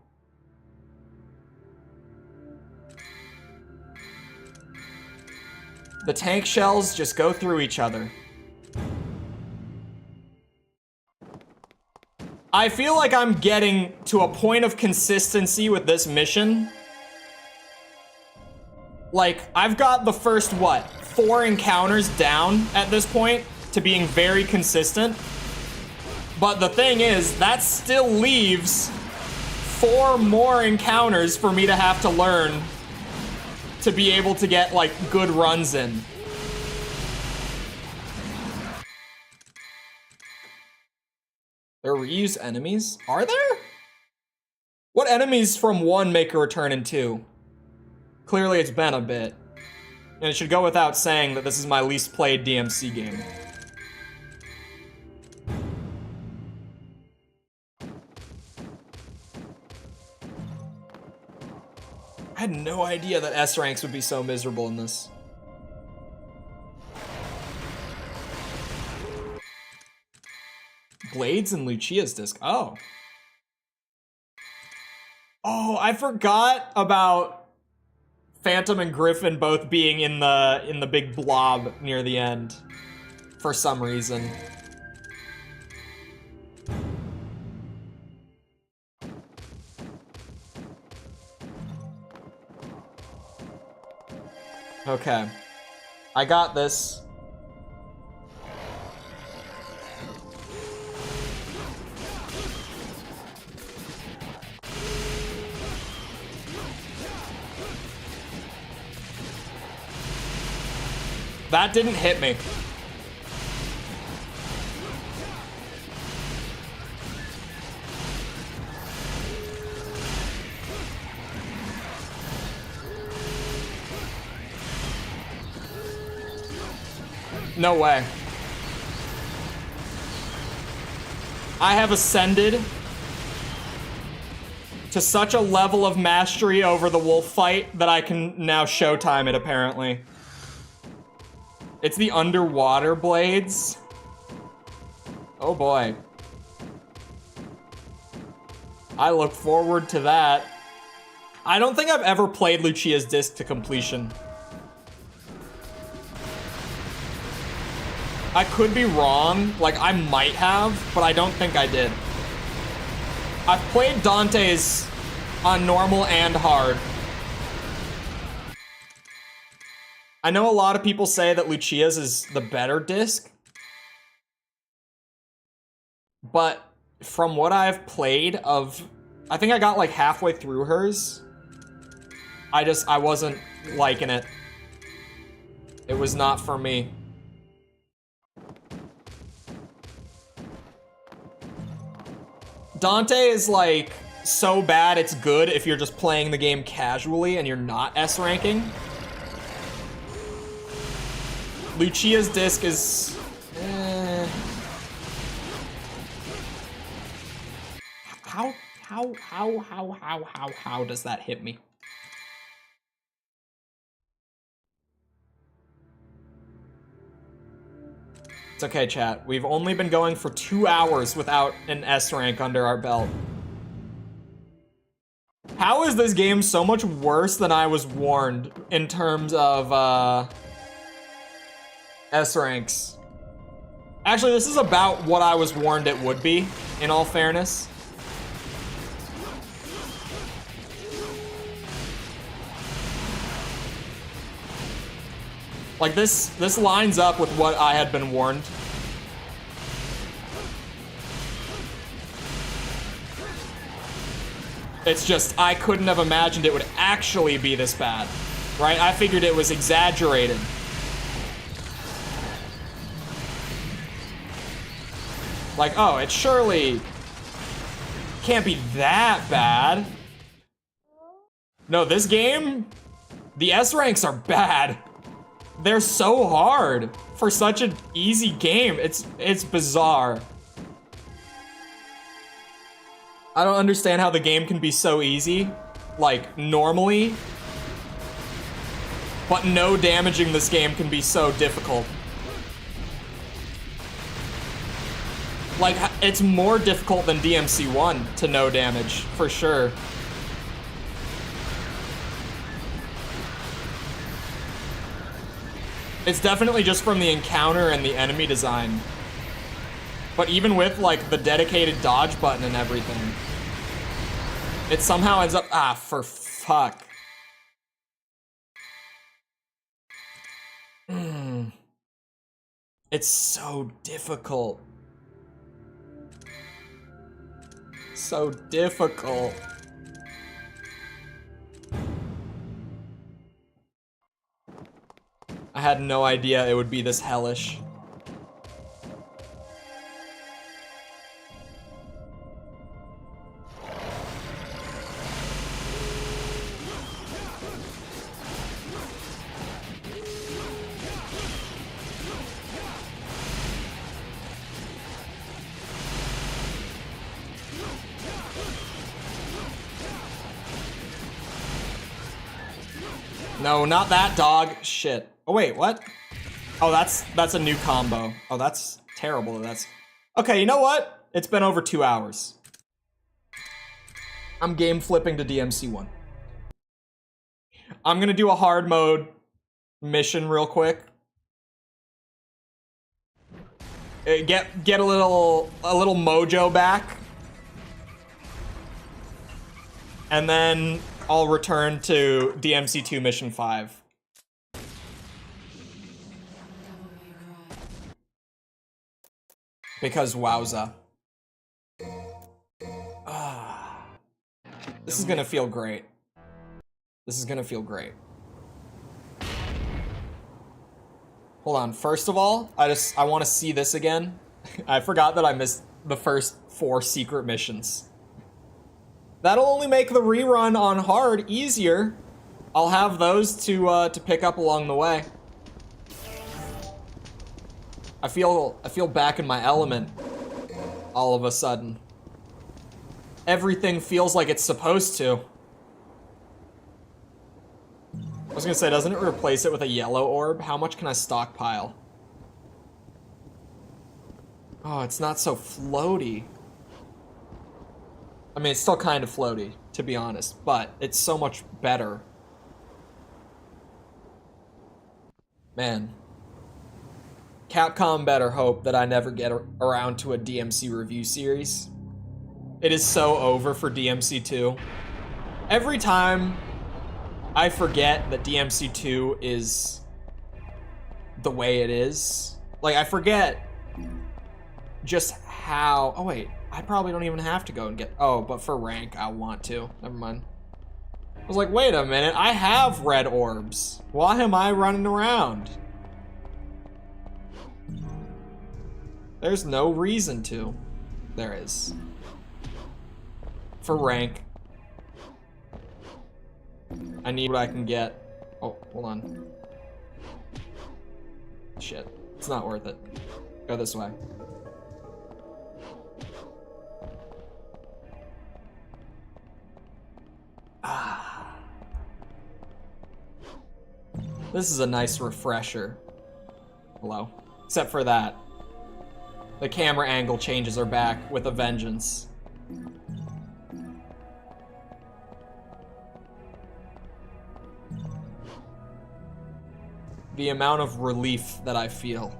The tank shells just go through each other. I feel like I'm getting to a point of consistency with this mission. Like, I've got the first, 4 encounters down at this point to being very consistent. But the thing is, that still leaves 4 more encounters for me to have to learn to be able to get, like, good runs in. There are reused enemies? Are there? What enemies from 1 make a return in 2? Clearly it's been a bit. And it should go without saying that this is my least played DMC game. I had no idea that S ranks would be so miserable in this. Blades and Lucia's disc. Oh. Oh, I forgot about Phantom and Griffin both being in the big blob near the end for some reason. Okay. I got this. That didn't hit me. No way. I have ascended to such a level of mastery over the wolf fight that I can now showtime it, apparently. It's the underwater blades. Oh boy. I look forward to that. I don't think I've ever played Lucia's Disc to completion. I could be wrong, like I might have, but I don't think I did. I've played Dante's on normal and hard. I know a lot of people say that Lucia's is the better disc, but from what I've played I think I got like halfway through hers. I wasn't liking it. It was not for me. Dante is like so bad it's good if you're just playing the game casually and you're not S ranking. Lucia's Disc is how does that hit me? It's okay, chat. We've only been going for 2 hours without an S rank under our belt. How is this game so much worse than I was warned in terms of S ranks? Actually, this is about what I was warned it would be, in all fairness. Like this lines up with what I had been warned. It's just, I couldn't have imagined it would actually be this bad, right? I figured it was exaggerated. Like, oh, it surely can't be that bad. No, this game, the S ranks are bad. They're so hard for such an easy game. It's bizarre. I don't understand how the game can be so easy, like normally, but no damaging this game can be so difficult. Like, it's more difficult than DMC1 to no damage, for sure. It's definitely just from the encounter and the enemy design. But even with, like, the dedicated dodge button and everything, it somehow ends up... Ah, for fuck. It's so difficult. So difficult. I had no idea it would be this hellish. No, not that dog. Shit. Oh wait, what? Oh, that's a new combo. Oh, that's terrible. That's okay. You know what? It's been over 2 hours. I'm game flipping to DMC1. I'm gonna do a hard mode mission real quick. Get a little mojo back, and then I'll return to DMC2 mission 5. Because wowza. This is gonna feel great. This is gonna feel great. Hold on, first of all, I want to see this again. I forgot that I missed the first 4 secret missions. That'll only make the rerun on hard easier. I'll have those to pick up along the way. I feel back in my element all of a sudden. Everything feels like it's supposed to. I was gonna say, doesn't it replace it with a yellow orb? How much can I stockpile? Oh, it's not so floaty. I mean, it's still kind of floaty, to be honest, but it's so much better. Man. Capcom better hope that I never get around to a DMC review series. It is so over for DMC2. Every time I forget that DMC2 is the way it is. Like, I forget just how... Oh, wait. I probably don't even have to go and get... Oh, but for rank, I want to. Never mind. I was like, wait a minute. I have red orbs. Why am I running around? There's no reason to. There is. For rank, I need what I can get. Oh, hold on. Shit. It's not worth it. Go this way. Ah. This is a nice refresher. Hello. Except for that. The camera angle changes are back with a vengeance. The amount of relief that I feel.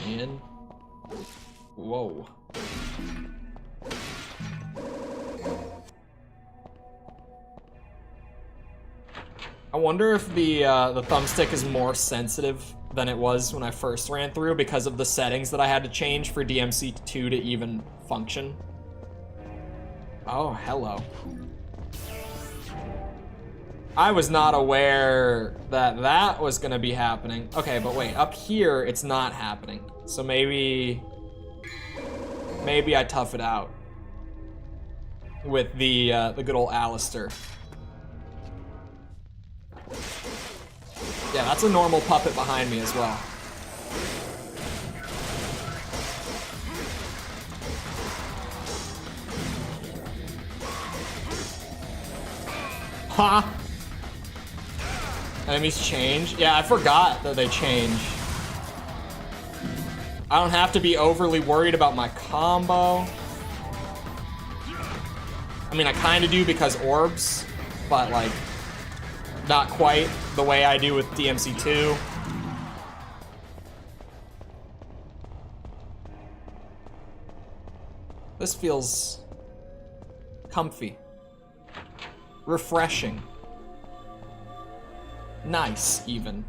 In. Whoa. I wonder if the thumbstick is more sensitive than it was when I first ran through because of the settings that I had to change for DMC2 to even function. Oh, hello. I was not aware that that was gonna be happening. Okay, but wait, up here it's not happening. So maybe I tough it out with the good old Alistair. Yeah, that's a normal puppet behind me as well. Ha! Enemies change? Yeah, I forgot that they change. I don't have to be overly worried about my combo. I mean, I kind of do because orbs, but like, not quite the way I do with DMC2. This feels comfy, refreshing, nice even.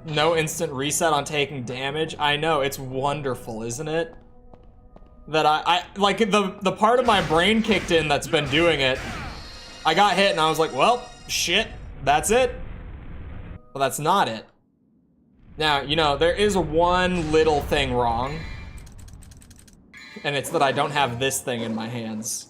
No instant reset on taking damage. I know, it's wonderful, isn't it? That I like the part of my brain kicked in that's been doing it. I got hit and I was like, well, shit, that's it. Well, that's not it. Now, you know, there is one little thing wrong. And it's that I don't have this thing in my hands.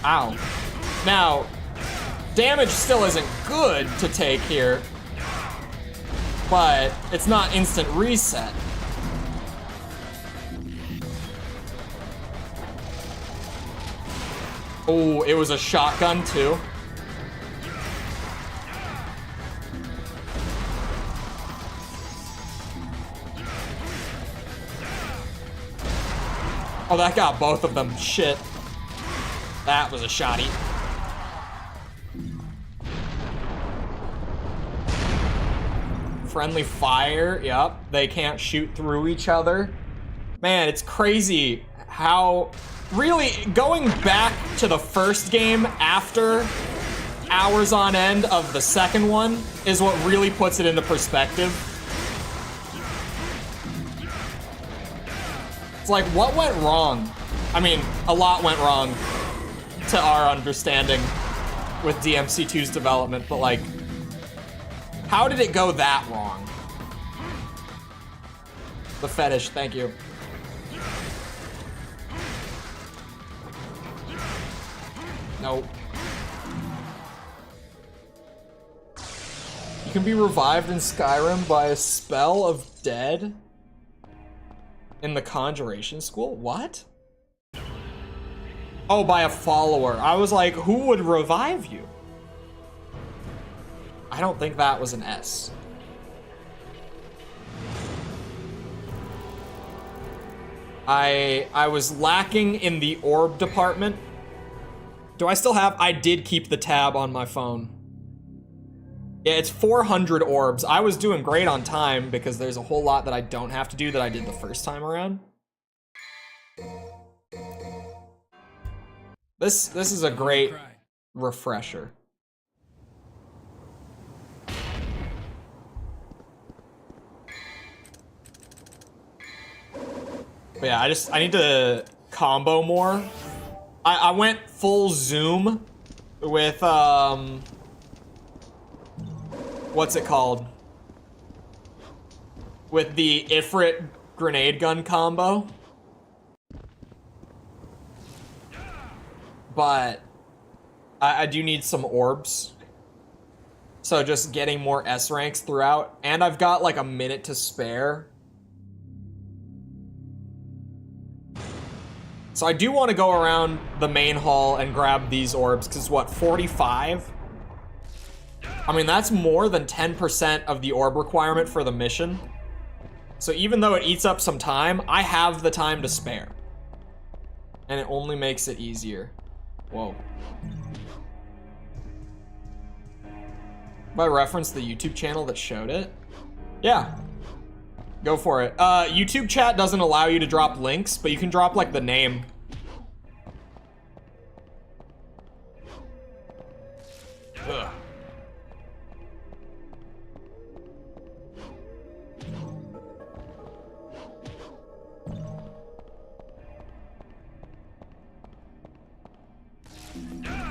Ow. Now, damage still isn't good to take here, but it's not instant reset. Oh, it was a shotgun too. Oh, that got both of them. Shit. That was a shotty. Friendly fire. Yep. They can't shoot through each other. Man, it's crazy how... Really, going back to the first game after hours on end of the second one is what really puts it into perspective. It's like, what went wrong? I mean, a lot went wrong to our understanding with DMC2's development, but like, how did it go that wrong? The fetish, thank you. Nope. You can be revived in Skyrim by a spell of dead in the Conjuration School? What? Oh, by a follower. I was like, who would revive you? I don't think that was an S. I was lacking in the orb department. Do I still have? I did keep the tab on my phone. Yeah, it's 400 orbs. I was doing great on time because there's a whole lot that I don't have to do that I did the first time around. This is a great refresher. But yeah, I need to combo more. I went full zoom with what's it called? With the Ifrit grenade gun combo. But I do need some orbs. So just getting more S ranks throughout. And I've got like a minute to spare. So I do want to go around the main hall and grab these orbs, because what, 45? I mean, that's more than 10% of the orb requirement for the mission. So even though it eats up some time, I have the time to spare. And it only makes it easier. Whoa. Have I referenced the YouTube channel that showed it? Yeah. Go for it. YouTube chat doesn't allow you to drop links, but you can drop like the name. Ugh.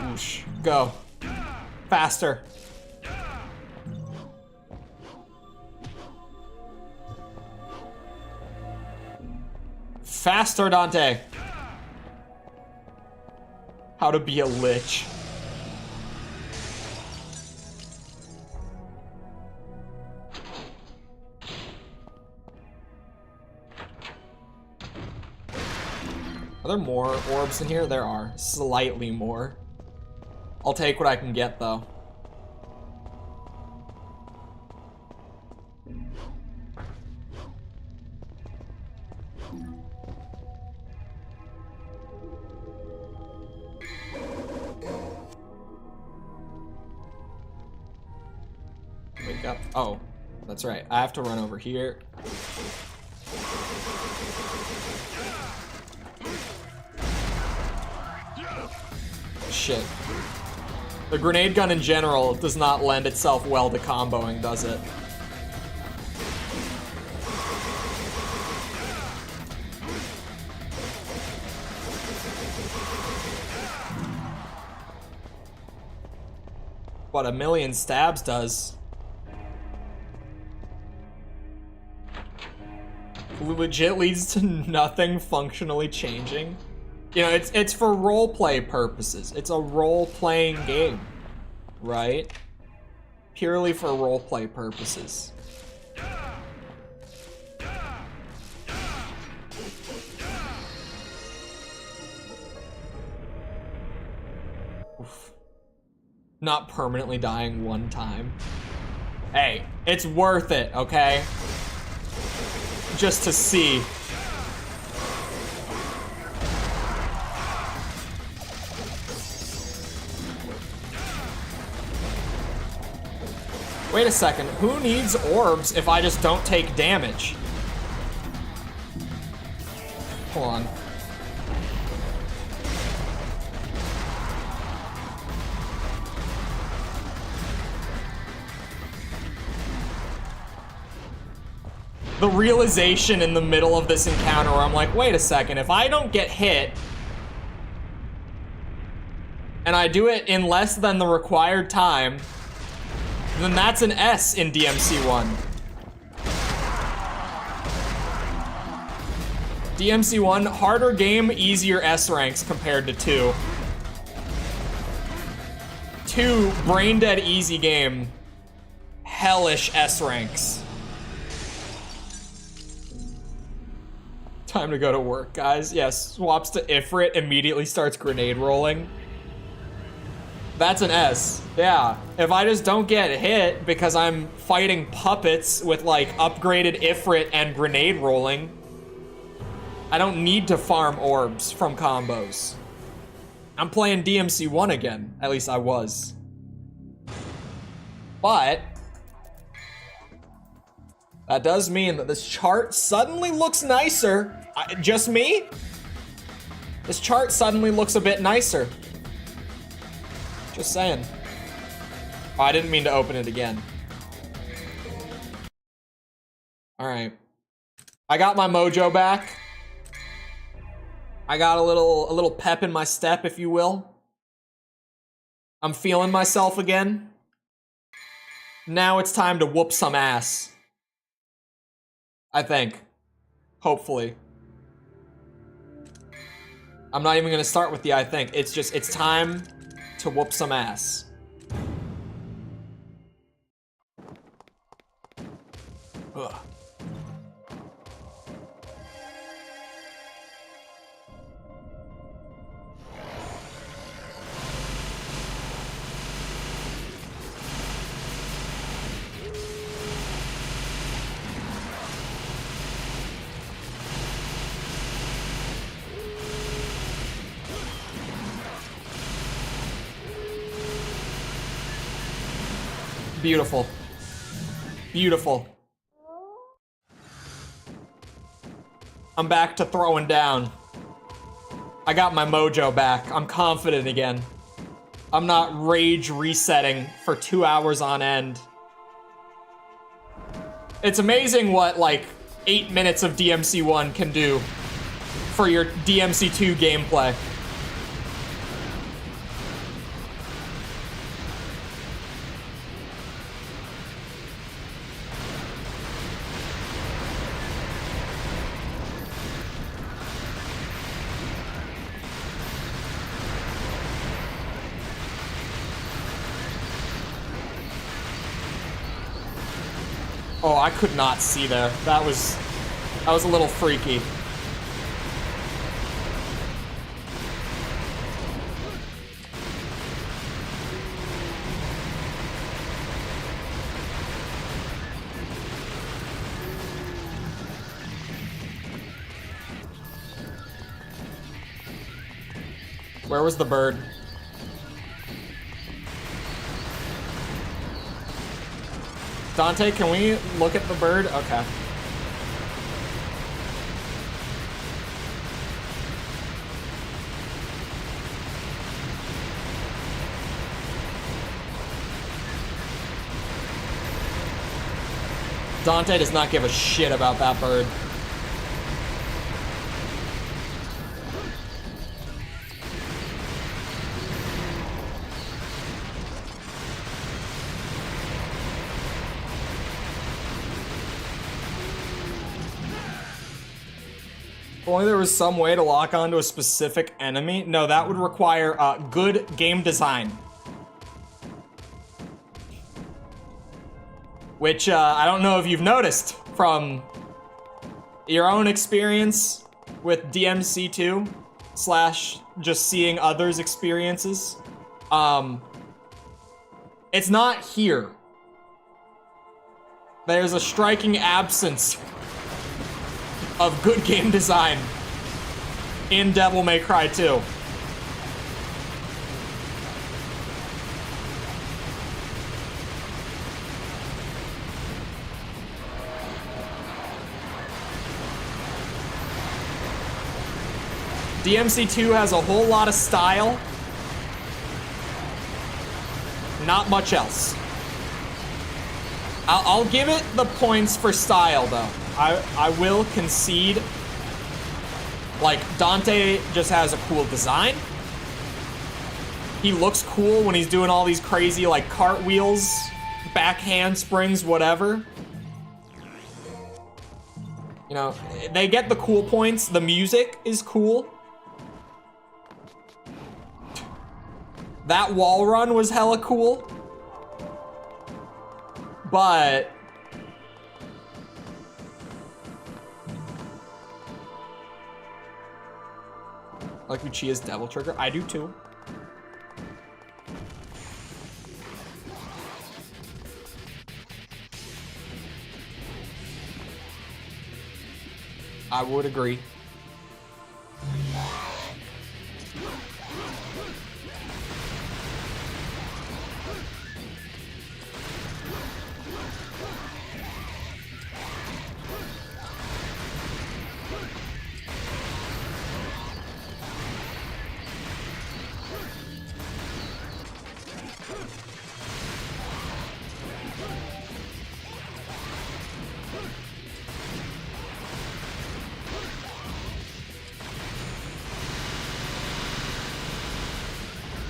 Whoosh. Go. Faster. Faster, Dante. How to be a lich. Are there more orbs in here? There are. Slightly more. I'll take what I can get, though. Wake up. Oh, that's right. I have to run over here. Shit. The grenade gun in general does not lend itself well to comboing, does it? What a million stabs does. Legit leads to nothing functionally changing. You know, it's for roleplay purposes. It's a role-playing game, right? Purely for roleplay purposes. Oof. Not permanently dying one time. Hey, it's worth it, okay? Just to see. Wait a second, who needs orbs if I just don't take damage? Hold on. The realization in the middle of this encounter where I'm like, wait a second, if I don't get hit, and I do it in less than the required time, then that's an S in DMC1. DMC1, harder game, easier S ranks compared to 2. 2, brain dead easy game, hellish S ranks. Time to go to work, guys. Yes, swaps to Ifrit, immediately starts grenade rolling. That's an S. Yeah. If I just don't get hit because I'm fighting puppets with like upgraded Ifrit and grenade rolling, I don't need to farm orbs from combos. I'm playing DMC1 again. At least I was. But that does mean that this chart suddenly looks nicer. Just me? This chart suddenly looks a bit nicer. Just saying. Oh, I didn't mean to open it again. All right. I got my mojo back. I got a little pep in my step, if you will. I'm feeling myself again. Now it's time to whoop some ass. I think. Hopefully. I'm not even gonna start with the I think. It's just, it's time to whoop some ass. Ugh. Beautiful. Beautiful. I'm back to throwing down. I got my mojo back. I'm confident again. I'm not rage resetting for 2 hours on end. It's amazing what, like, 8 minutes of DMC1 can do for your DMC2 gameplay. Oh, I could not see there. That was a little freaky. Where was the bird? Dante, can we look at the bird? Okay. Dante does not give a shit about that bird. If only there was some way to lock onto a specific enemy. No, that would require good game design. Which, I don't know if you've noticed from your own experience with DMC2 / just seeing others' experiences. It's not here. There's a striking absence of good game design in Devil May Cry 2. DMC2 has a whole lot of style. Not much else. I'll give it the points for style, though. I will concede. Like, Dante just has a cool design. He looks cool when he's doing all these crazy, like, cartwheels, back handsprings, whatever. You know, they get the cool points. The music is cool. That wall run was hella cool. But I like Lucia's Devil Trigger. I do too. I would agree.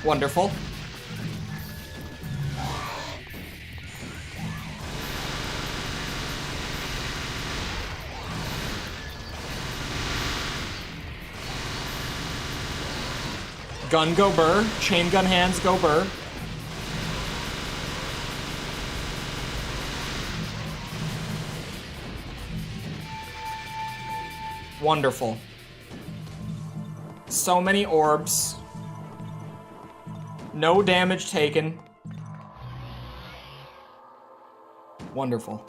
Wonderful. Gun go burr. Chain gun hands go burr. Wonderful. So many orbs. No damage taken. Wonderful.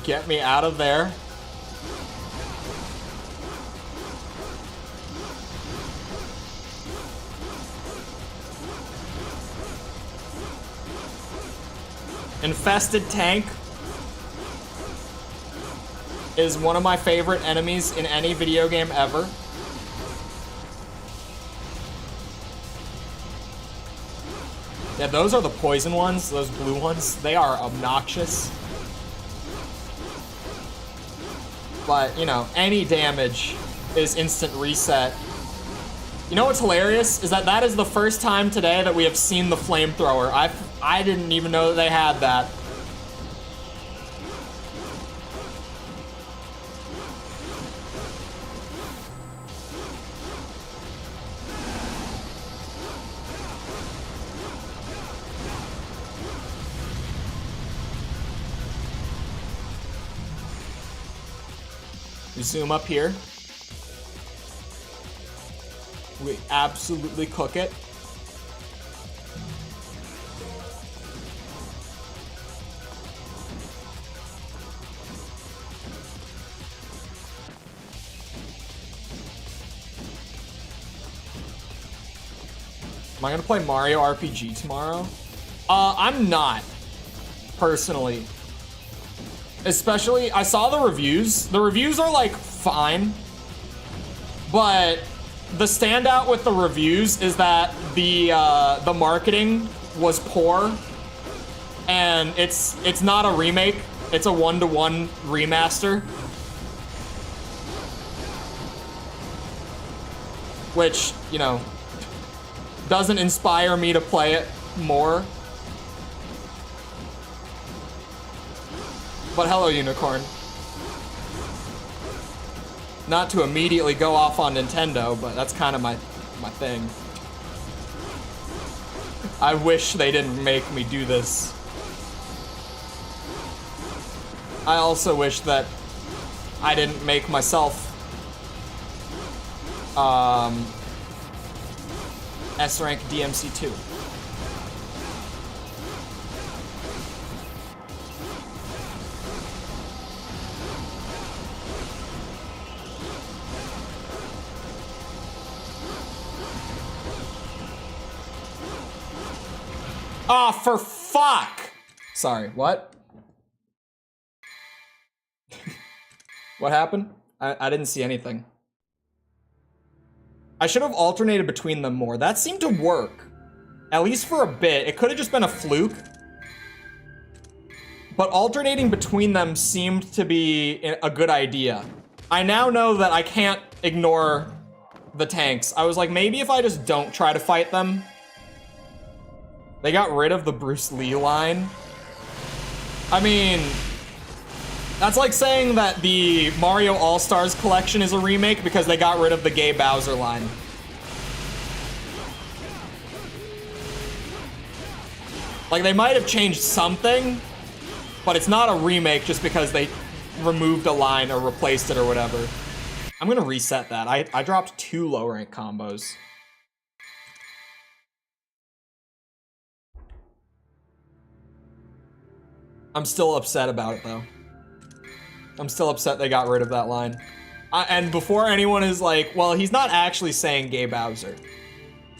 Get me out of there. Infested tank is one of my favorite enemies in any video game ever. Yeah, those are the poison ones, those blue ones. They are obnoxious. But, you know, any damage is instant reset. You know what's hilarious? Is that is the first time today that we have seen the flamethrower. I didn't even know that they had that. We zoom up here. We absolutely cook it. Am I gonna play Mario RPG tomorrow? I'm not, personally. Especially, I saw the reviews. The reviews are like fine, but the standout with the reviews is that the marketing was poor, and it's not a remake. It's a 1-to-1 remaster, which, you know, doesn't inspire me to play it more. But hello, Unicorn. Not to immediately go off on Nintendo, but that's kind of my thing. I wish they didn't make me do this. I also wish that I didn't make myself S-rank DMC2. Oh, for fuck! Sorry, what? What happened? I didn't see anything. I should have alternated between them more. That seemed to work. At least for a bit. It could have just been a fluke. But alternating between them seemed to be a good idea. I now know that I can't ignore the tanks. I was like, maybe if I just don't try to fight them. They got rid of the Bruce Lee line. I mean, that's like saying that the Mario All-Stars collection is a remake because they got rid of the gay Bowser line. Like, they might have changed something, but it's not a remake just because they removed a line or replaced it or whatever. I'm gonna reset that. I dropped 2 low rank combos. I'm still upset about it though. I'm still upset they got rid of that line. And before anyone is like, well, he's not actually saying gay Bowser.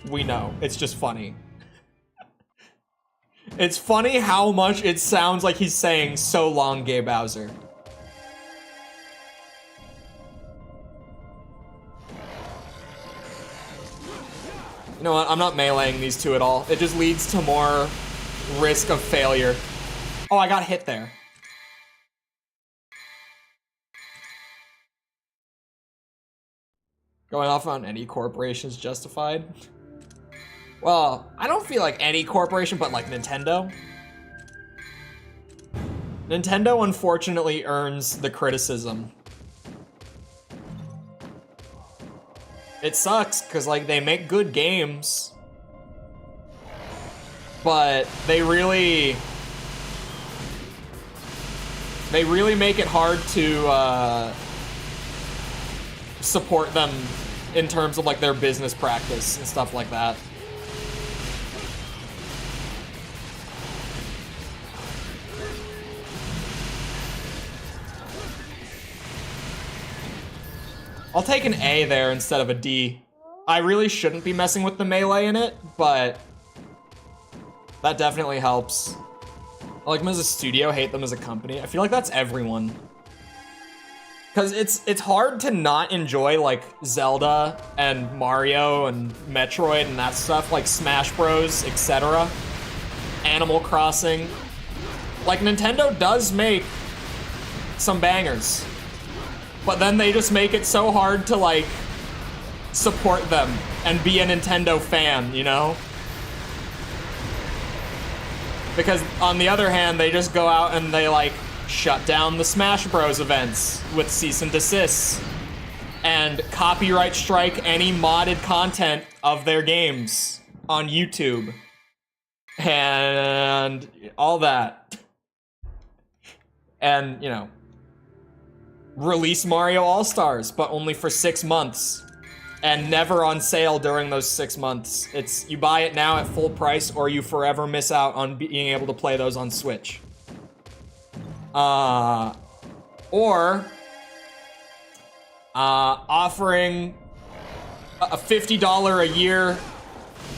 We know, it's just funny. It's funny how much it sounds like he's saying so long gay Bowser. You know what, I'm not meleeing these two at all. It just leads to more risk of failure. Oh, I got hit there. Going off on any corporation is justified. Well, I don't feel like any corporation, but like Nintendo. Nintendo unfortunately earns the criticism. It sucks, because like they make good games, but they really make it hard to support them in terms of like their business practice and stuff like that. I'll take an A there instead of a D. I really shouldn't be messing with the melee in it, but that definitely helps. I like them as a studio, hate them as a company. I feel like that's everyone. Because it's hard to not enjoy like Zelda and Mario and Metroid and that stuff, like Smash Bros, etc. Animal Crossing. Like Nintendo does make some bangers, but then they just make it so hard to like support them and be a Nintendo fan, you know? Because on the other hand, they just go out and they like shut down the Smash Bros events with cease and desists and copyright strike any modded content of their games on YouTube and all that. And, you know, release Mario All-Stars, but only for 6 months and never on sale during those 6 months. It's you buy it now at full price or you forever miss out on being able to play those on Switch. Or offering a $50 a year,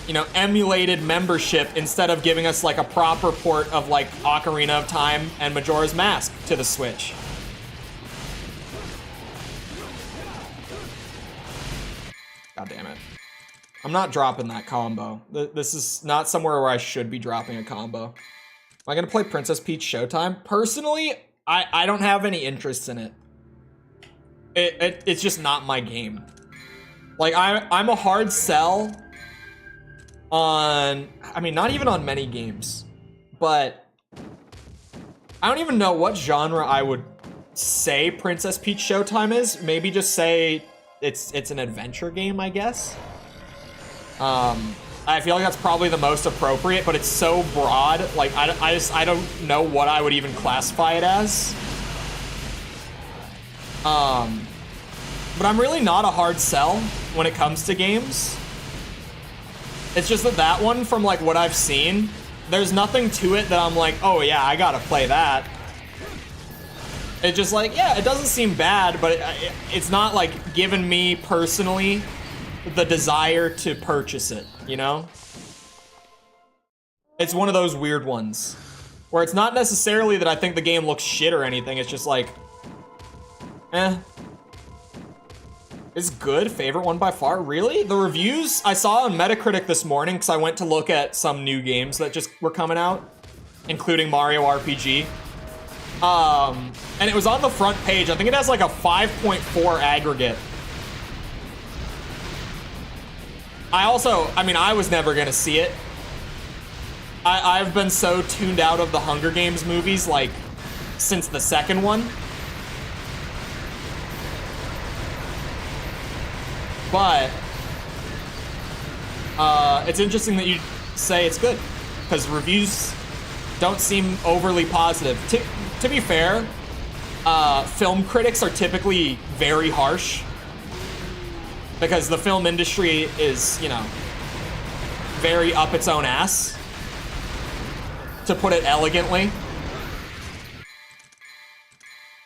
you know, emulated membership instead of giving us like a proper port of like Ocarina of Time and Majora's Mask to the Switch. God damn it. I'm not dropping that combo. This is not somewhere where I should be dropping a combo. Am I gonna play Princess Peach Showtime? Personally, I don't have any interest in it. It's just not my game. Like, I'm a hard sell on, I mean, not even on many games, but I don't even know what genre I would say Princess Peach Showtime is. Maybe just say it's an adventure game, I guess. I feel like that's probably the most appropriate, but it's so broad. Like, I don't know what I would even classify it as. But I'm really not a hard sell when it comes to games. It's just that one, from like what I've seen, there's nothing to it that I'm like, oh yeah, I gotta play that. It's just like, yeah, it doesn't seem bad, but it's not like giving me personally the desire to purchase it, you know? It's one of those weird ones where it's not necessarily that I think the game looks shit or anything. It's just like, eh. It's good. Favorite one by far. Really? The reviews I saw on Metacritic this morning, because I went to look at some new games that just were coming out, including Mario RPG. And it was on the front page. I think it has like a 5.4 aggregate. I mean, I was never gonna see it. I've been so tuned out of the Hunger Games movies, like, since the second one. But, it's interesting that you say it's good, because reviews don't seem overly positive. To be fair, film critics are typically very harsh, because the film industry is, you know, very up its own ass, to put it elegantly.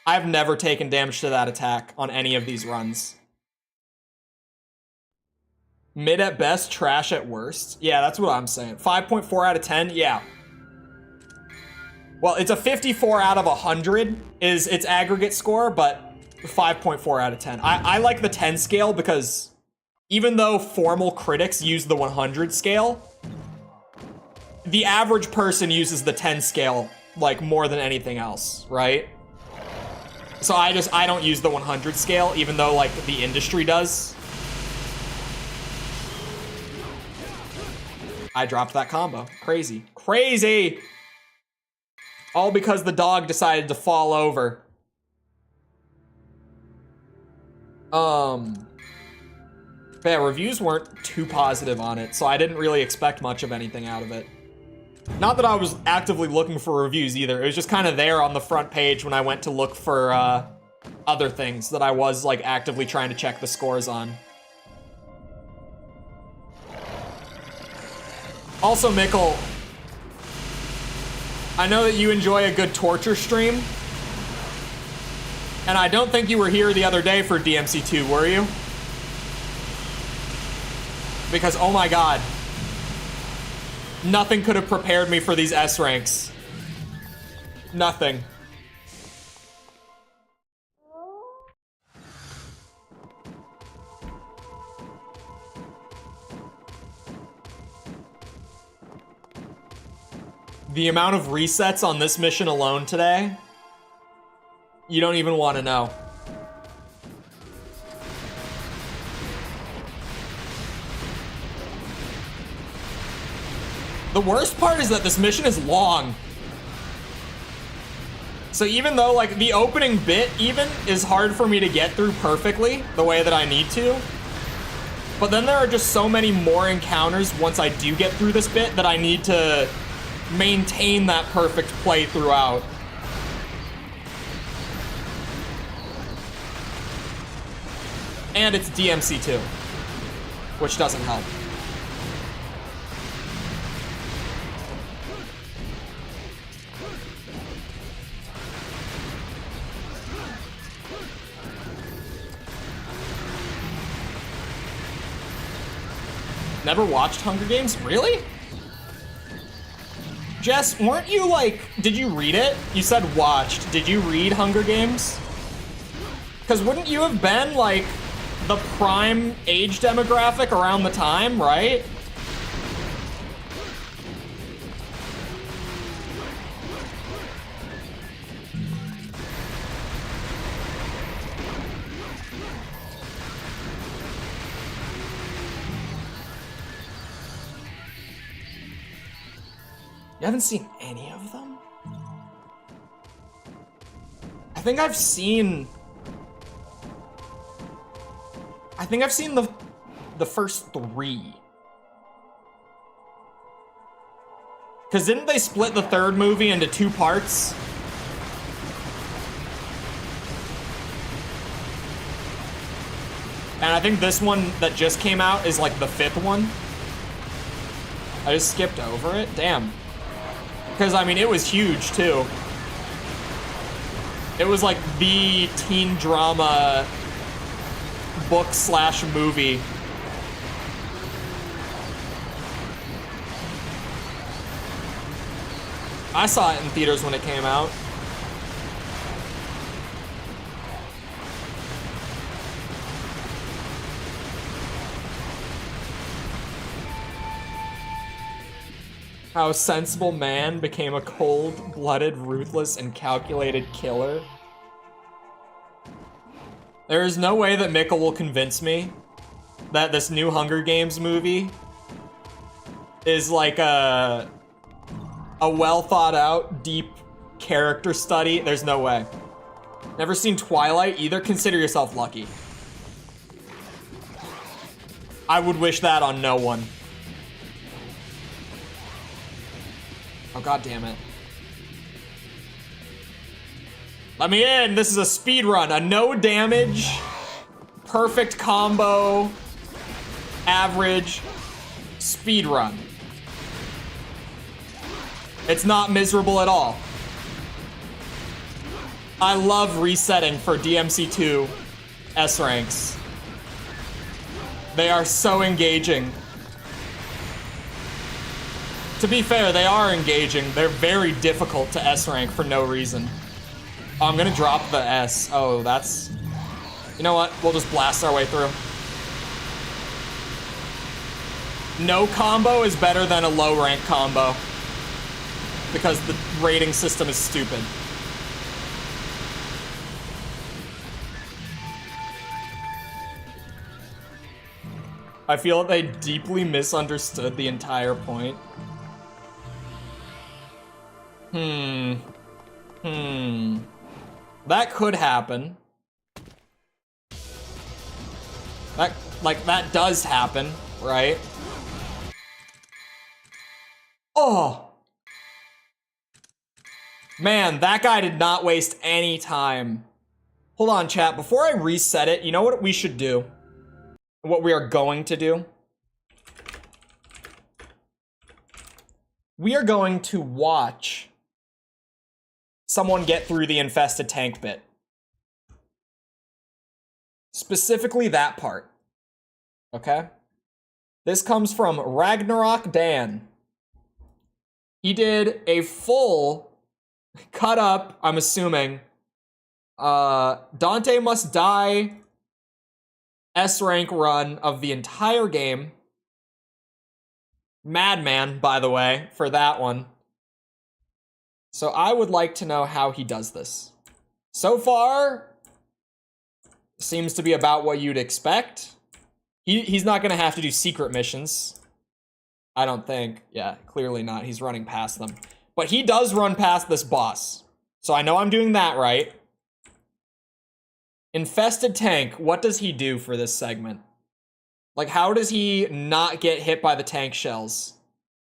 I've never taken damage to that attack on any of these runs. Mid at best, trash at worst. Yeah, that's what I'm saying. 5.4 out of 10, yeah. Well, it's a 54 out of 100 is its aggregate score, but 5.4 out of 10. I like the 10 scale because even though formal critics use the 100 scale, the average person uses the 10 scale like more than anything else, right? So I don't use the 100 scale, even though like the industry does. I dropped that combo. Crazy. Crazy! All because the dog decided to fall over. But yeah, reviews weren't too positive on it, so I didn't really expect much of anything out of it. Not that I was actively looking for reviews either. It was just kind of there on the front page when I went to look for other things that I was like actively trying to check the scores on. Also, Mikkel, I know that you enjoy a good torture stream, and I don't think you were here the other day for DMC2, were you? Because, oh my god, nothing could have prepared me for these S ranks. Nothing. The amount of resets on this mission alone today, you don't even want to know. The worst part is that this mission is long. So even though like the opening bit even is hard for me to get through perfectly the way that I need to, but then there are just so many more encounters once I do get through this bit that I need to maintain that perfect play throughout. And it's DMC2, which doesn't help. Never watched Hunger Games? Really? Jess, weren't you like, did you read it? You said watched. Did you read Hunger Games? Because wouldn't you have been like the prime age demographic around the time, right? You haven't seen any of them? I think I've seen the first 3. Cause didn't they split the third movie into 2 parts? And I think this one that just came out is like the 5th one. I just skipped over it, damn. Because, I mean, it was huge, too. It was like the teen drama book/movie. I saw it in theaters when it came out. How a sensible man became a cold-blooded, ruthless, and calculated killer. There is no way that Mikkel will convince me that this new Hunger Games movie is like a well-thought-out, deep character study. There's no way. Never seen Twilight either? Consider yourself lucky. I would wish that on no one. Oh, god damn it. Let me in! This is a speed run. A no damage, perfect combo, average speed run. It's not miserable at all. I love resetting for DMC2 S ranks. They are so engaging. To be fair, they are engaging. They're very difficult to S rank for no reason. Oh, I'm gonna drop the S. Oh, that's... You know what? We'll just blast our way through. No combo is better than a low rank combo. Because the rating system is stupid. I feel they deeply misunderstood the entire point. That could happen. That does happen, right? Oh! Man, that guy did not waste any time. Hold on, chat. Before I reset it, you know what we should do? What we are going to do? We are going to watch someone get through the infested tank bit. Specifically that part. Okay? This comes from Ragnarok Dan. He did a full cut up, I'm assuming, Dante Must Die S rank run of the entire game. Madman, by the way, for that one. So I would like to know how he does this. So far, seems to be about what you'd expect. He's not gonna have to do secret missions. I don't think. Yeah, clearly not. He's running past them. But he does run past this boss. So I know I'm doing that right. Infested tank, what does he do for this segment? Like, how does he not get hit by the tank shells?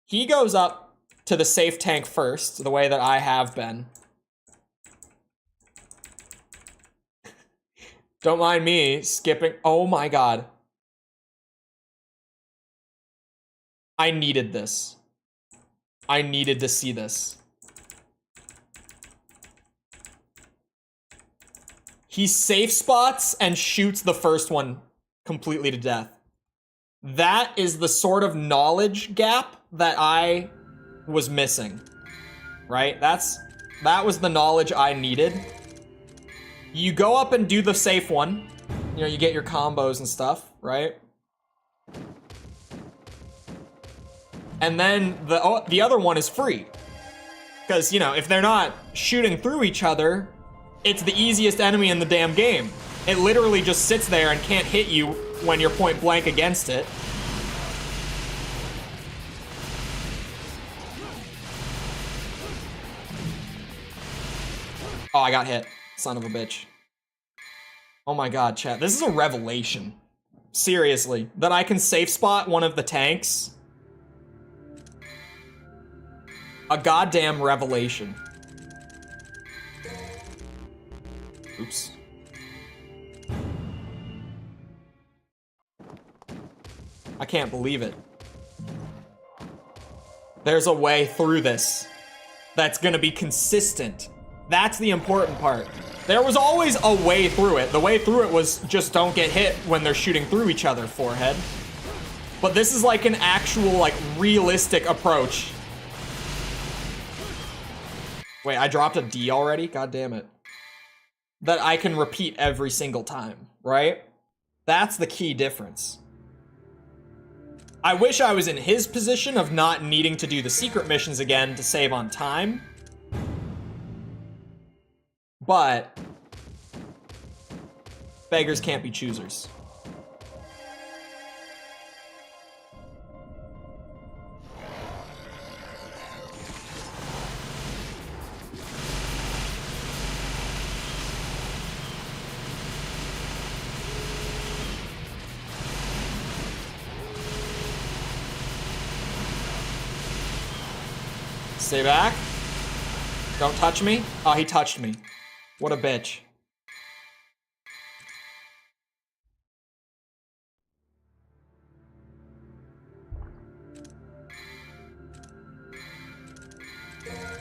He goes up to the safe tank first, the way that I have been. Don't mind me skipping. Oh my god. I needed this. I needed to see this. He safe spots and shoots the first one completely to death. That is the sort of knowledge gap that I was missing, right? That was the knowledge I needed. You go up and do the safe one. You know, you get your combos and stuff, right? And then the other one is free. Because, you know, if they're not shooting through each other, it's the easiest enemy in the damn game. It literally just sits there and can't hit you when you're point blank against it. Oh, I got hit. Son of a bitch. Oh my god, chat. This is a revelation. Seriously. That I can safe spot one of the tanks. A goddamn revelation. Oops. I can't believe it. There's a way through this that's gonna be consistent. That's the important part. There was always a way through it. The way through it was just don't get hit when they're shooting through each other, forehead. But this is like an actual, like, realistic approach. Wait, I dropped a D already? God damn it. That I can repeat every single time, right? That's the key difference. I wish I was in his position of not needing to do the secret missions again to save on time. But beggars can't be choosers. Stay back. Don't touch me. Oh, he touched me. What a bitch.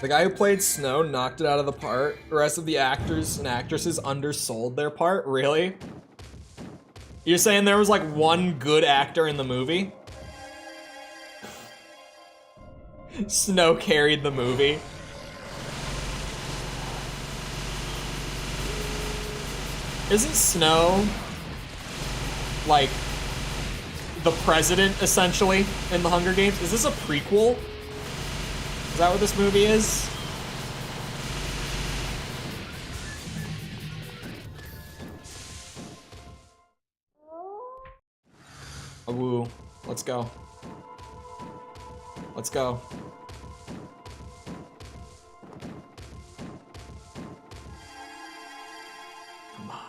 The guy who played Snow knocked it out of the park. The rest of the actors and actresses undersold their part? Really? You're saying there was like one good actor in the movie? Snow carried the movie. Isn't Snow like the president essentially in the Hunger Games? Is this a prequel? Is that what this movie is? Oh, woo. Let's go. Let's go. Come on.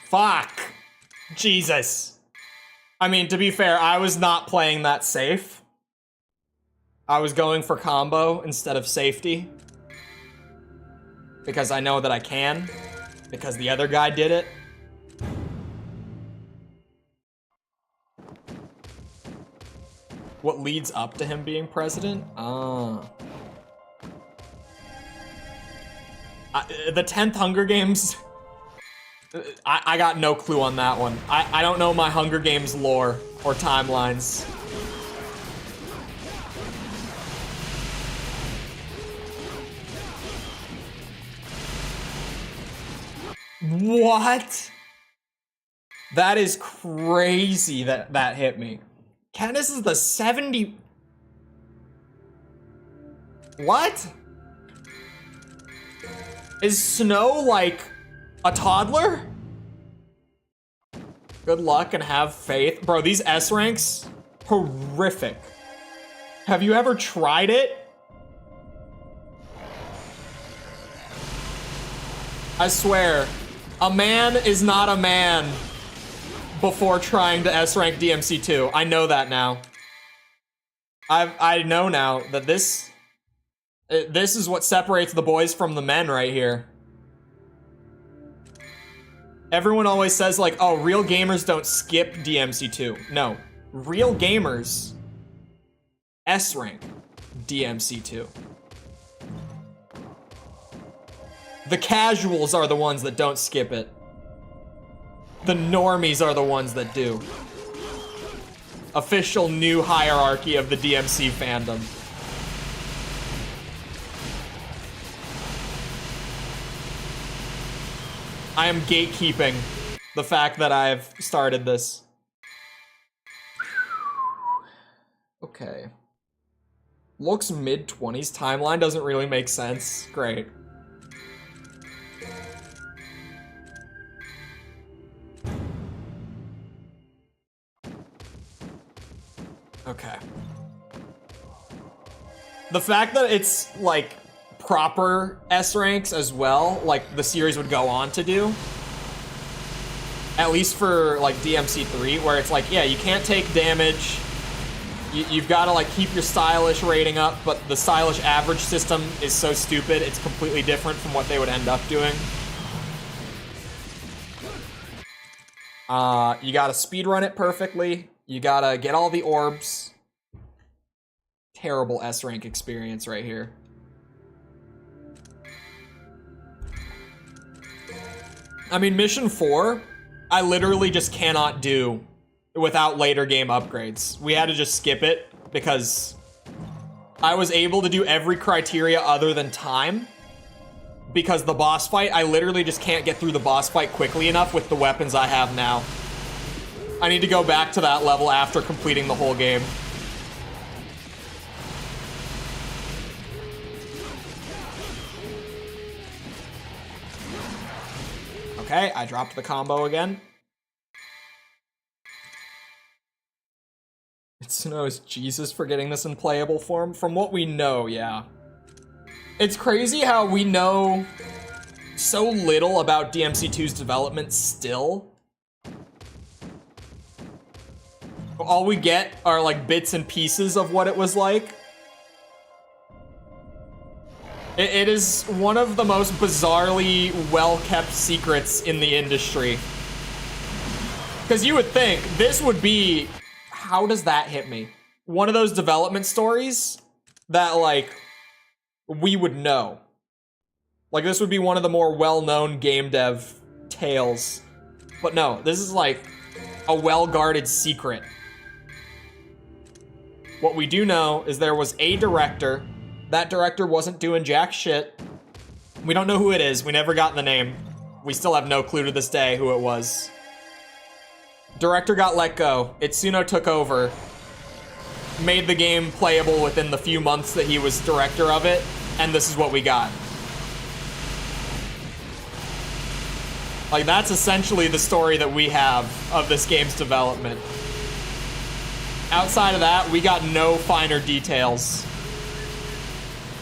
Fuck. Jesus. I mean, to be fair, I was not playing that safe. I was going for combo instead of safety. Because I know that I can. Because the other guy did it. What leads up to him being president? The 10th Hunger Games... I got no clue on that one. I don't know my Hunger Games lore or timelines. What? That is crazy that hit me. Katniss is the 70... What? Is Snow like a toddler? Good luck and have faith. Bro, these S ranks, horrific. Have you ever tried it? I swear, a man is not a man before trying to S rank DMC2. I know that now. I know now that this is what separates the boys from the men right here. Everyone always says like, oh, real gamers don't skip DMC2. No, real gamers S rank DMC2. The casuals are the ones that don't skip it. The normies are the ones that do. Official new hierarchy of the DMC fandom. I am gatekeeping the fact that I've started this. Okay. Looks mid-20s. Timeline doesn't really make sense. Great. Okay. The fact that it's, like, proper S ranks as well, like the series would go on to do. At least for, like, DMC3, where it's like, yeah, you can't take damage. You've got to, like, keep your stylish rating up, but the stylish average system is so stupid, it's completely different from what they would end up doing. You gotta speedrun it perfectly. You gotta get all the orbs. Terrible S rank experience right here. I mean, Mission 4, I literally just cannot do without later game upgrades. We had to just skip it because I was able to do every criteria other than time. Because the boss fight, I literally just can't get through the boss fight quickly enough with the weapons I have now. I need to go back to that level after completing the whole game. Okay, I dropped the combo again. Itsuno is Jesus for getting this in playable form. From what we know, yeah. It's crazy how we know so little about DMC2's development still. All we get are like bits and pieces of what it was like. It is one of the most bizarrely well-kept secrets in the industry. Because you would think this would be, how does that hit me? One of those development stories that like, we would know. Like this would be one of the more well-known game dev tales. But no, this is like a well-guarded secret. What we do know is there was a director. That director wasn't doing jack shit. We don't know who it is. We never got the name. We still have no clue to this day who it was. Director got let go. Itsuno took over. Made the game playable within the few months that he was director of it. And this is what we got. Like, that's essentially the story that we have of this game's development. Outside of that, we got no finer details.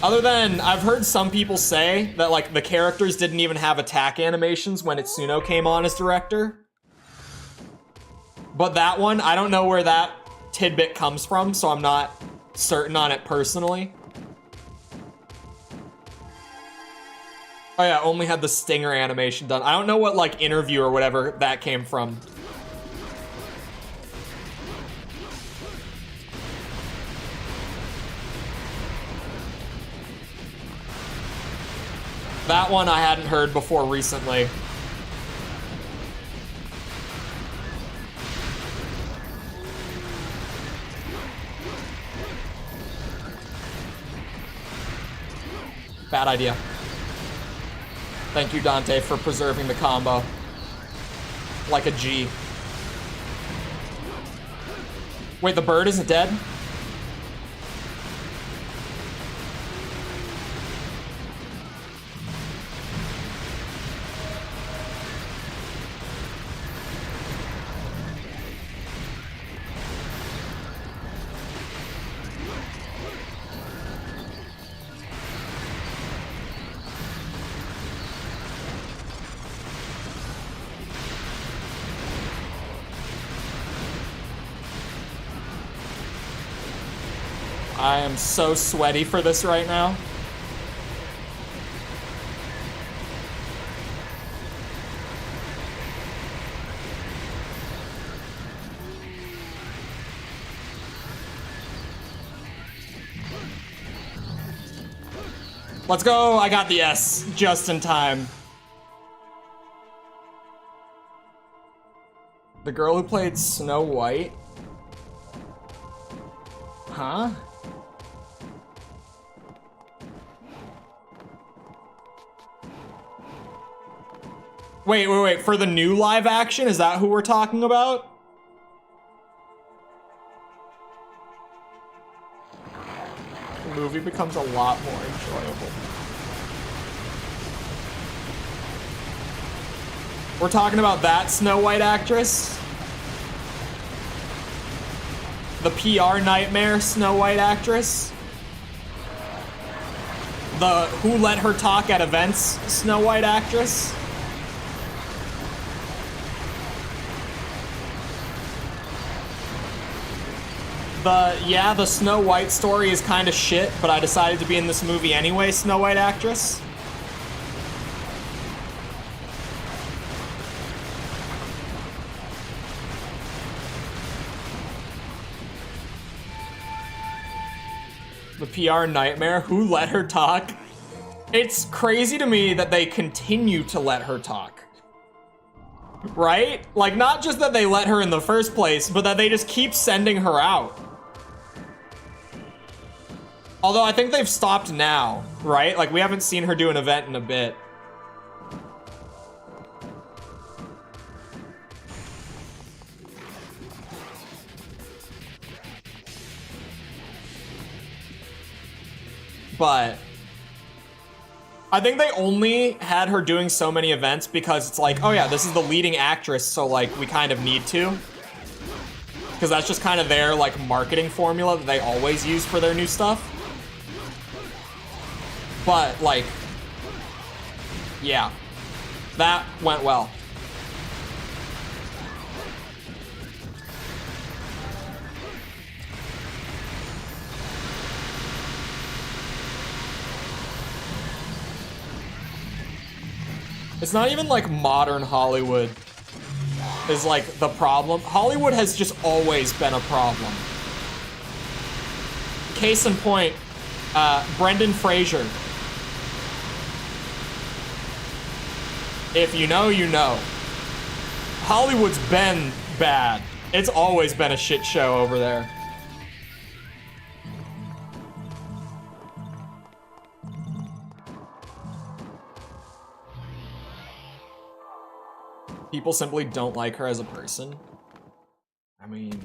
Other than, I've heard some people say that, like, the characters didn't even have attack animations when Itsuno came on as director. But that one, I don't know where that tidbit comes from, so I'm not certain on it personally. Oh yeah, only had the stinger animation done. I don't know what, like, interview or whatever that came from. That one I hadn't heard before recently. Bad idea. Thank you, Dante, for preserving the combo. Like a G. Wait, the bird isn't dead? I am so sweaty for this right now. Let's go, I got the S just in time. The girl who played Snow White? Huh? Wait, for the new live action? Is that who we're talking about? The movie becomes a lot more enjoyable. We're talking about that Snow White actress? The PR nightmare Snow White actress? The who let her talk at events Snow White actress? The Snow White story is kind of shit, but I decided to be in this movie anyway, Snow White actress. The PR nightmare, who let her talk? It's crazy to me that they continue to let her talk. Right? Like, not just that they let her in the first place, but that they just keep sending her out. Although I think they've stopped now, right? Like, we haven't seen her do an event in a bit. But I think they only had her doing so many events because it's like, oh yeah, this is the leading actress, so like we kind of need to. Because that's just kind of their like marketing formula that they always use for their new stuff. But like, yeah, that went well. It's not even like modern Hollywood is like the problem. Hollywood has just always been a problem. Case in point, Brendan Fraser. If you know, you know. Hollywood's been bad. It's always been a shit show over there. People simply don't like her as a person. I mean,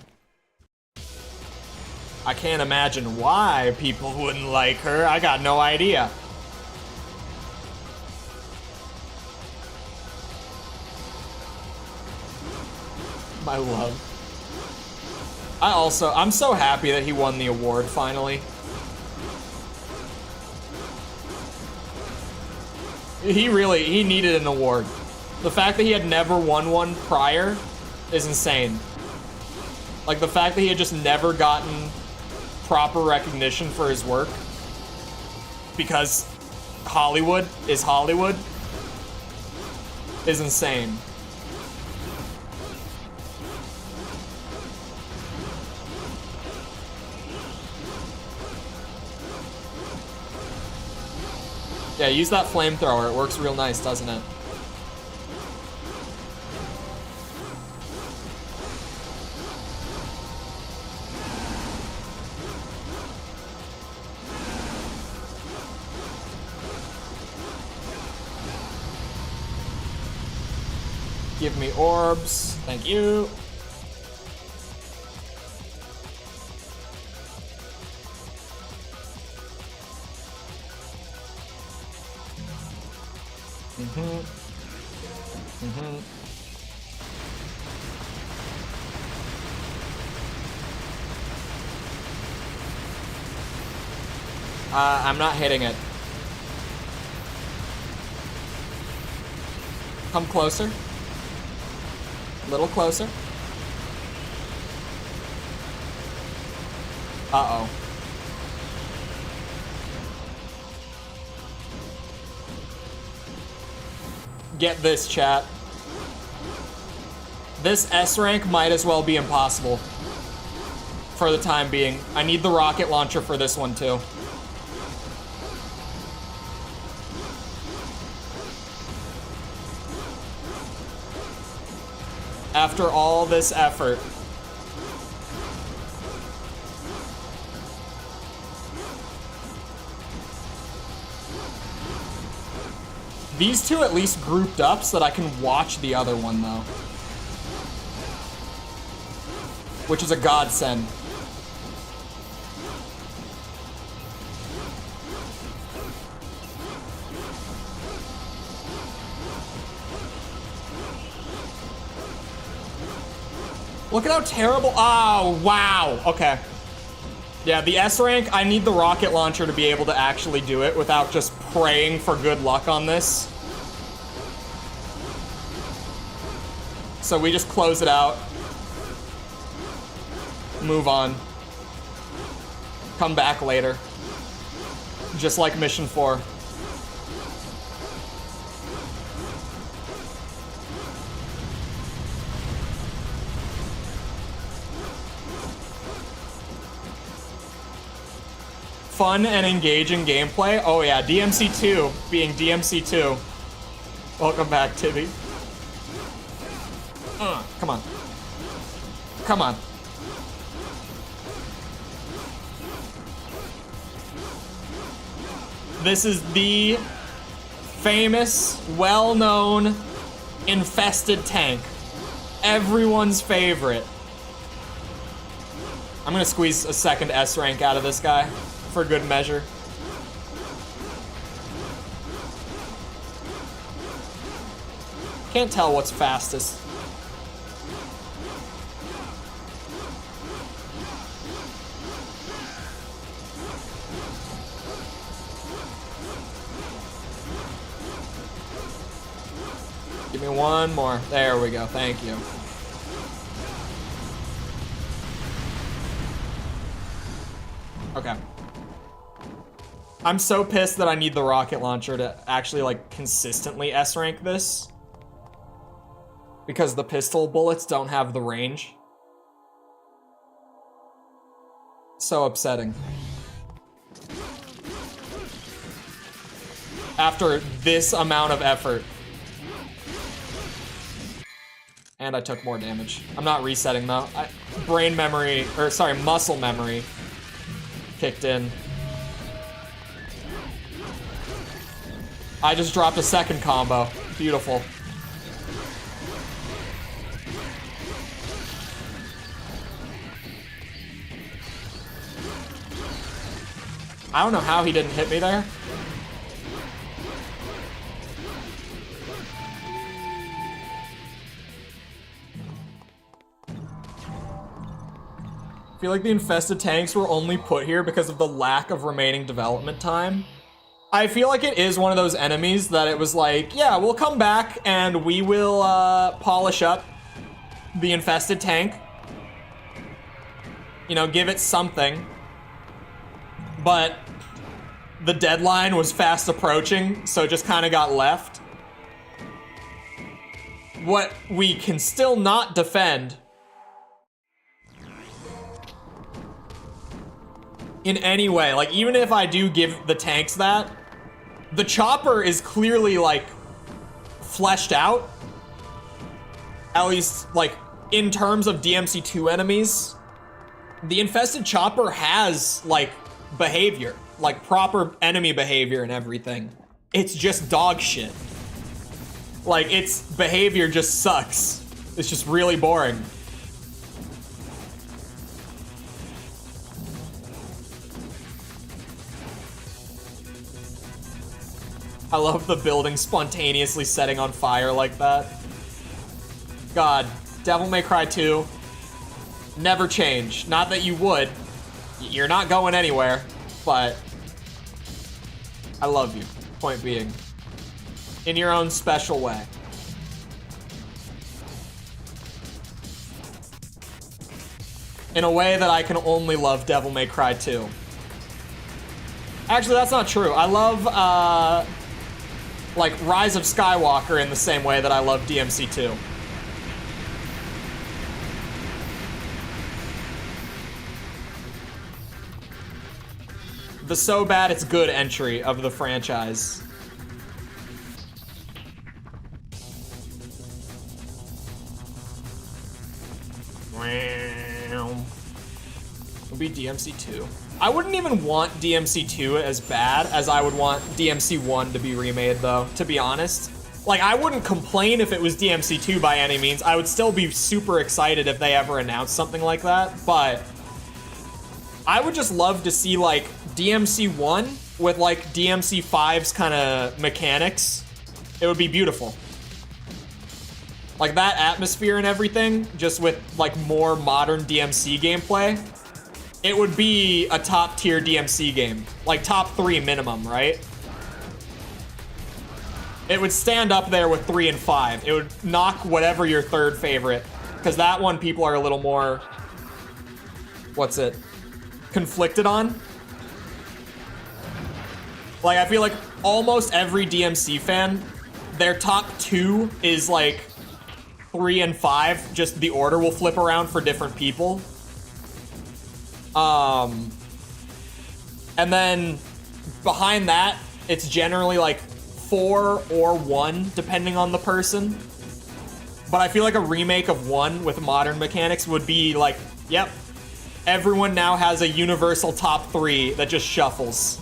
I can't imagine why people wouldn't like her. I got no idea. My love. I'm so happy that he won the award finally. He needed an award. The fact that he had never won one prior is insane. Like, the fact that he had just never gotten proper recognition for his work because Hollywood is Hollywood is insane. Yeah, use that flamethrower. It works real nice, doesn't it? Give me orbs. Thank you. I'm not hitting it. Come closer. A little closer. Uh-oh. Get this, chat. This S rank might as well be impossible. For the time being. I need the rocket launcher for this one, too. After all this effort. These two at least grouped up so that I can watch the other one, though. Which is a godsend. Look at how terrible. Oh, wow. Okay. Yeah, the S rank, I need the rocket launcher to be able to actually do it without just praying for good luck on this. So we just close it out. Move on. Come back later. Just like Mission 4. Fun and engaging gameplay. Oh yeah, DMC2 being DMC2. Welcome back, Tibby. Come on. Come on. This is the famous, well-known, infested tank. Everyone's favorite. I'm gonna squeeze a second S rank out of this guy for good measure. Can't tell what's fastest. Give me one more. There we go. Thank you. Okay. I'm so pissed that I need the rocket launcher to actually, like, consistently S-rank this. Because the pistol bullets don't have the range. So upsetting. After this amount of effort. And I took more damage. I'm not resetting though. Brain memory, or sorry, muscle memory kicked in. I just dropped a second combo. Beautiful. I don't know how he didn't hit me there. I feel like the infested tanks were only put here because of the lack of remaining development time. I feel like it is one of those enemies that it was like, yeah, we'll come back and we will polish up the infested tank. You know, give it something. But the deadline was fast approaching, so it just kind of got left. What we can still not defend in any way, like even if I do give the tanks that, the chopper is clearly like fleshed out. At least like in terms of DMC2 enemies, the infested chopper has like behavior, like proper enemy behavior and everything. It's just dog shit. Like its behavior just sucks. It's just really boring. I love the building spontaneously setting on fire like that. God, Devil May Cry 2, never change. Not that you would. You're not going anywhere, but I love you, point being. In your own special way. In a way that I can only love Devil May Cry 2. Actually, that's not true. I love, like, Rise of Skywalker in the same way that I love DMC 2. The so bad it's good entry of the franchise. It'll be DMC 2. I wouldn't even want DMC 2 as bad as I would want DMC 1 to be remade, though, to be honest. Like, I wouldn't complain if it was DMC 2 by any means. I would still be super excited if they ever announced something like that, but I would just love to see, like, DMC 1 with, like, DMC 5's kind of mechanics. It would be beautiful. Like, that atmosphere and everything, just with, like, more modern DMC gameplay, it would be a top-tier DMC game. Like, top 3 minimum, right? It would stand up there with 3 and 5. It would knock whatever your third favorite, because that one people are a little more, what's it, conflicted on. Like, I feel like almost every DMC fan, their top 2 is, like, 3 and 5, just the order will flip around for different people. And then behind that, it's generally like 4 or 1, depending on the person. But I feel like a remake of 1 with modern mechanics would be like, yep, everyone now has a universal top 3 that just shuffles.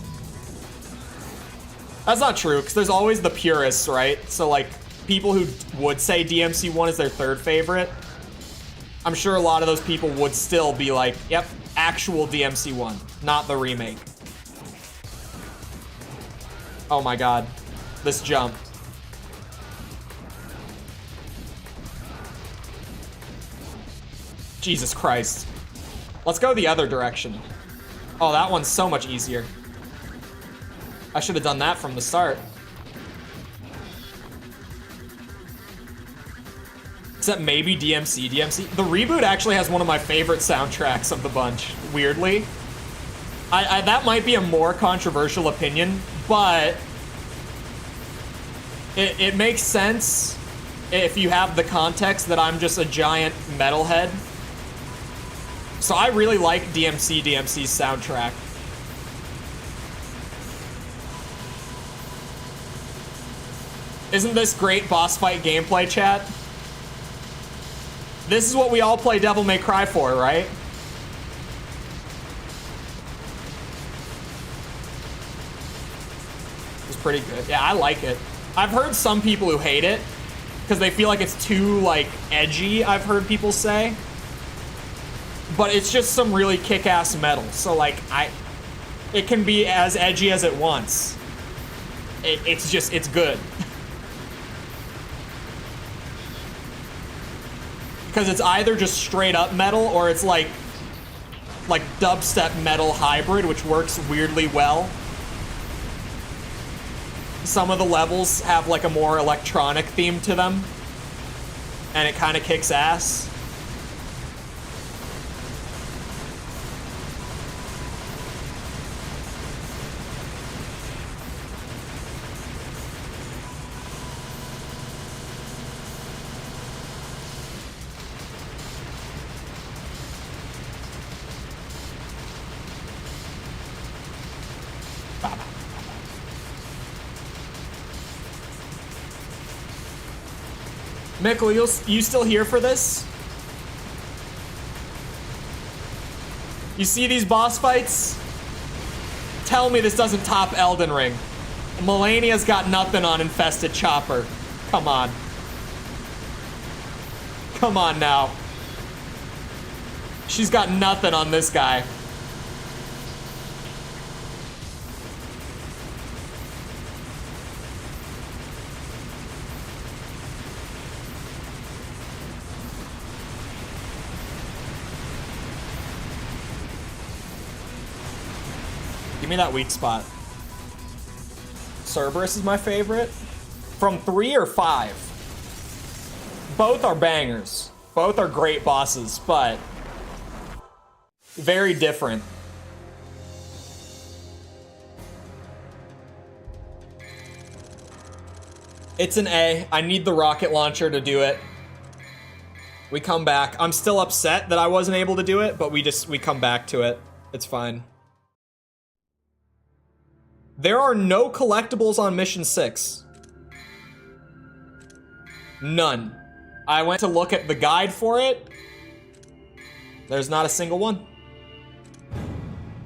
That's not true, because there's always the purists, right? So, like, people who would say DMC 1 is their 3rd favorite, I'm sure a lot of those people would still be like, yep, actual DMC 1, not the remake. Oh my god. This jump. Jesus Christ. Let's go the other direction. Oh, that one's so much easier. I should have done that from the start. Except maybe DMC. The reboot actually has one of my favorite soundtracks of the bunch, weirdly. That might be a more controversial opinion, but it makes sense if you have the context that I'm just a giant metalhead. So I really like DMC's soundtrack. Isn't this great boss fight gameplay, chat? This is what we all play Devil May Cry for, right? It's pretty good. Yeah, I like it. I've heard some people who hate it because they feel like it's too, like, edgy, I've heard people say. But it's just some really kick-ass metal. So, like, it can be as edgy as it wants. It's good. Because it's either just straight up metal or it's like dubstep metal hybrid, which works weirdly well. Some of the levels have like a more electronic theme to them, and it kind of kicks ass. Mikkel, you still here for this? You see these boss fights? Tell me this doesn't top Elden Ring. Melania's got nothing on Infested Chopper. Come on. Come on now. She's got nothing on this guy. Give me that weak spot. Cerberus is my favorite. From 3 or 5. Both are bangers. Both are great bosses, but very different. It's an A. I need the rocket launcher to do it. We come back. I'm still upset that I wasn't able to do it, but we come back to it. It's fine. There are no collectibles on Mission 6. None. I went to look at the guide for it. There's not a single one.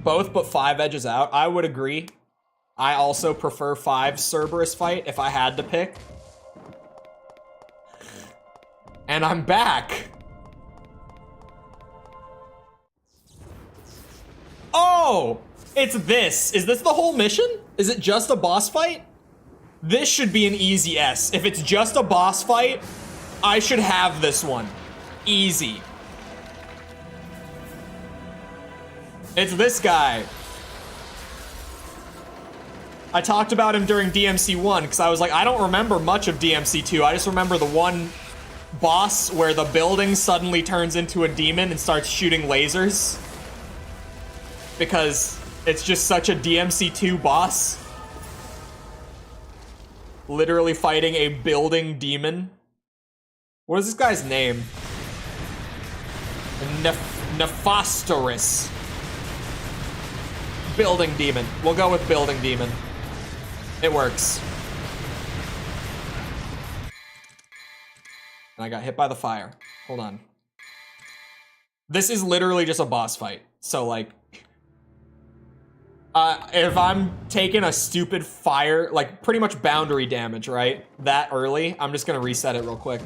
Both but 5 edges out. I would agree. I also prefer 5 Cerberus fight if I had to pick. And I'm back. Oh! It's this. Is this the whole mission? Is it just a boss fight? This should be an easy S. If it's just a boss fight, I should have this one. Easy. It's this guy. I talked about him during DMC 1 because I was like, I don't remember much of DMC 2. I just remember the one boss where the building suddenly turns into a demon and starts shooting lasers. Because it's just such a DMC 2 boss. Literally fighting a building demon. What is this guy's name? Nephostorus. Building demon. We'll go with building demon. It works. And I got hit by the fire. Hold on. This is literally just a boss fight. So, like... if I'm taking a stupid fire, like, pretty much boundary damage, right? That early, I'm just gonna reset it real quick.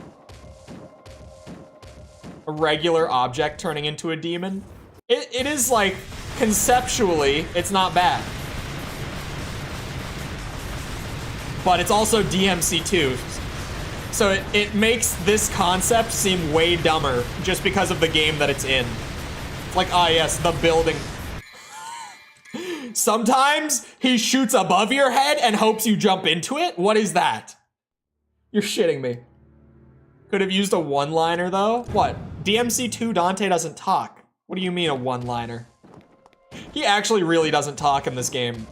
A regular object turning into a demon. It is, like, conceptually, it's not bad. But it's also DMC2. So it makes this concept seem way dumber just because of the game that it's in. It's like, ah yes, the building. Sometimes he shoots above your head and hopes you jump into it? What is that? You're shitting me. Could have used a one-liner though? What? DMC2 Dante doesn't talk. What do you mean a one-liner? He actually really doesn't talk in this game.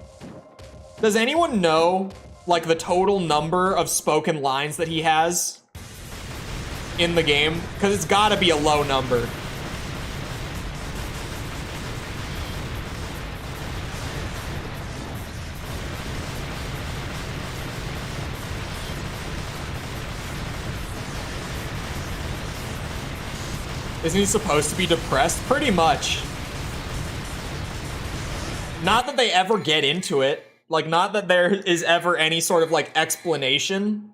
Does anyone know, like, the total number of spoken lines that he has in the game? Because it's gotta be a low number. Isn't he supposed to be depressed? Pretty much. Not that they ever get into it. Like, not that there is ever any sort of, like, explanation.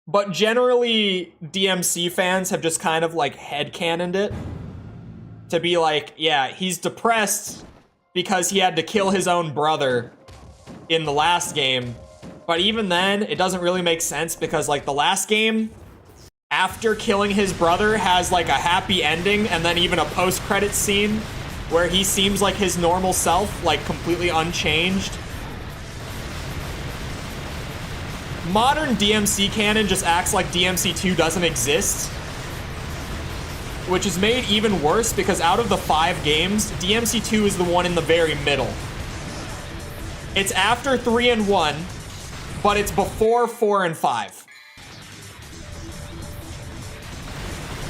But generally, DMC fans have just kind of, like, headcanoned it. To be like, yeah, he's depressed because he had to kill his own brother in the last game. But even then, it doesn't really make sense because, like, the last game, after killing his brother, has, like, a happy ending and then even a post-credit scene where he seems like his normal self, like, completely unchanged. Modern DMC canon just acts like DMC2 doesn't exist, which is made even worse because out of the 5 games, DMC2 is the one in the very middle. It's after 3 and 1, but it's before 4 and 5.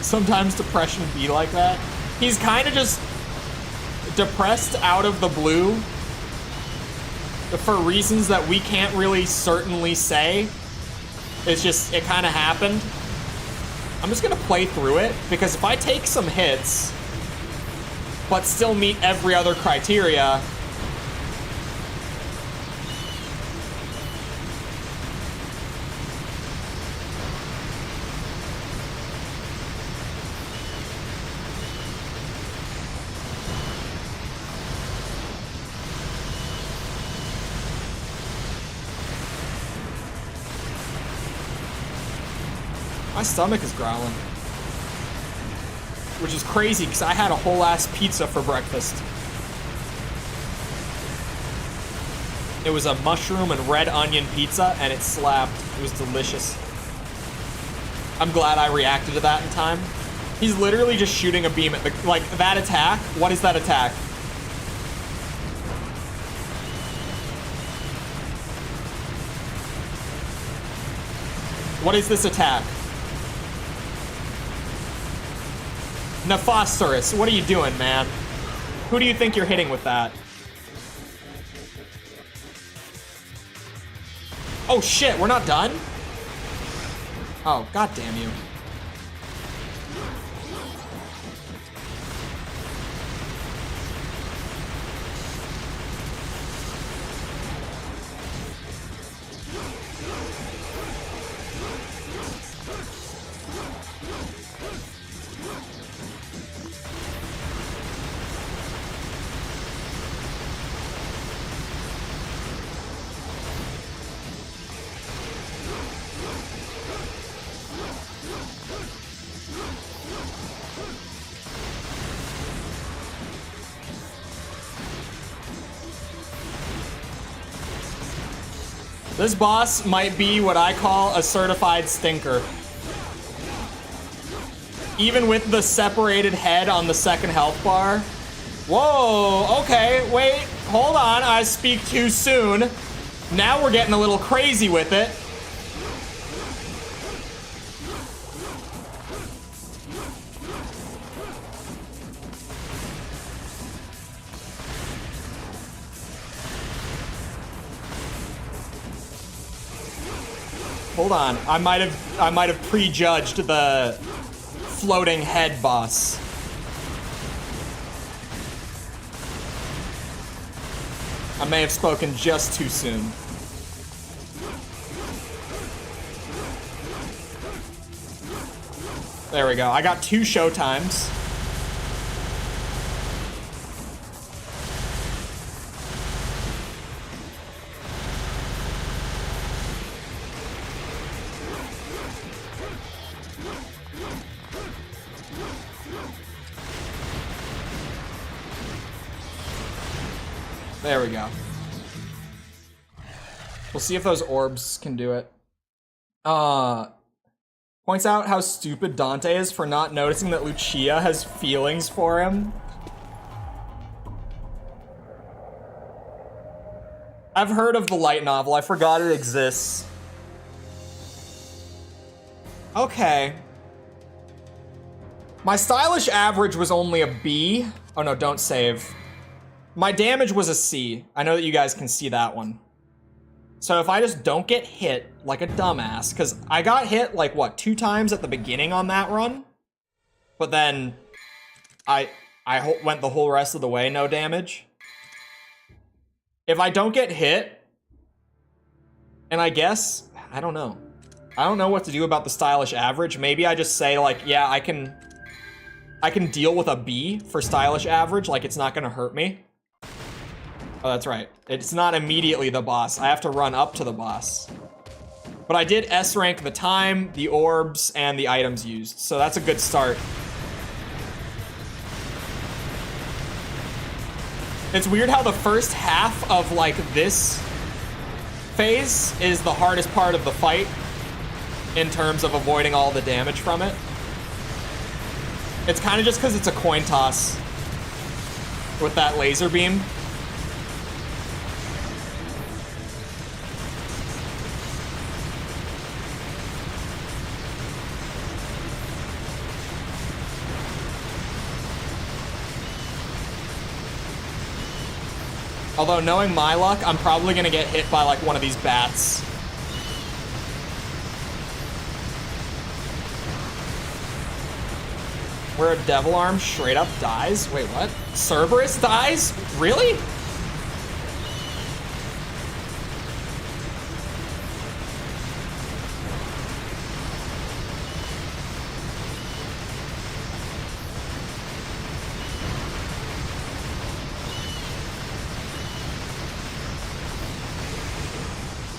Sometimes depression be like that. He's kind of just depressed out of the blue for reasons that we can't really certainly say. It's just, it kind of happened. I'm just gonna play through it, because if I take some hits, but still meet every other criteria, my stomach is growling. Which is crazy, because I had a whole ass pizza for breakfast. It was a mushroom and red onion pizza, and it slapped. It was delicious. I'm glad I reacted to that in time. He's literally just shooting a beam at the, like, that attack. What is that attack? What is this attack? Nephosphorus, what are you doing, man? Who do you think you're hitting with that? Oh shit, we're not done? Oh, god damn you. This boss might be what I call a certified stinker. Even with the separated head on the second health bar. Whoa, okay, wait, hold on, I speak too soon. Now we're getting a little crazy with it. Hold on. I might have prejudged the floating head boss. I may have spoken just too soon. There we go. I got 2 showtimes. There we go. We'll see if those orbs can do it. Points out how stupid Dante is for not noticing that Lucia has feelings for him. I've heard of the light novel. I forgot it exists. Okay. My stylish average was only a B. Oh no, don't save. My damage was a C. I know that you guys can see that one. So if I just don't get hit like a dumbass, because I got hit like, what, 2 times at the beginning on that run? But then I went the whole rest of the way, no damage. If I don't get hit, and I guess, I don't know. I don't know what to do about the stylish average. Maybe I just say like, yeah, I can deal with a B for stylish average, like it's not gonna hurt me. Oh, that's right. It's not immediately the boss. I have to run up to the boss. But I did S rank the time, the orbs, and the items used, so that's a good start. It's weird how the first half of like this phase is the hardest part of the fight in terms of avoiding all the damage from it. It's kind of just because it's a coin toss with that laser beam. Although, knowing my luck, I'm probably gonna get hit by like one of these bats. Where a devil arm straight up dies? Wait, what? Cerberus dies? Really?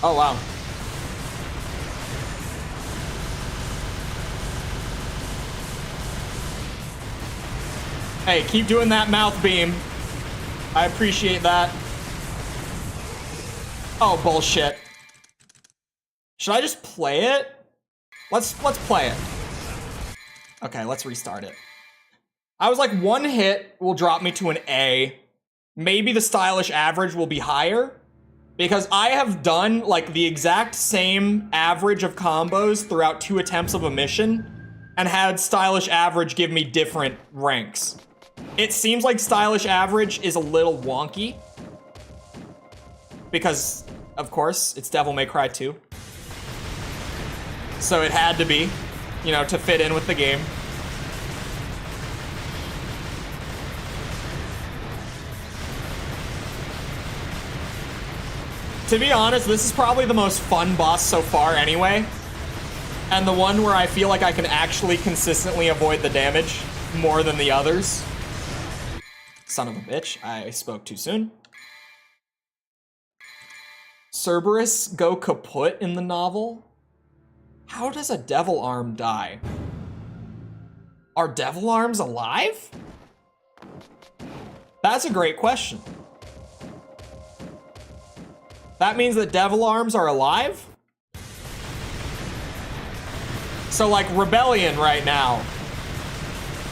Oh, wow. Hey, keep doing that mouth beam. I appreciate that. Oh, bullshit. Should I just play it? Let's play it. Okay, let's restart it. I was like, 1 hit will drop me to an A. Maybe the stylish average will be higher. Because I have done like the exact same average of combos throughout 2 attempts of a mission and had stylish average give me different ranks. It seems like stylish average is a little wonky because, of course, it's Devil May Cry 2. So it had to be, you know, to fit in with the game. To be honest, this is probably the most fun boss so far anyway. And the one where I feel like I can actually consistently avoid the damage more than the others. Son of a bitch, I spoke too soon. Cerberus go kaput in the novel? How does a devil arm die? Are devil arms alive? That's a great question. That means that devil arms are alive? So like Rebellion right now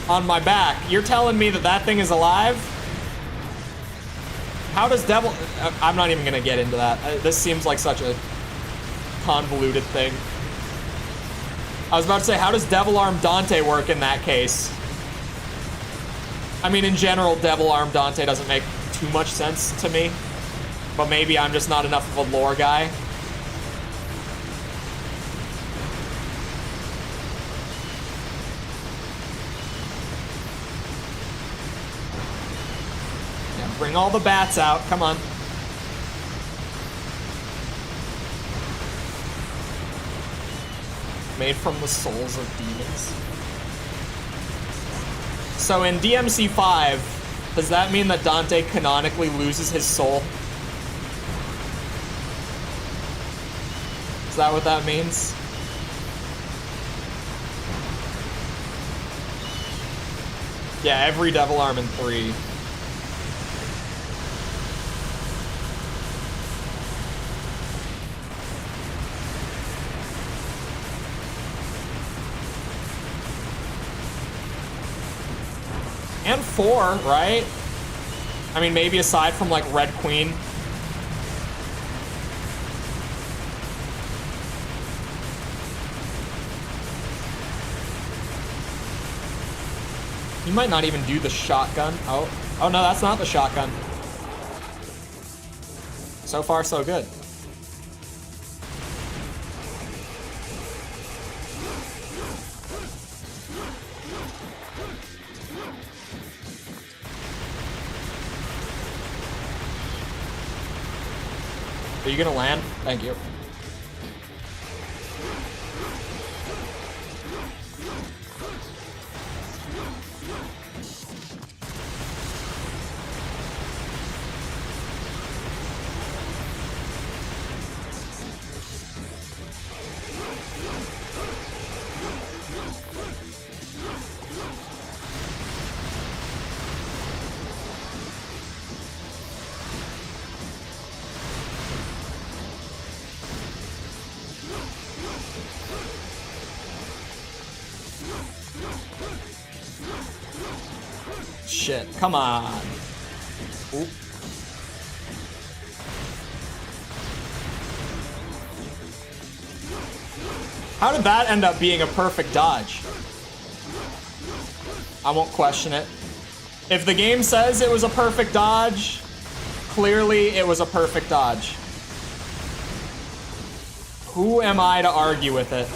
on my back, you're telling me that that thing is alive? How does devil... I'm not even gonna get into that. This seems like such a convoluted thing. I was about to say, how does devil arm Dante work in that case? I mean, in general, devil arm Dante doesn't make too much sense to me. But maybe I'm just not enough of a lore guy. Bring all the bats out. Come on. Made from the souls of demons. So in DMC 5, does that mean that Dante canonically loses his soul? Is that what that means? Yeah, every devil arm in 3. And 4, right? I mean, maybe aside from like Red Queen. You might not even do the shotgun. Oh no, that's not the shotgun. So far, so good. Are you gonna land? Thank you. Shit, come on. Oop. How did that end up being a perfect dodge? I won't question it. If the game says it was a perfect dodge, clearly it was a perfect dodge. Who am I to argue with it?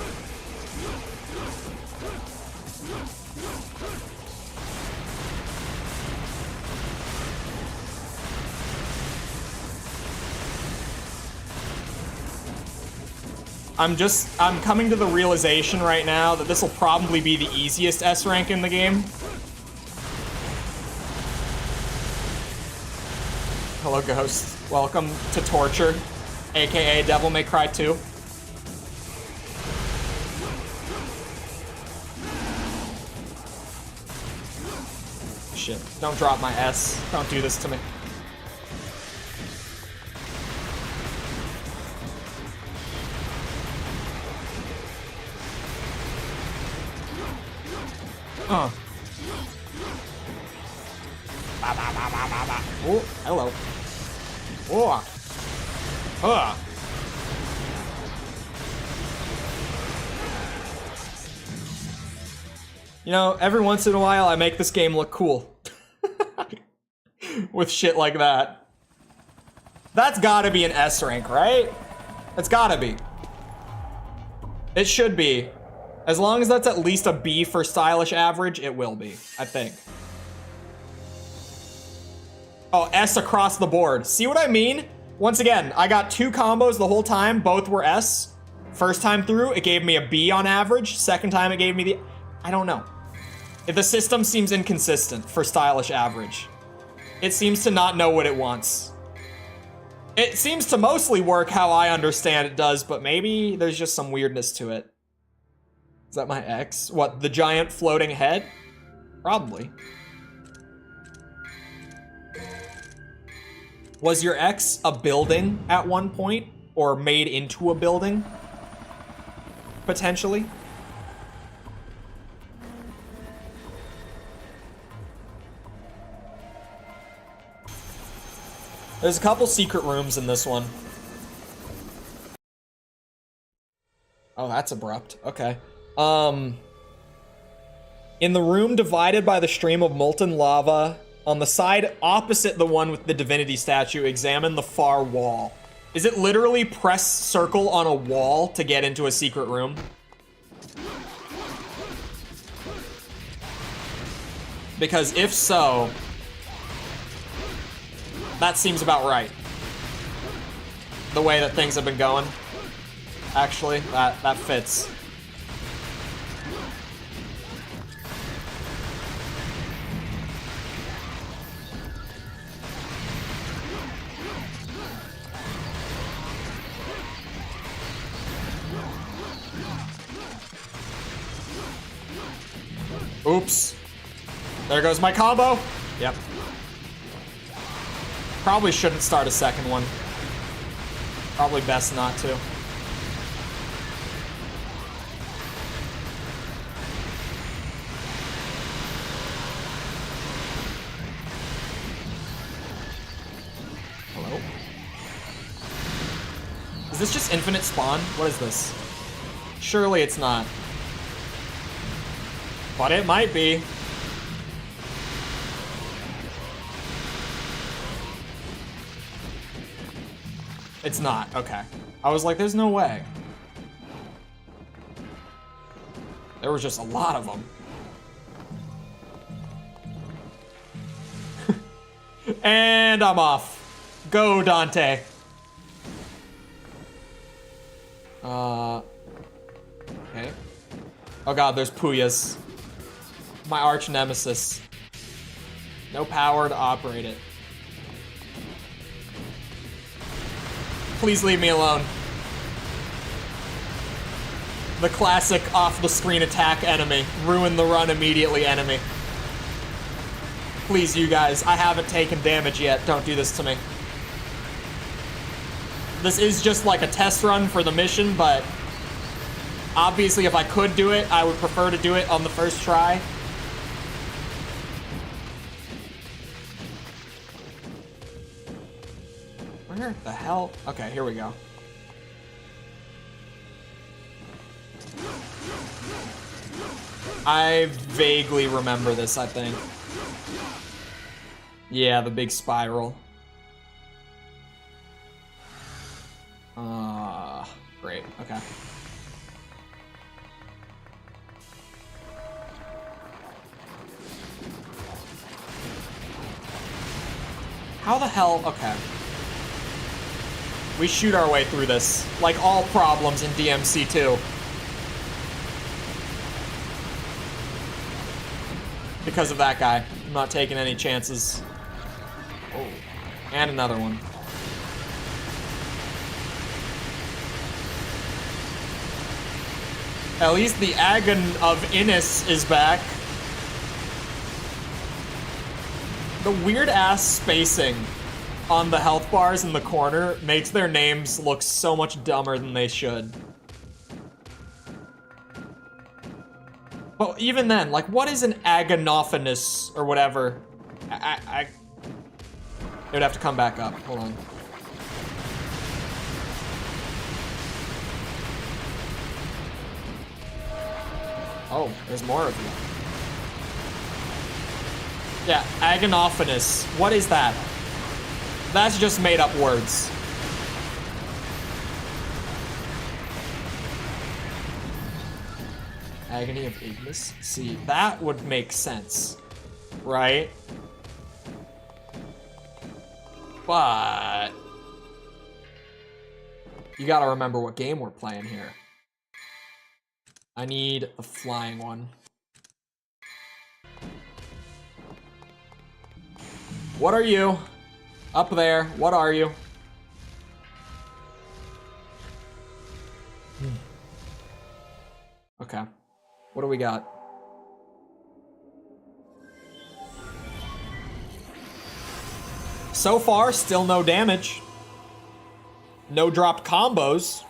I'm coming to the realization right now that this will probably be the easiest S rank in the game. Hello, Ghost. Welcome to Torture, aka Devil May Cry 2. Shit, don't drop my S. Don't do this to me. Oh, hello. Oh. You know, every once in a while I make this game look cool. With shit like that. That's gotta be an S rank, right? It's gotta be. It should be. As long as that's at least a B for stylish average, it will be, I think. Oh, S across the board. See what I mean? Once again, I got 2 combos the whole time. Both were S. First time through, it gave me a B on average. Second time, it gave me the... I don't know. If the system seems inconsistent for stylish average. It seems to not know what it wants. It seems to mostly work how I understand it does, but maybe there's just some weirdness to it. Is that my X? What, the giant floating head? Probably. Was your X a building at one point? Or made into a building? Potentially? There's a couple secret rooms in this one. Oh, that's abrupt. Okay. In the room divided by the stream of molten lava, on the side opposite the one with the divinity statue, examine the far wall. Is it literally press circle on a wall to get into a secret room? Because if so, That seems about right. The way that things have been going. Actually, that fits. Oops. There goes my combo. Yep. Probably shouldn't start a second one. Probably best not to. Hello? Is this just infinite spawn? What is this? Surely it's not. But it might be. It's not. Okay. I was like, there's no way. There was just a lot of them. And I'm off. Go, Dante. Okay. Oh god, there's Puyas. My arch nemesis. No power to operate it. Please leave me alone. The classic off-the-screen attack enemy. Ruin the run immediately enemy. Please, you guys. I haven't taken damage yet. Don't do this to me. This is just like a test run for the mission, but obviously if I could do it, I would prefer to do it on the first try. Where the hell? Okay, here we go. I vaguely remember this, I think. Yeah, the big spiral. Great, okay. How the hell? Okay. We shoot our way through this, like all problems in DMC2. Because of that guy. I'm not taking any chances. Oh, and another one. At least the Agon of Innis is back. The weird-ass spacing on the health bars in the corner makes their names look so much dumber than they should. But even then, like, what is an agonophanous or whatever? It would have to come back up. Hold on. Oh, there's more of you. Yeah, agonophanous. What is that? That's just made up words. Agony of Ignis? See, that would make sense, right? But you gotta remember what game we're playing here. I need a flying one. What are you? Up there, what are you? Okay, what do we got? So far, still no damage. No dropped combos.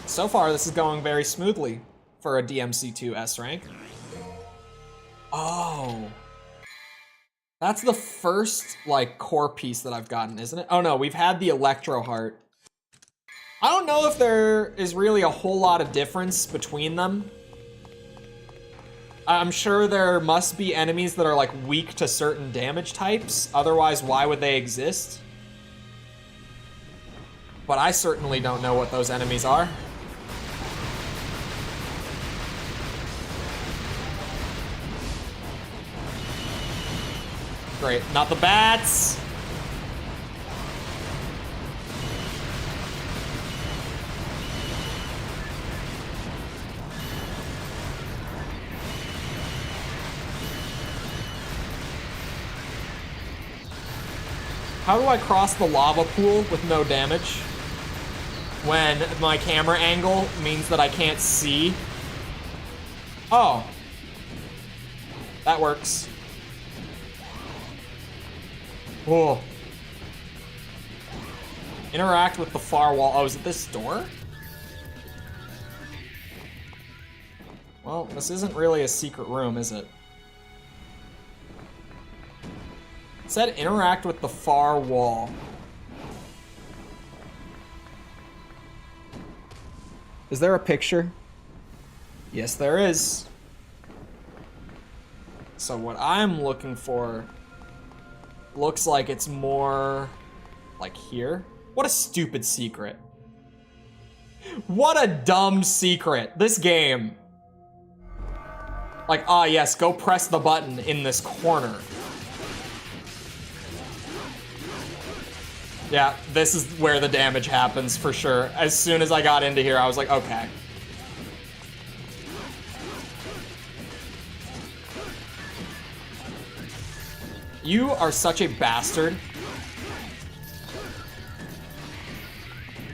So far, this is going very smoothly for a DMC2 S rank. Oh. That's the first, like, core piece that I've gotten, isn't it? Oh no, we've had the Electro Heart. I don't know if there is really a whole lot of difference between them. I'm sure there must be enemies that are, like, weak to certain damage types. Otherwise, why would they exist? But I certainly don't know what those enemies are. Great, not the bats! How do I cross the lava pool with no damage when my camera angle means that I can't see? Oh. That works. Oh. Interact with the far wall. Oh, is it this door? Well, this isn't really a secret room, is it? It said interact with the far wall. Is there a picture? Yes, there is. So what I'm looking for looks like it's more like here. What a stupid secret. What a dumb secret. This game. Like, ah, yes, go press the button in this corner. Yeah, this is where the damage happens for sure. As soon as I got into here, I was like, okay. You are such a bastard.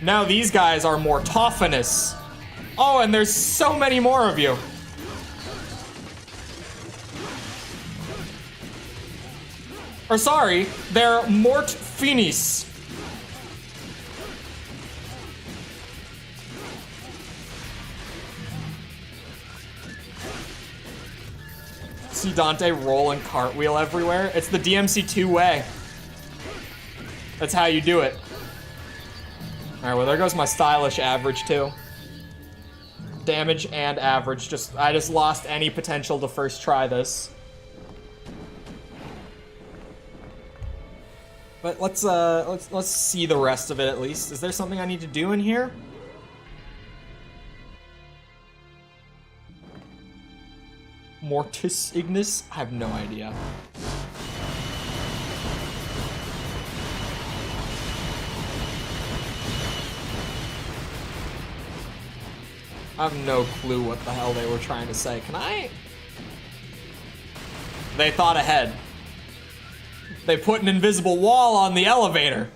Now these guys are more toughness. Oh, and there's so many more of you. Or sorry, they're mort finis. See Dante roll and cartwheel everywhere. It's the DMC2 way. That's how you do it. All right, well, there goes my stylish average too. Damage and average. I just lost any potential to first try this. But let's see the rest of it at least. Is there something I need to do in here? Mortis Ignis? I have no idea. I have no clue what the hell they were trying to say. Can I? They thought ahead. They put an invisible wall on the elevator.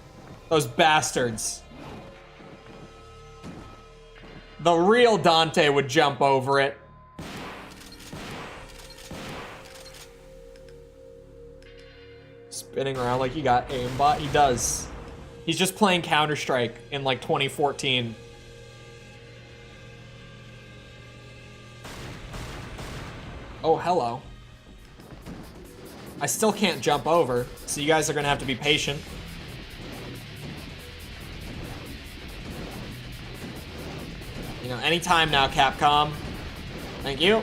Those bastards. The real Dante would jump over it. Spinning around like he got aimbot. He does. He's just playing Counter-Strike in like 2014. Oh, hello. I still can't jump over, so you guys are gonna have to be patient. You know, anytime now, Capcom. Thank you.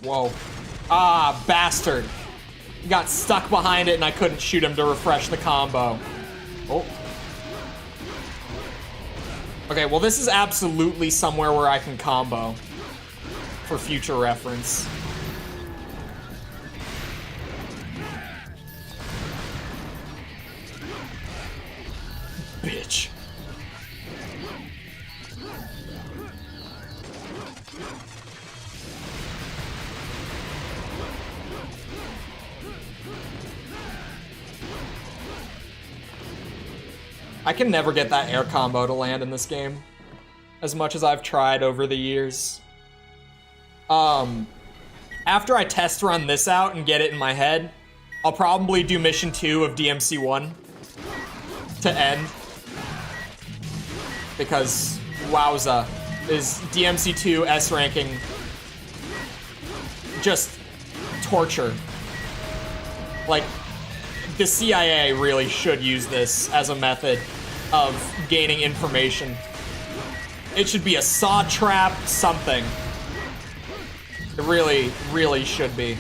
Whoa. Ah, bastard. He got stuck behind it and I couldn't shoot him to refresh the combo. Oh. Okay, well this is absolutely somewhere where I can combo. For future reference. Bitch. I can never get that air combo to land in this game, as much as I've tried over the years. After I test run this out and get it in my head, I'll probably do mission 2 of DMC 1 to end. Because, wowza, is DMC 2 S ranking just torture. Like, the CIA really should use this as a method of gaining information. It should be a saw trap, something. It really, really should be.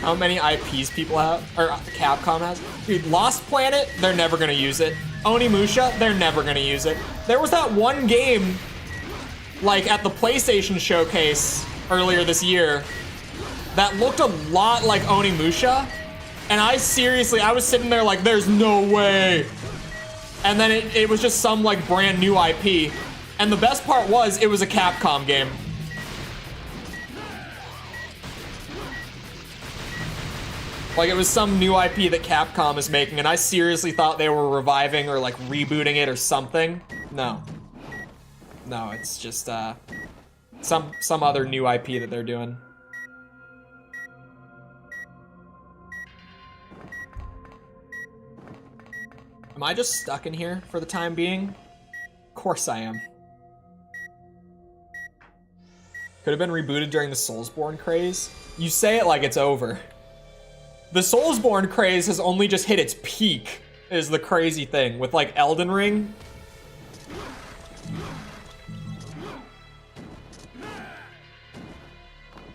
how many IPs people have, or Capcom has. Dude, Lost Planet, they're never gonna use it. Onimusha, they're never gonna use it. There was that one game, like at the PlayStation Showcase earlier this year, that looked a lot like Onimusha, and I was sitting there like, there's no way. And then it was just some like brand new IP. And the best part was, it was a Capcom game. Like, it was some new IP that Capcom is making, and I seriously thought they were reviving or like rebooting it or something. No. No, it's just some other new IP that they're doing. Am I just stuck in here for the time being? Of course I am. Could have been rebooted during the Soulsborne craze. You say it like it's over. The Soulsborne craze has only just hit its peak, is the crazy thing, with like Elden Ring.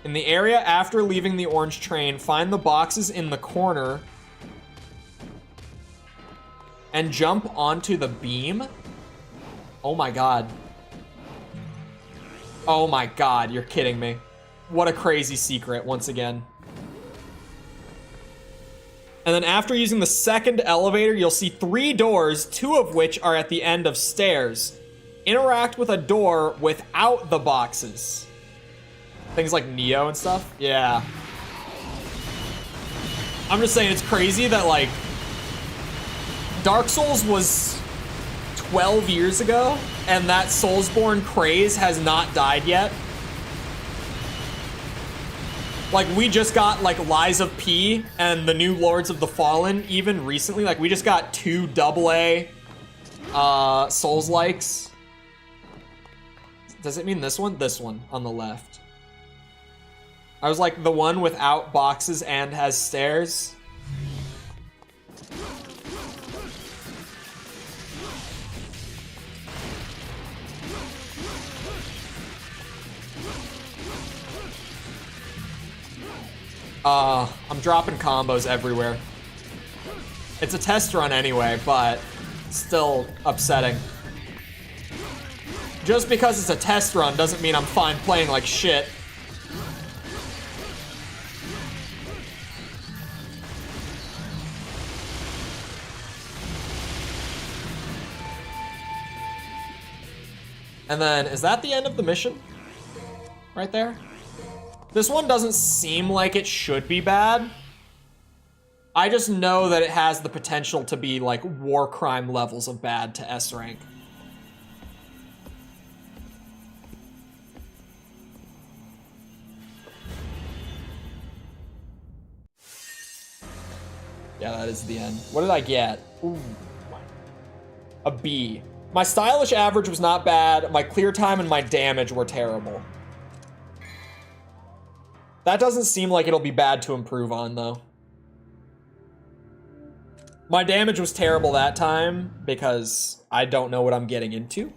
In the area after leaving the orange train, find the boxes in the corner and jump onto the beam. Oh my god. Oh my god, you're kidding me. What a crazy secret, once again. And then after using the second elevator, you'll see 3 doors, 2 of which are at the end of stairs. Interact with a door without the boxes. Things like Neo and stuff? Yeah. I'm just saying it's crazy that like Dark Souls was 12 years ago and that Soulsborne craze has not died yet. Like, we just got, like, Lies of P and the new Lords of the Fallen, even recently. Like, we just got 2 AA Souls-likes. Does it mean this one? This one, on the left. I was like, the one without boxes and has stairs. I'm dropping combos everywhere. It's a test run anyway, but still upsetting. Just because it's a test run doesn't mean I'm fine playing like shit. And then, is that the end of the mission? Right there? This one doesn't seem like it should be bad. I just know that it has the potential to be like war crime levels of bad to S rank. Yeah, that is the end. What did I get? Ooh. A B. My stylish average was not bad. My clear time and my damage were terrible. That doesn't seem like it'll be bad to improve on, though. My damage was terrible that time because I don't know what I'm getting into.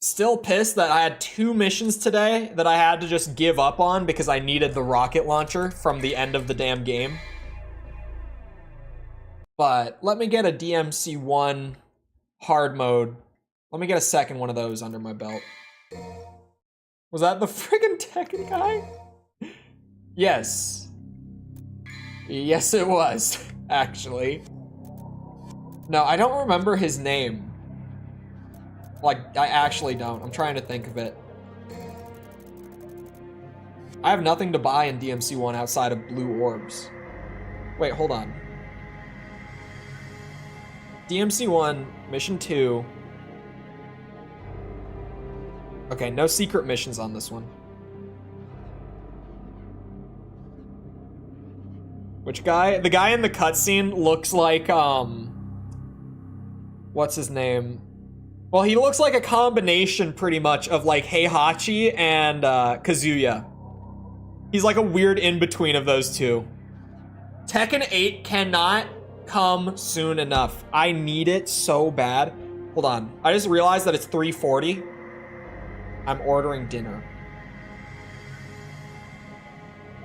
Still pissed that I had 2 missions today that I had to just give up on because I needed the rocket launcher from the end of the damn game. But let me get a DMC1 hard mode. Let me get a second one of those under my belt. Was that the friggin' Tekken guy? Yes. Yes, it was, actually. No, I don't remember his name. Like, I actually don't. I'm trying to think of it. I have nothing to buy in DMC1 outside of blue orbs. Wait, hold on. DMC1, Mission 2. Okay, no secret missions on this one. Which guy? The guy in the cutscene looks like, what's his name? Well, he looks like a combination, pretty much, of, like, Heihachi and, Kazuya. He's like a weird in-between of those two. Tekken 8 cannot come soon enough. I need it so bad. Hold on. I just realized that it's 3:40. I'm ordering dinner.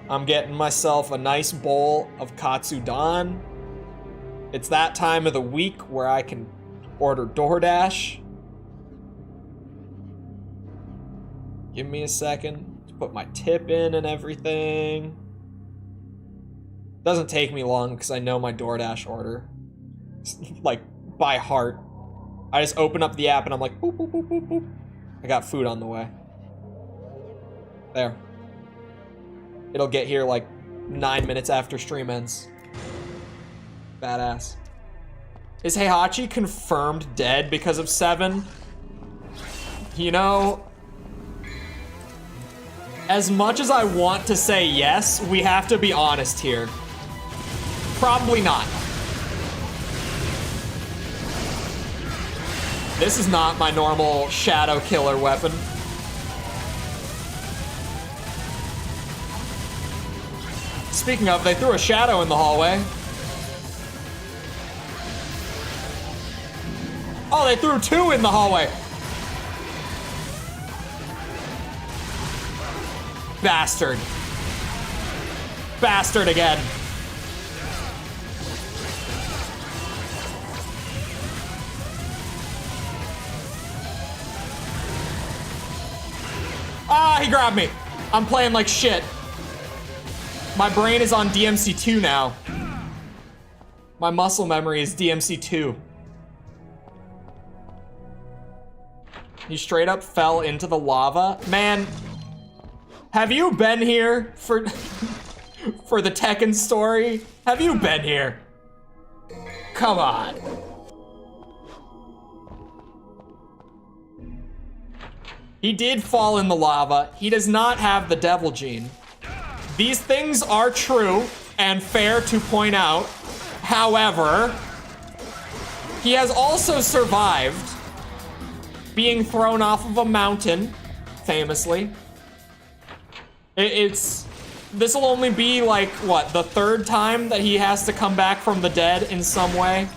I'm getting myself a nice bowl of katsudon. It's that time of the week where I can order DoorDash. Give me a second to put my tip in and everything. Doesn't take me long because I know my DoorDash order. Like, by heart. I just open up the app and I'm like, boop, boop, boop, boop, boop. I got food on the way. There. It'll get here like 9 minutes after stream ends. Badass. Is Heihachi confirmed dead because of 7? You know, as much as I want to say yes, we have to be honest here. Probably not. This is not my normal shadow killer weapon. Speaking of, they threw a shadow in the hallway. Oh, they threw 2 in the hallway. Bastard. Bastard again. Ah, he grabbed me. I'm playing like shit. My brain is on DMC2 now. My muscle memory is DMC2. He straight up fell into the lava. Man, have you been here for for the Tekken story? Have you been here? Come on. He did fall in the lava. He does not have the devil gene. These things are true and fair to point out. However, he has also survived being thrown off of a mountain, famously. This will only be like, what, the 3rd time that he has to come back from the dead in some way?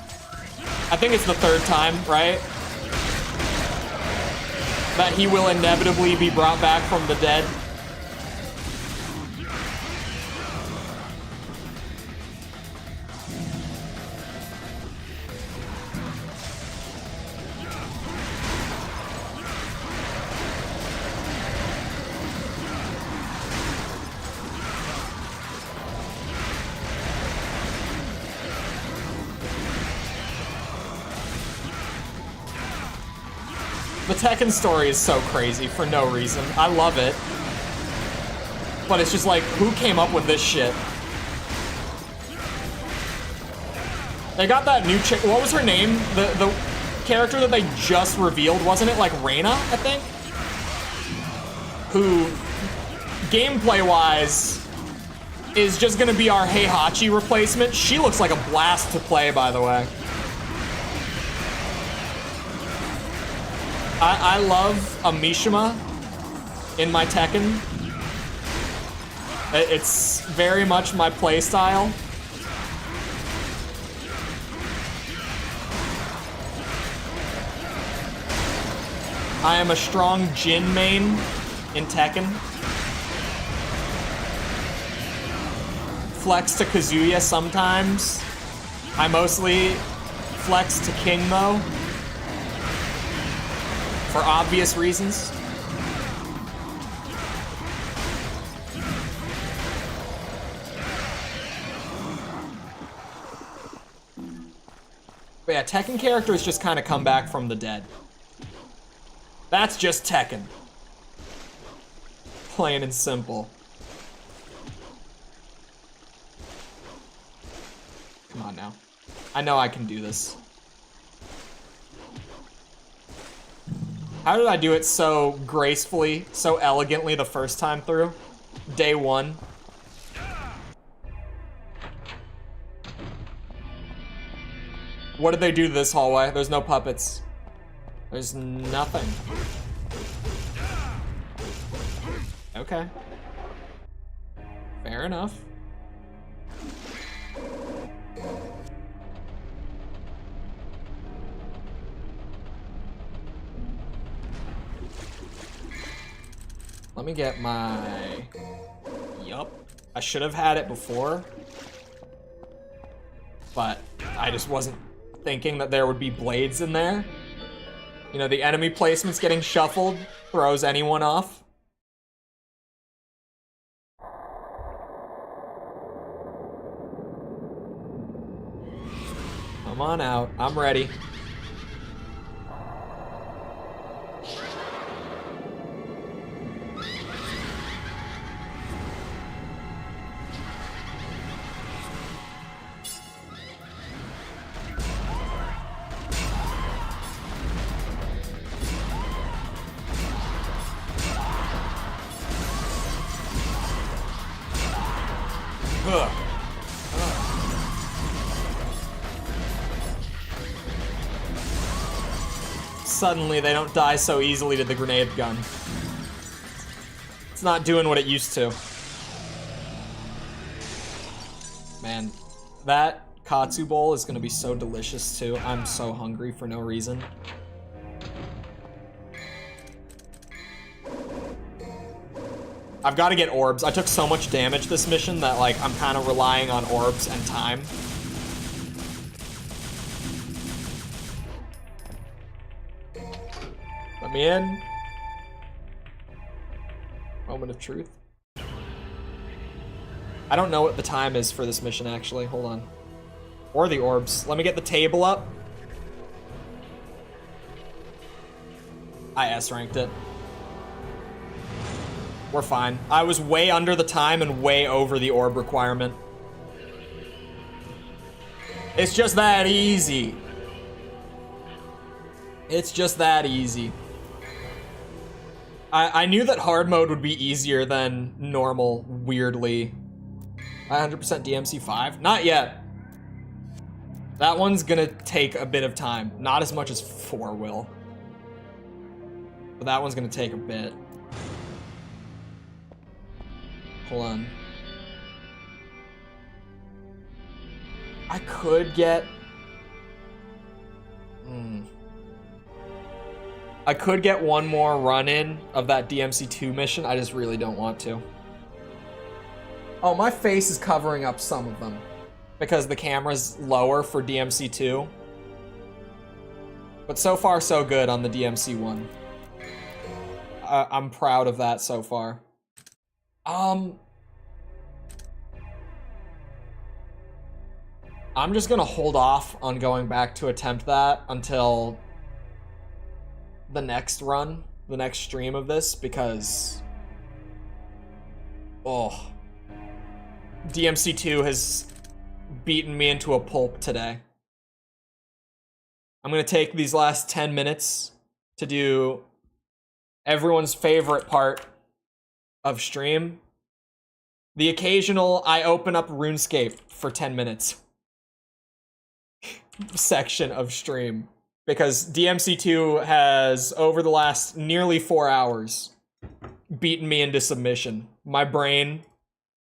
I think it's the 3rd time, right? That he will inevitably be brought back from the dead. The Tekken story is so crazy for no reason. I love it. But it's just like, who came up with this shit? They got that new chick, what was her name? The character that they just revealed, wasn't it like Reina, I think? Who, gameplay-wise, is just gonna be our Heihachi replacement. She looks like a blast to play, by the way. I love a Mishima in my Tekken. It's very much my playstyle. I am a strong Jin main in Tekken. Flex to Kazuya sometimes. I mostly flex to King though. For obvious reasons. But yeah, Tekken characters just kind of come back from the dead. That's just Tekken. Plain and simple. Come on now. I know I can do this. How did I do it so gracefully, so elegantly the first time through? Day 1. What did they do to this hallway? There's no puppets. There's nothing. Okay. Fair enough. Let me get my... Yup. I should have had it before, but I just wasn't thinking that there would be blades in there. You know, the enemy placements getting shuffled throws anyone off. Come on out. I'm ready. Ugh. Suddenly, they don't die so easily to the grenade gun. It's not doing what it used to. Man, that katsu bowl is gonna be so delicious too. I'm so hungry for no reason. I've got to get orbs. I took so much damage this mission that, like, I'm kind of relying on orbs and time. Let me in. Moment of truth. I don't know what the time is for this mission, actually. Hold on. Or the orbs. Let me get the table up. I S-ranked it. We're fine. I was way under the time and way over the orb requirement. It's just that easy. It's just that easy. I knew that hard mode would be easier than normal, weirdly. 100% DMC 5? Not yet. That one's gonna take a bit of time. Not as much as 4 will. But that one's gonna take a bit. Hold on. I could get... I could get one more run-in of that DMC2 mission. I just really don't want to. Oh, my face is covering up some of them because the camera's lower for DMC2. But so far, so good on the DMC1. I'm proud of that so far. I'm just gonna hold off on going back to attempt that until the next run, the next stream of this, because DMC2 has beaten me into a pulp today. I'm gonna take these last 10 minutes to do everyone's favorite part of stream. The occasional I open up RuneScape for 10 minutes section of stream. Because DMC2 has, over the last nearly 4 hours, beaten me into submission. My brain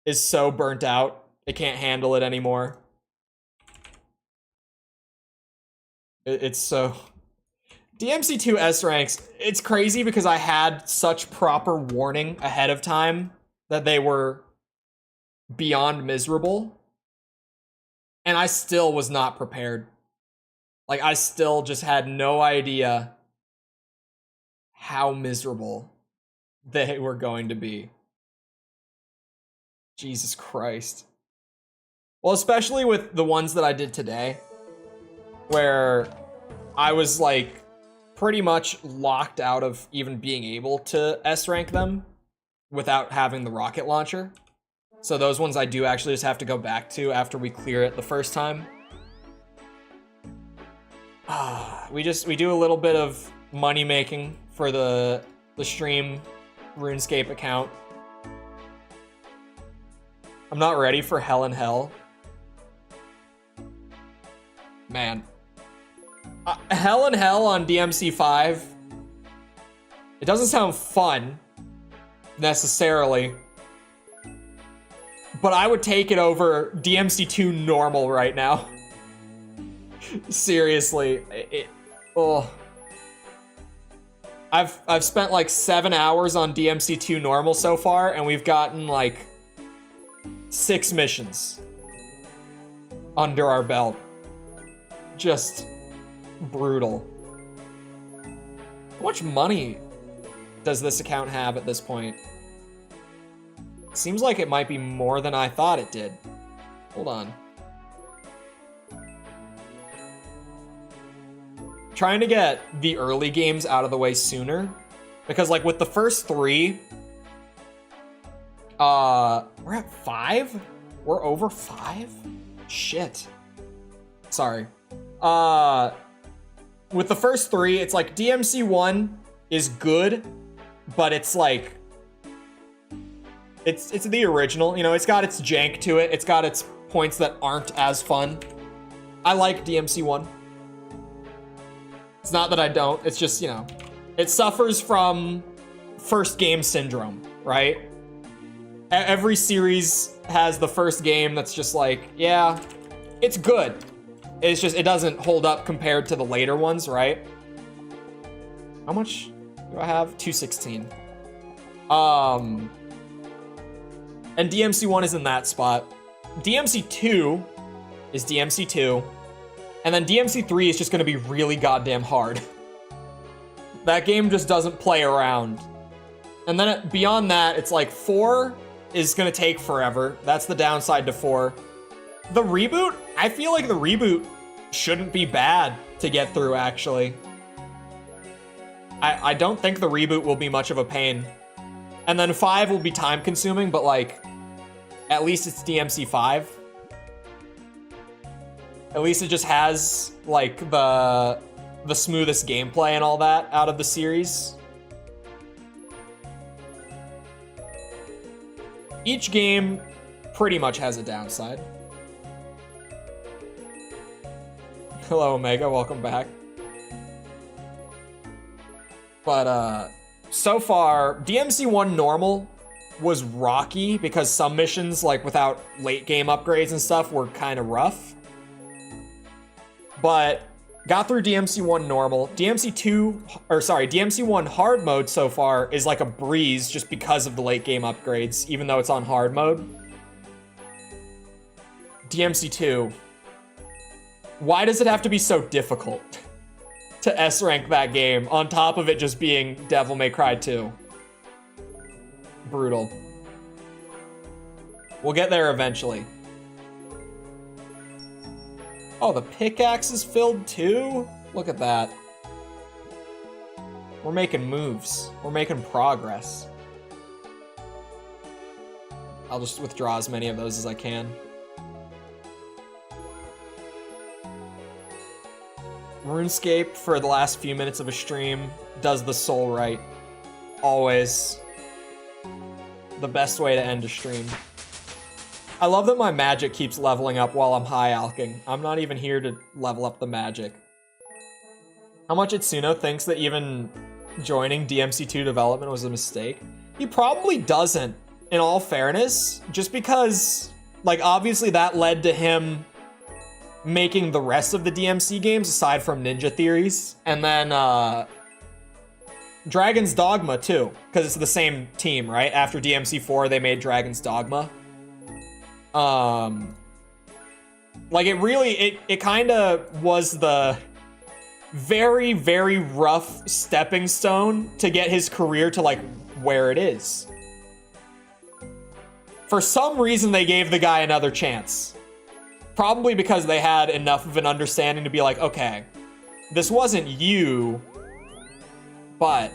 is so burnt out, it can't handle it anymore. It's so... DMC2 S ranks, it's crazy because I had such proper warning ahead of time that they were beyond miserable. And I still was not prepared. Like, I still just had no idea how miserable they were going to be. Jesus Christ. Well, especially with the ones that I did today, where I was, like, pretty much locked out of even being able to S-rank them without having the rocket launcher. So those ones I do actually just have to go back to after we clear it the first time. We do a little bit of money making for the stream RuneScape account. I'm not ready for Hell in Hell. Man. Hell in Hell on DMC5. It doesn't sound fun, necessarily. But I would take it over DMC2 normal right now. Seriously, I've spent like 7 hours on DMC2 normal so far, and we've gotten like 6 missions under our belt. Just brutal. How much money does this account have at this point? Seems like it might be more than I thought it did. Hold on. Trying to get the early games out of the way sooner. Because like with the first 3, we're at 5? We're over 5? Shit. Sorry. With the first 3, it's like DMC1 is good, but it's like it's the original, you know, it's got its jank to it. It's got its points that aren't as fun. I like DMC1. It's not that I don't, it's just, you know, it suffers from first game syndrome, right? Every series has the first game that's just like, yeah, it's good. It's just, it doesn't hold up compared to the later ones, right? How much do I have? 216. And DMC1 is in that spot. DMC2 is DMC2. And then DMC3 is just gonna be really goddamn hard. That game just doesn't play around. And then beyond that, it's like 4 is gonna take forever. That's the downside to 4. The reboot, I feel like the reboot shouldn't be bad to get through, actually. I don't think the reboot will be much of a pain. And then 5 will be time consuming, but like, at least it's DMC 5. At least it just has like the smoothest gameplay and all that out of the series. Each game pretty much has a downside. Hello, Omega, welcome back. But, so far, DMC1 normal was rocky because some missions, like without late game upgrades and stuff, were kind of rough. But got through DMC1 normal. DMC1 hard mode so far is like a breeze just because of the late game upgrades, even though it's on hard mode. DMC2. Why does it have to be so difficult to S rank that game on top of it just being Devil May Cry 2? Brutal. We'll get there eventually. Oh, the pickaxe is filled too? Look at that. We're making moves. We're making progress. I'll just withdraw as many of those as I can. RuneScape for the last few minutes of a stream does the soul right. Always. The best way to end a stream. I love that my magic keeps leveling up while I'm high alking. I'm not even here to level up the magic. How much Itsuno thinks that even joining DMC2 development was a mistake? He probably doesn't, in all fairness, just because, like, obviously that led to him making the rest of the DMC games aside from Ninja Theories, and then Dragon's Dogma too, because it's the same team, right? After DMC4 they made Dragon's Dogma. Like it kind of was the very, very rough stepping stone to get his career to like where it is. For some reason they gave the guy another chance. Probably because they had enough of an understanding to be like, okay, this wasn't you, but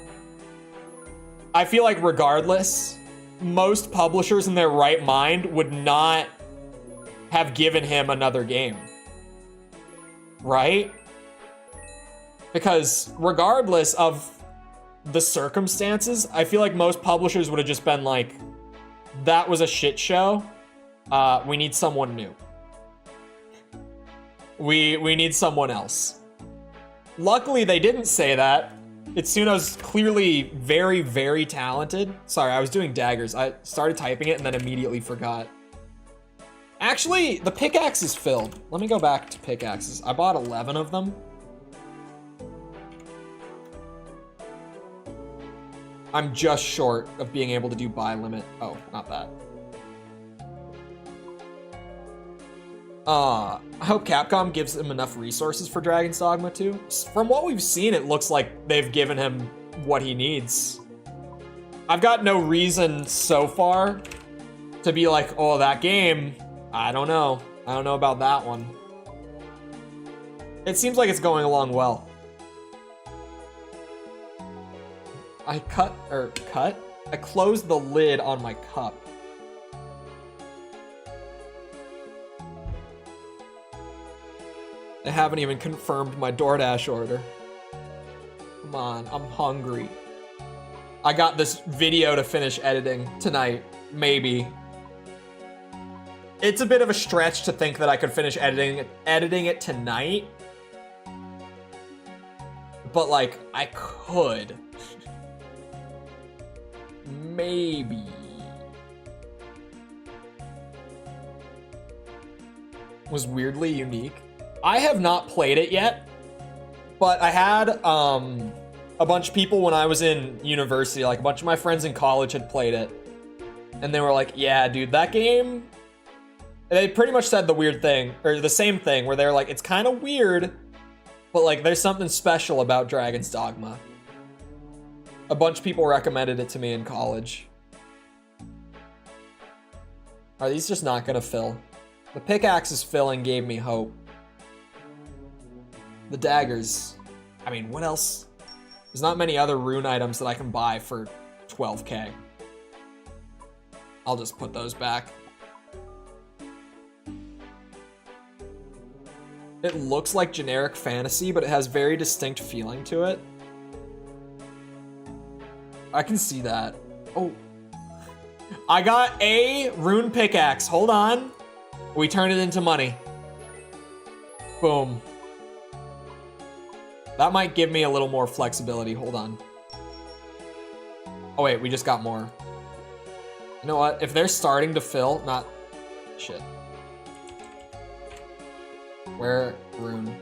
I feel like regardless, most publishers in their right mind would not have given him another game, right? Because regardless of the circumstances, I feel like most publishers would have just been like, that was a shit show. We need someone new. We need someone else. Luckily, they didn't say that. Itsuno's clearly very, very talented. Sorry, I was doing daggers. I started typing it and then immediately forgot. Actually, the pickaxe is filled. Let me go back to pickaxes. I bought 11 of them. I'm just short of being able to do buy limit. Oh, not that. I hope Capcom gives him enough resources for Dragon's Dogma 2. From what we've seen, it looks like they've given him what he needs. I've got no reason so far to be like, oh, that game, I don't know. I don't know about that one. It seems like it's going along well. I closed the lid on my cup. I haven't even confirmed my DoorDash order. Come on, I'm hungry. I got this video to finish editing tonight, maybe. It's a bit of a stretch to think that I could finish editing it tonight. But like, I could. Maybe. Was weirdly unique. I have not played it yet, but I had a bunch of people when I was in university, like a bunch of my friends in college had played it. And they were like, yeah, dude, that game... They pretty much said the weird thing, or the same thing, where they're like, it's kind of weird, but like there's something special about Dragon's Dogma. A bunch of people recommended it to me in college. Are these just not gonna fill? The pickaxes filling gave me hope. The daggers. I mean, what else? There's not many other rune items that I can buy for 12k. I'll just put those back. It looks like generic fantasy, but it has very distinct feeling to it. I can see that. Oh. I got a rune pickaxe. Hold on. We turn it into money. Boom. That might give me a little more flexibility. Hold on. Oh wait, we just got more. You know what? If they're starting to fill, not... Shit. Where? Rune.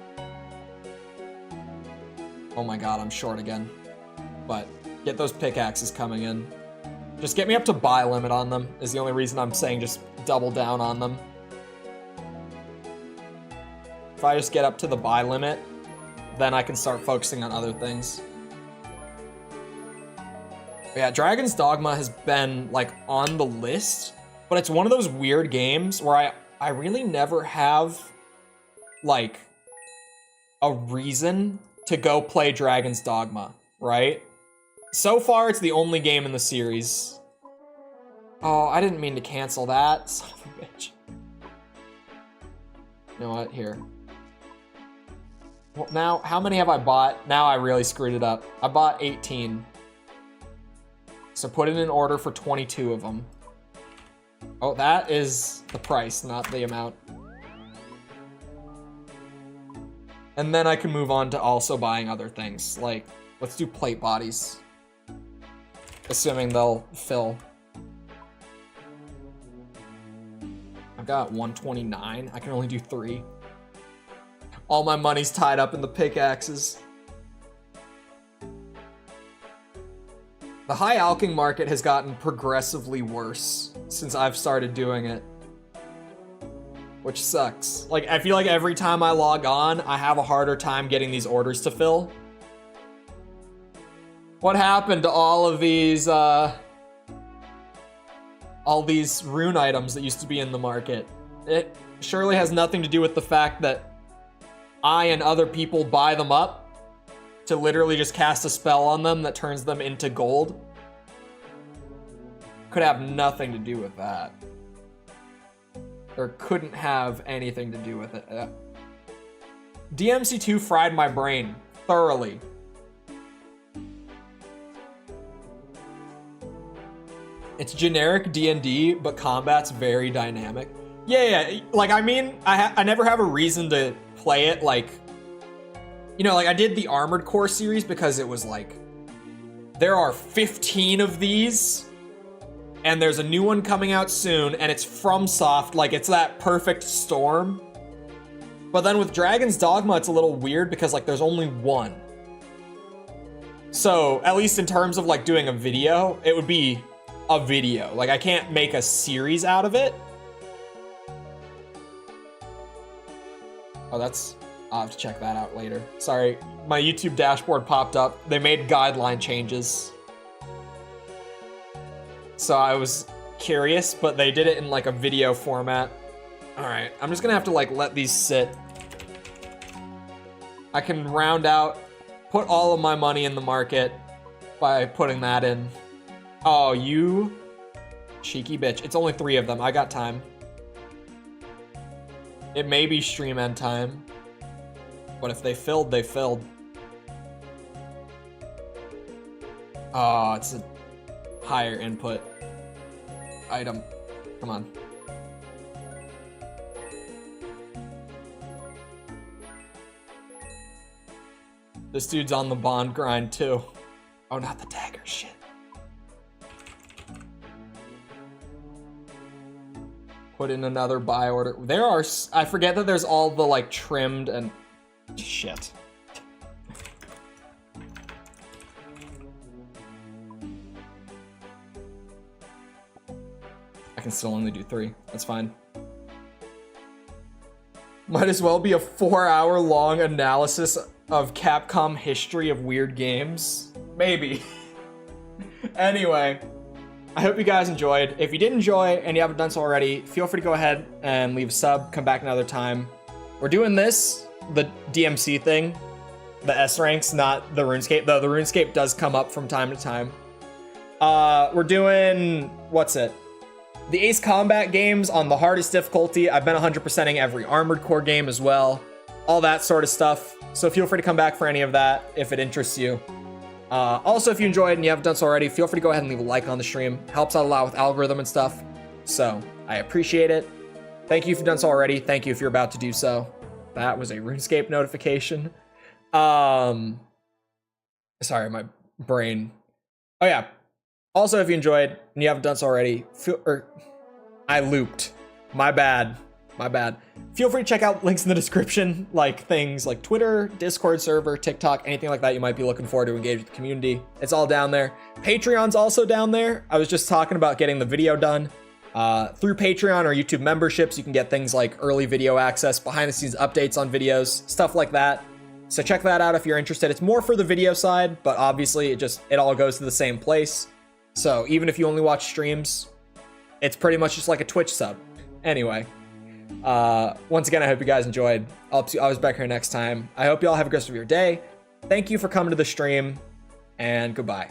Oh my god, I'm short again. But get those pickaxes coming in. Just get me up to buy limit on them is the only reason I'm saying just double down on them. If I just get up to the buy limit, then I can start focusing on other things. But yeah, Dragon's Dogma has been like on the list, but it's one of those weird games where I really never have like a reason to go play Dragon's Dogma, right? So far, it's the only game in the series. Oh, I didn't mean to cancel that. Son of a bitch. You know what? Here. Well, now, how many have I bought? Now I really screwed it up. I bought 18. So put it in order for 22 of them. Oh, that is the price, not the amount. And then I can move on to also buying other things. Like, let's do plate bodies. Assuming they'll fill. I've got 129. I can only do 3. All my money's tied up in the pickaxes. The high alching market has gotten progressively worse since I've started doing it. Which sucks. Like, I feel like every time I log on, I have a harder time getting these orders to fill. What happened to all these rune items that used to be in the market? It surely has nothing to do with the fact that I and other people buy them up to literally just cast a spell on them that turns them into gold. Could have nothing to do with that. Or couldn't have anything to do with it. DMC2 fried my brain thoroughly. It's generic D&D, but combat's very dynamic. Yeah, like, I mean, I never have a reason to play it, like, you know, like, I did the Armored Core series because it was like, there are 15 of these, and there's a new one coming out soon, and it's FromSoft, like, it's that perfect storm. But then with Dragon's Dogma, it's a little weird because, like, there's only one. So, at least in terms of, like, doing a video, it would be a video. Like, I can't make a series out of it. Oh, that's... I'll have to check that out later. Sorry, my YouTube dashboard popped up. They made guideline changes. So I was curious, but they did it in like a video format. All right, I'm just gonna have to like let these sit. I can round out, put all of my money in the market by putting that in. Oh, you cheeky bitch. It's only 3 of them. I got time. It may be stream end time. But if they filled, they filled. Oh, it's a higher input item. Come on. This dude's on the bond grind too. Oh, not the dagger, shit. Put in another buy order. There are, I forget that there's all the like trimmed and shit. I can still only do 3. That's fine. Might as well be a 4-hour long analysis of Capcom history of weird games. Maybe. Anyway, I hope you guys enjoyed. If you did enjoy and you haven't done so already, feel free to go ahead and leave a sub, come back another time. We're doing this, the DMC thing, the S ranks, not the RuneScape, though the RuneScape does come up from time to time. We're doing, what's it? The Ace Combat games on the hardest difficulty. I've been 100%ing every Armored Core game as well. All that sort of stuff. So feel free to come back for any of that if it interests you. Also, if you enjoyed and you haven't done so already, feel free to go ahead and leave a like on the stream. Helps out a lot with algorithm and stuff. So I appreciate it. Thank you if you've done so already. Thank you if you're about to do so. That was a RuneScape notification. Sorry, my brain. Oh yeah. Also, if you enjoyed and you haven't done so already, I looped. My bad. My bad. Feel free to check out links in the description, like things like Twitter, Discord server, TikTok, anything like that you might be looking for to engage with the community. It's all down there. Patreon's also down there. I was just talking about getting the video done. Through Patreon or YouTube memberships, you can get things like early video access, behind the scenes updates on videos, stuff like that. So check that out if you're interested. It's more for the video side, but obviously it all goes to the same place. So even if you only watch streams, it's pretty much just like a Twitch sub. Anyway, once again, I hope you guys enjoyed. I'll be back here next time. I hope you all have a good rest of your day. Thank you for coming to the stream, and goodbye.